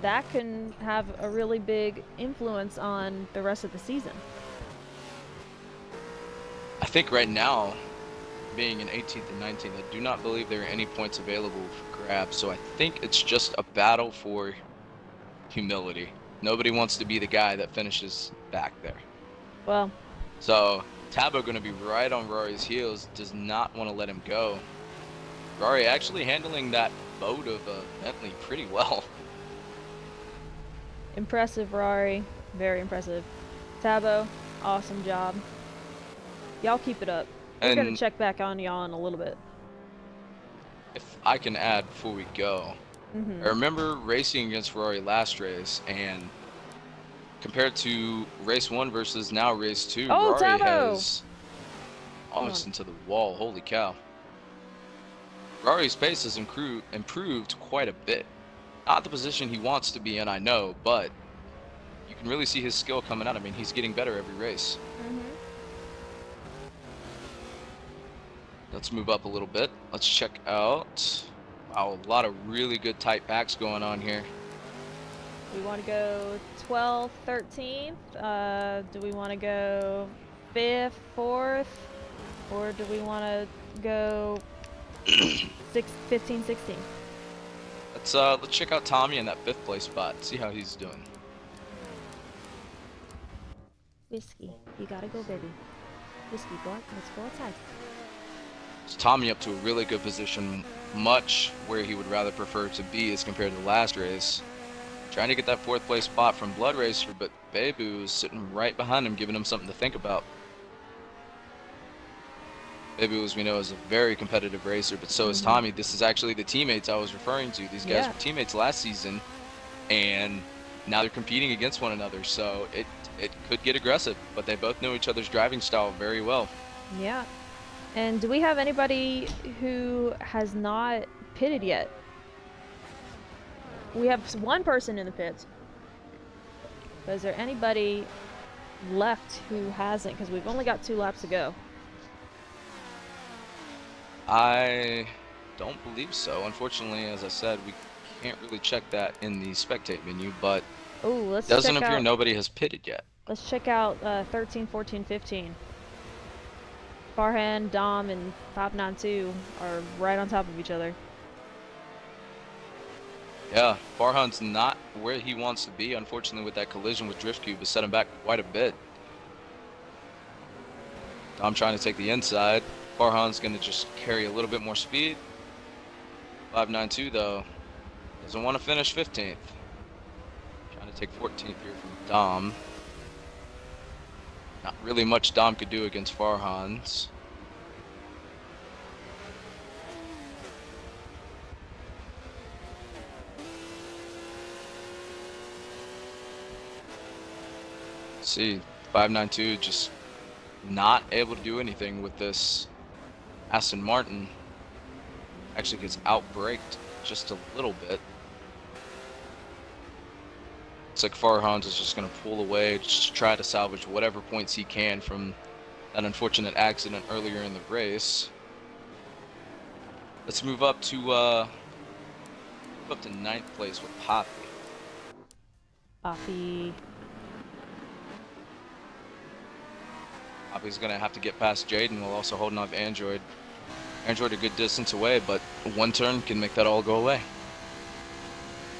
that can have a really big influence on the rest of the season. I think right now, being in 18th and 19th, I do not believe there are any points available for grabs. So I think it's just a battle for humility. Nobody wants to be the guy that finishes back there. Well, so Thabo going to be right on Rory's heels, does not want to let him go. Rory actually handling that boat of Bentley pretty well. impressive, Rari. Very impressive. Thabo, awesome job. Y'all keep it up. We're gonna check back on y'all in a little bit. If I can add before we go, I remember racing against Rory last race, and compared to race 1 versus now race 2, Rory Thabo! has almost into the wall. Holy cow. Rory's pace has improved quite a bit. Not the position he wants to be in, I know, but you can really see his skill coming out. I mean, he's getting better every race. Let's move up a little bit. Let's check out. Wow, a lot of really good tight packs going on here. We want to go 12th, 13th. Do we want to go 5th, 4th, or do we want to go 15, 16? Let's check out Tommy in that 5th place spot. See how he's doing. Whiskey, you gotta go, baby. Whiskey, boy, let's go outside. So Tommy up to a really good position, much where he would rather prefer to be as compared to the last race. Trying to get that 4th place spot from Blood Racer, but Bebu is sitting right behind him, giving him something to think about. Bebu, as we know, is a very competitive racer, but so is Tommy. This is actually the teammates I was referring to. These guys were teammates last season, and now they're competing against one another, so it could get aggressive, but they both know each other's driving style very well. Yeah. And do we have anybody who has not pitted yet? We have one person in the pits. But is there anybody left who hasn't? Because we've only got 2 laps to go. I don't believe so. Unfortunately, as I said, we can't really check that in the spectate menu, but it doesn't appear nobody has pitted yet. Let's check out 13, 14, 15. Farhan, Dom, and 592 are right on top of each other. Yeah, Farhan's not where he wants to be. Unfortunately, with that collision with Drift Cube, has set him back quite a bit. Dom trying to take the inside. Farhan's going to just carry a little bit more speed. 592, though, doesn't want to finish 15th. Trying to take 14th here from Dom. Not really much Dom could do against Farhan's. See, 592 just not able to do anything with this Aston Martin. Actually gets outbraked just a little bit. It's like Farhan is just going to pull away, just try to salvage whatever points he can from that unfortunate accident earlier in the race. Let's move up to 9th place with Poppy. Poppy's going to have to get past Jaden while also holding off Android. Android a good distance away, but one turn can make that all go away.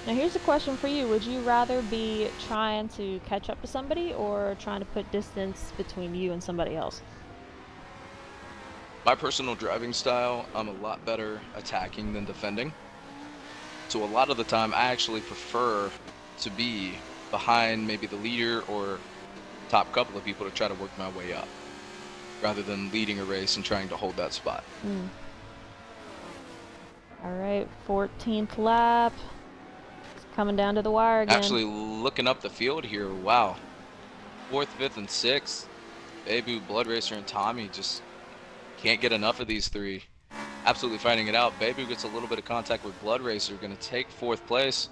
Now here's a question for you. Would you rather be trying to catch up to somebody or trying to put distance between you and somebody else? My personal driving style, I'm a lot better attacking than defending. So a lot of the time, I actually prefer to be behind maybe the leader or top couple of people to try to work my way up, rather than leading a race and trying to hold that spot. All right, 14th lap. It's coming down to the wire again. Actually, looking up the field here, wow. 4th, 5th, and 6th. Babu, Blood Racer, and Tommy just can't get enough of these three. Absolutely fighting it out. Babu gets a little bit of contact with Blood Racer, going to take 4th place.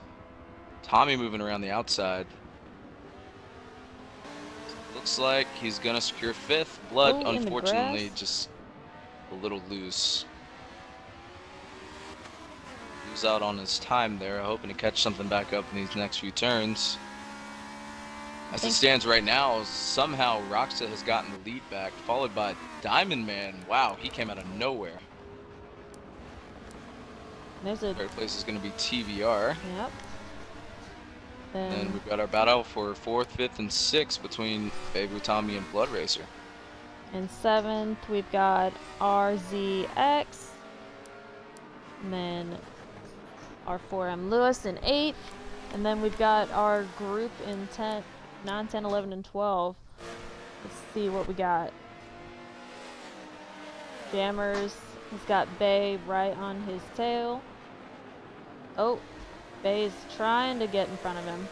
Tommy moving around the outside. Looks like he's going to secure 5th. Blood, Ooh, unfortunately, just a little loose. He was out on his time there, hoping to catch something back up in these next few turns. As it stands right now, somehow Roxa has gotten the lead back, followed by Diamond Man. Wow, he came out of nowhere. Third place is going to be TVR. Yep. And we've got our battle for 4th, 5th, and 6th between Babu, Tommy, and Blood Racer. In 7th, we've got RZX. And then our 4M Lewis in 8th. And then we've got our group in 10th. 9, 10, 11, and 12. Let's see what we got. Jammers. He's got Bay right on his tail. Oh, Bay's trying to get in front of him.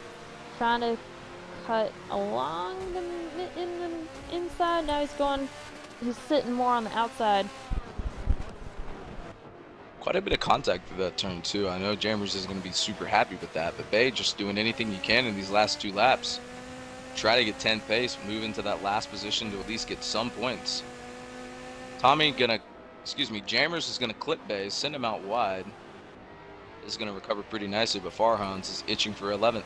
Trying to cut along the inside. Now he's sitting more on the outside. Quite a bit of contact through that turn too. I know Jammers is going to be super happy with that, but Bay just doing anything he can in these last 2 laps. Try to get 10th pace, move into that last position to at least get some points. Jammers is gonna clip Bay, send him out wide. Is gonna recover pretty nicely, but Farhans is itching for 11th.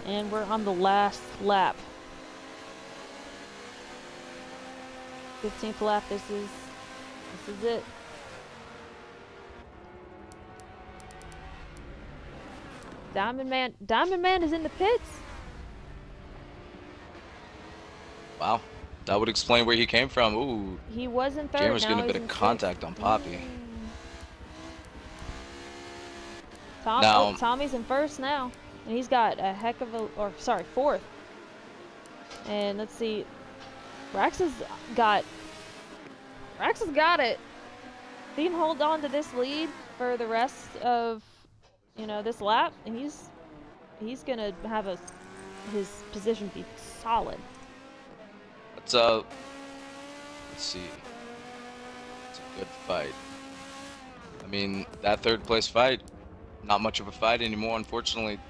And we're on the last lap. 15th lap, this is it. Diamond Man is in the pits. Wow, that would explain where he came from. Ooh, he was in 3rd. Jammers getting a bit of contact on Poppy. Tommy's in 1st now, and he's got a heck of a, 4th. And let's see, Rax has got it. He can hold on to this lead for the rest of this lap, and he's gonna have his position be solid. Let's see. It's a good fight. I mean, that 3rd place fight, not much of a fight anymore, unfortunately.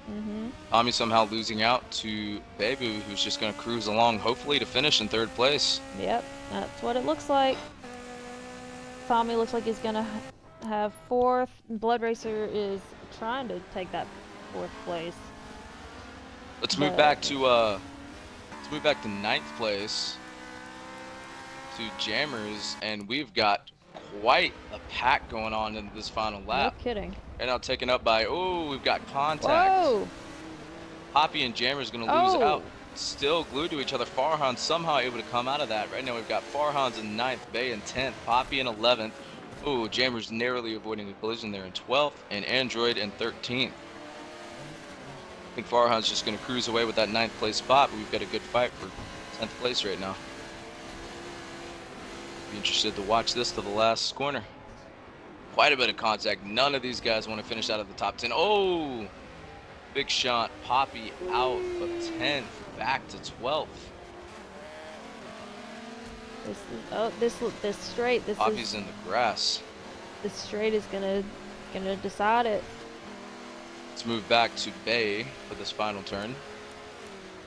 Tommy somehow losing out to Babu, who's just gonna cruise along, hopefully to finish in 3rd place. Yep, that's what it looks like. Tommy looks like he's gonna have 4th. Blood Racer is trying to take that 4th place. Let's move back to 9th place to Jammers, and we've got quite a pack going on in this final lap. No kidding. And now taken up by, we've got contact. Whoa. Poppy and Jammers gonna lose out. Still glued to each other. Farhan somehow able to come out of that. Right now we've got Farhan's in 9th, Bay in 10th, Poppy in 11th. Ooh, Jammers narrowly avoiding a collision there in 12th, and Android in 13th. I think Farhan's just going to cruise away with that 9th place spot, but we've got a good fight for 10th place right now. Be interested to watch this to the last corner. Quite a bit of contact. None of these guys want to finish out of the top 10. Oh! Big shot. Poppy out of 10th, back to 12th. This straight. Poppy's in the grass. This straight is gonna decide it. Let's move back to Bay for this final turn.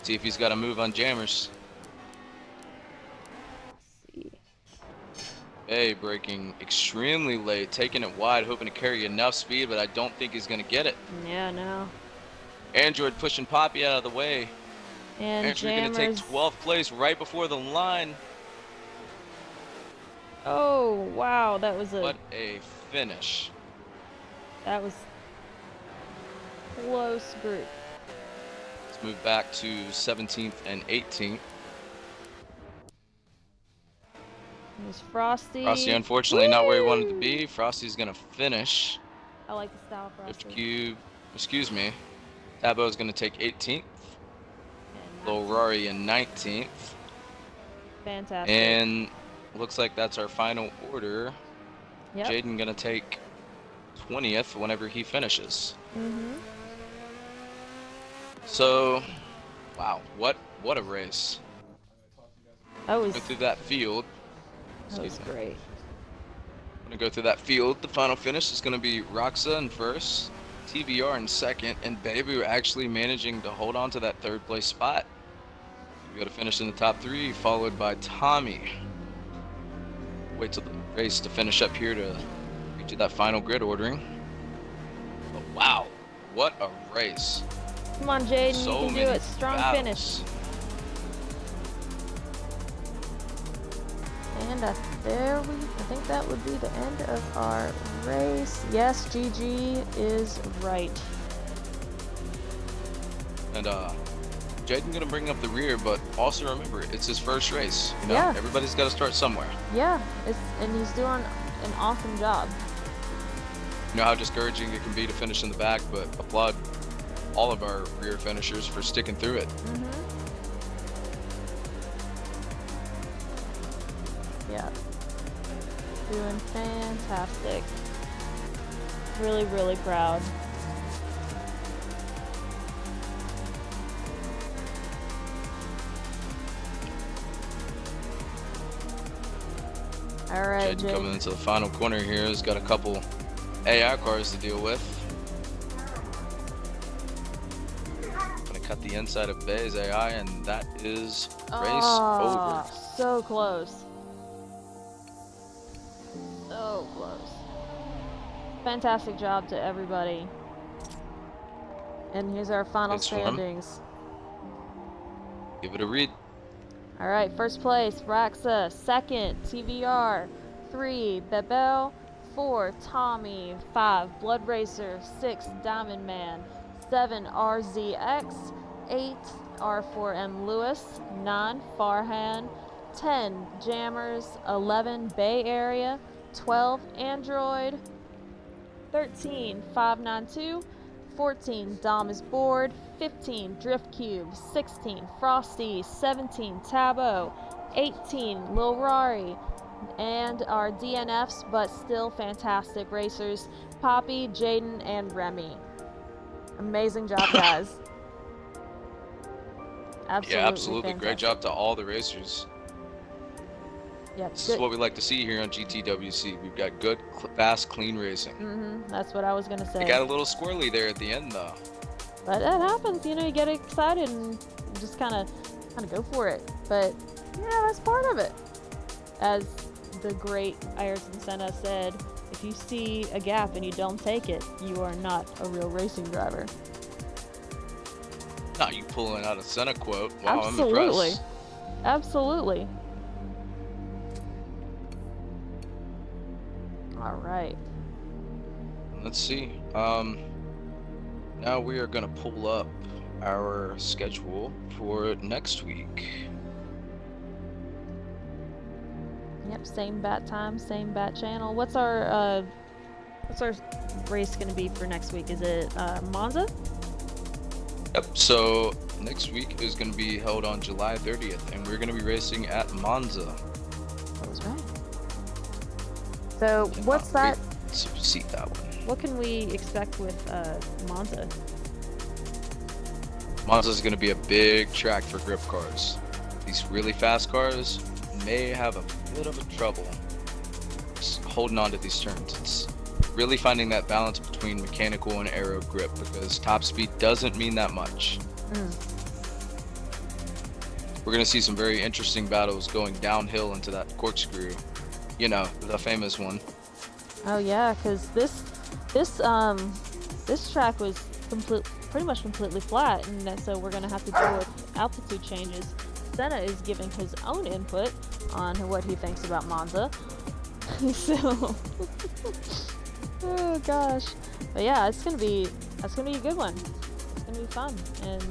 See if he's got a move on Jammers. Let's see. Bay braking extremely late, taking it wide, hoping to carry enough speed, but I don't think he's gonna get it. Yeah, no. Android pushing Poppy out of the way. And Android gonna take 12th place right before the line. Oh wow, that was what a finish. That was close group. Let's move back to 17th and 18th. There's Frosty. Frosty, unfortunately, not where he wanted to be. Frosty's gonna finish. I like the style of Frosty. Cube, excuse me. Tabo's gonna take 18th. Lil Rory in 19th. Fantastic. And looks like that's our final order. Yep. Jaden gonna take 20th whenever he finishes. So, wow, what a race. That was Go through that field. great. Gonna go through that field. The final finish is gonna be Roxa in first, TBR in second, and Babu actually managing to hold on to that third place spot. We got to finish in the top 3, followed by Tommy. Wait till the race to finish up here to get to that final grid ordering. But wow, what a race. Come on, Jaden, So you can do many it. Strong battles. finish. And I think that would be the end of our race. Yes, GG is right. And Jaden gonna bring up the rear, but also remember, it's his first race. You know, Yeah. everybody's got to start somewhere. Yeah, and he's doing an awesome job. You know how discouraging it can be to finish in the back, but applaud all of our rear finishers for sticking through it. Yeah. Doing fantastic. Really, really proud. All right, Jaden coming into the final corner here has got a couple AI cars to deal with. Gonna cut the inside of Bay's AI, and that is race over. So close. So close. Fantastic job to everybody. And here's our final Good swarm. standings. Give it a read. All right, first place, Raxa. Second, TVR. 3, Bebel. 4, Tommy. 5, Blood Racer. 6, Diamond Man. 7, RZX. 8, R4M Lewis. 9, Farhan. 10, Jammers. 11, Bay Area. 12, Android. 13, 592. 14, Dom is bored. 15, Drift Cube. 16, Frosty. 17, Tabo. 18, Lil Rari. And our DNFs, but still fantastic racers, Poppy, Jaden, and Remy. Amazing job, guys. Absolutely. Yeah, absolutely. Fantastic. Great job to all the racers. Yep. This is what we like to see here on GTWC. We've got good, fast, clean racing. That's what I was gonna say. It got a little squirrely there at the end, though. But that happens, you know. You get excited and just kind of go for it. But yeah, that's part of it. As the great Ayrton Senna said, if you see a gap and you don't take it, you are not a real racing driver. Now you pulling out a Senna quote. Wow, Absolutely. I'm impressed. Absolutely. All right. Let's see. Now we are gonna pull up our schedule for next week. Yep, same bat time, same bat channel. What's our race gonna be for next week? Is it Monza? Yep. So next week is gonna be held on July 30th, and we're gonna be racing at Monza. That was right. So what's that? See that one. What can we expect with Monza? Monza is gonna be a big track for grip cars. These really fast cars may have a bit of a trouble just holding on to these turns. It's really finding that balance between mechanical and aero grip, because top speed doesn't mean that much. We're gonna see some very interesting battles going downhill into that corkscrew, you know, the famous one. Oh yeah, because this track was pretty much completely flat, and so we're gonna have to deal with altitude changes. Senna is giving his own input on what he thinks about Monza. So, oh gosh, but yeah, that's gonna be a good one. It's gonna be fun, and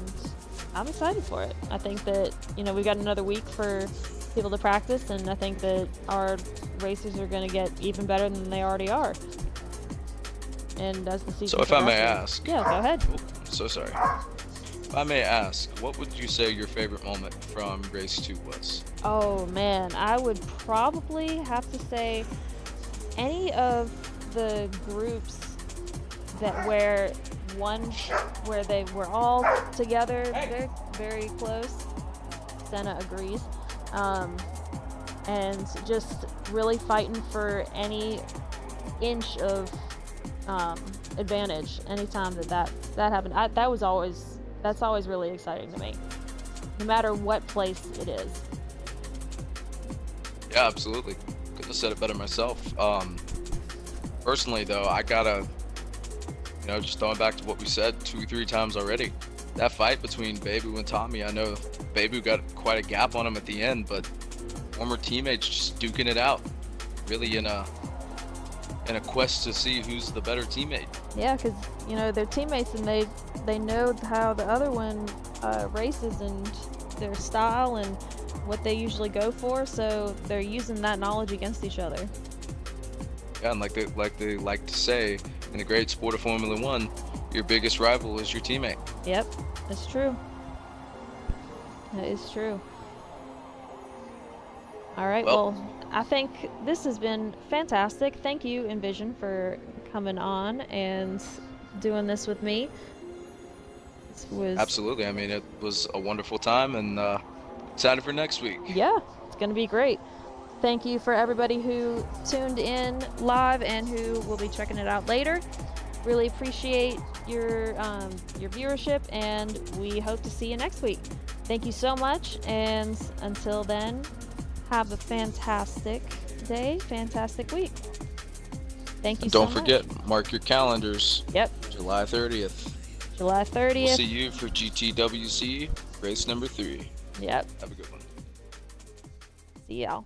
I'm excited for it. I think that, you know, we've got another week for people to practice, and I think that our racers are gonna get even better than they already are. And as the season So if I may progresses- ask. Yeah, go ahead. Oh, so sorry. If I may ask, what would you say your favorite moment from race 2 was? Oh man, I would probably have to say any of the groups that one where they were all together, very very close. Senna agrees. Um, and just really fighting for any inch of advantage anytime that happened. That's always really exciting to me, no matter what place it is. Yeah, absolutely. Couldn't have said it better myself. Personally though, I gotta, just going back to what we said 2 or 3 times already, that fight between Babu and Tommy, I know Babu got quite a gap on him at the end, but former teammates just duking it out, really in a quest to see who's the better teammate. Yeah, because they're teammates and they know how the other one races and their style and what they usually go for, so they're using that knowledge against each other. Yeah, and like they like to say in the great sport of Formula One, your biggest rival is your teammate. Yep, it's true. That is true. All right, well, I think this has been fantastic. Thank you, Envision, for coming on and doing this with me. Absolutely. I mean, it was a wonderful time, and excited for next week. Yeah, it's going to be great. Thank you for everybody who tuned in live and who will be checking it out later. Really appreciate your viewership, and we hope to see you next week. Thank you so much, and until then, have a fantastic day, fantastic week. Thank you so much. Don't forget, mark your calendars. Yep. July 30th. July 30th. We'll see you for GTWC race number 3. Yep. Have a good one. See y'all.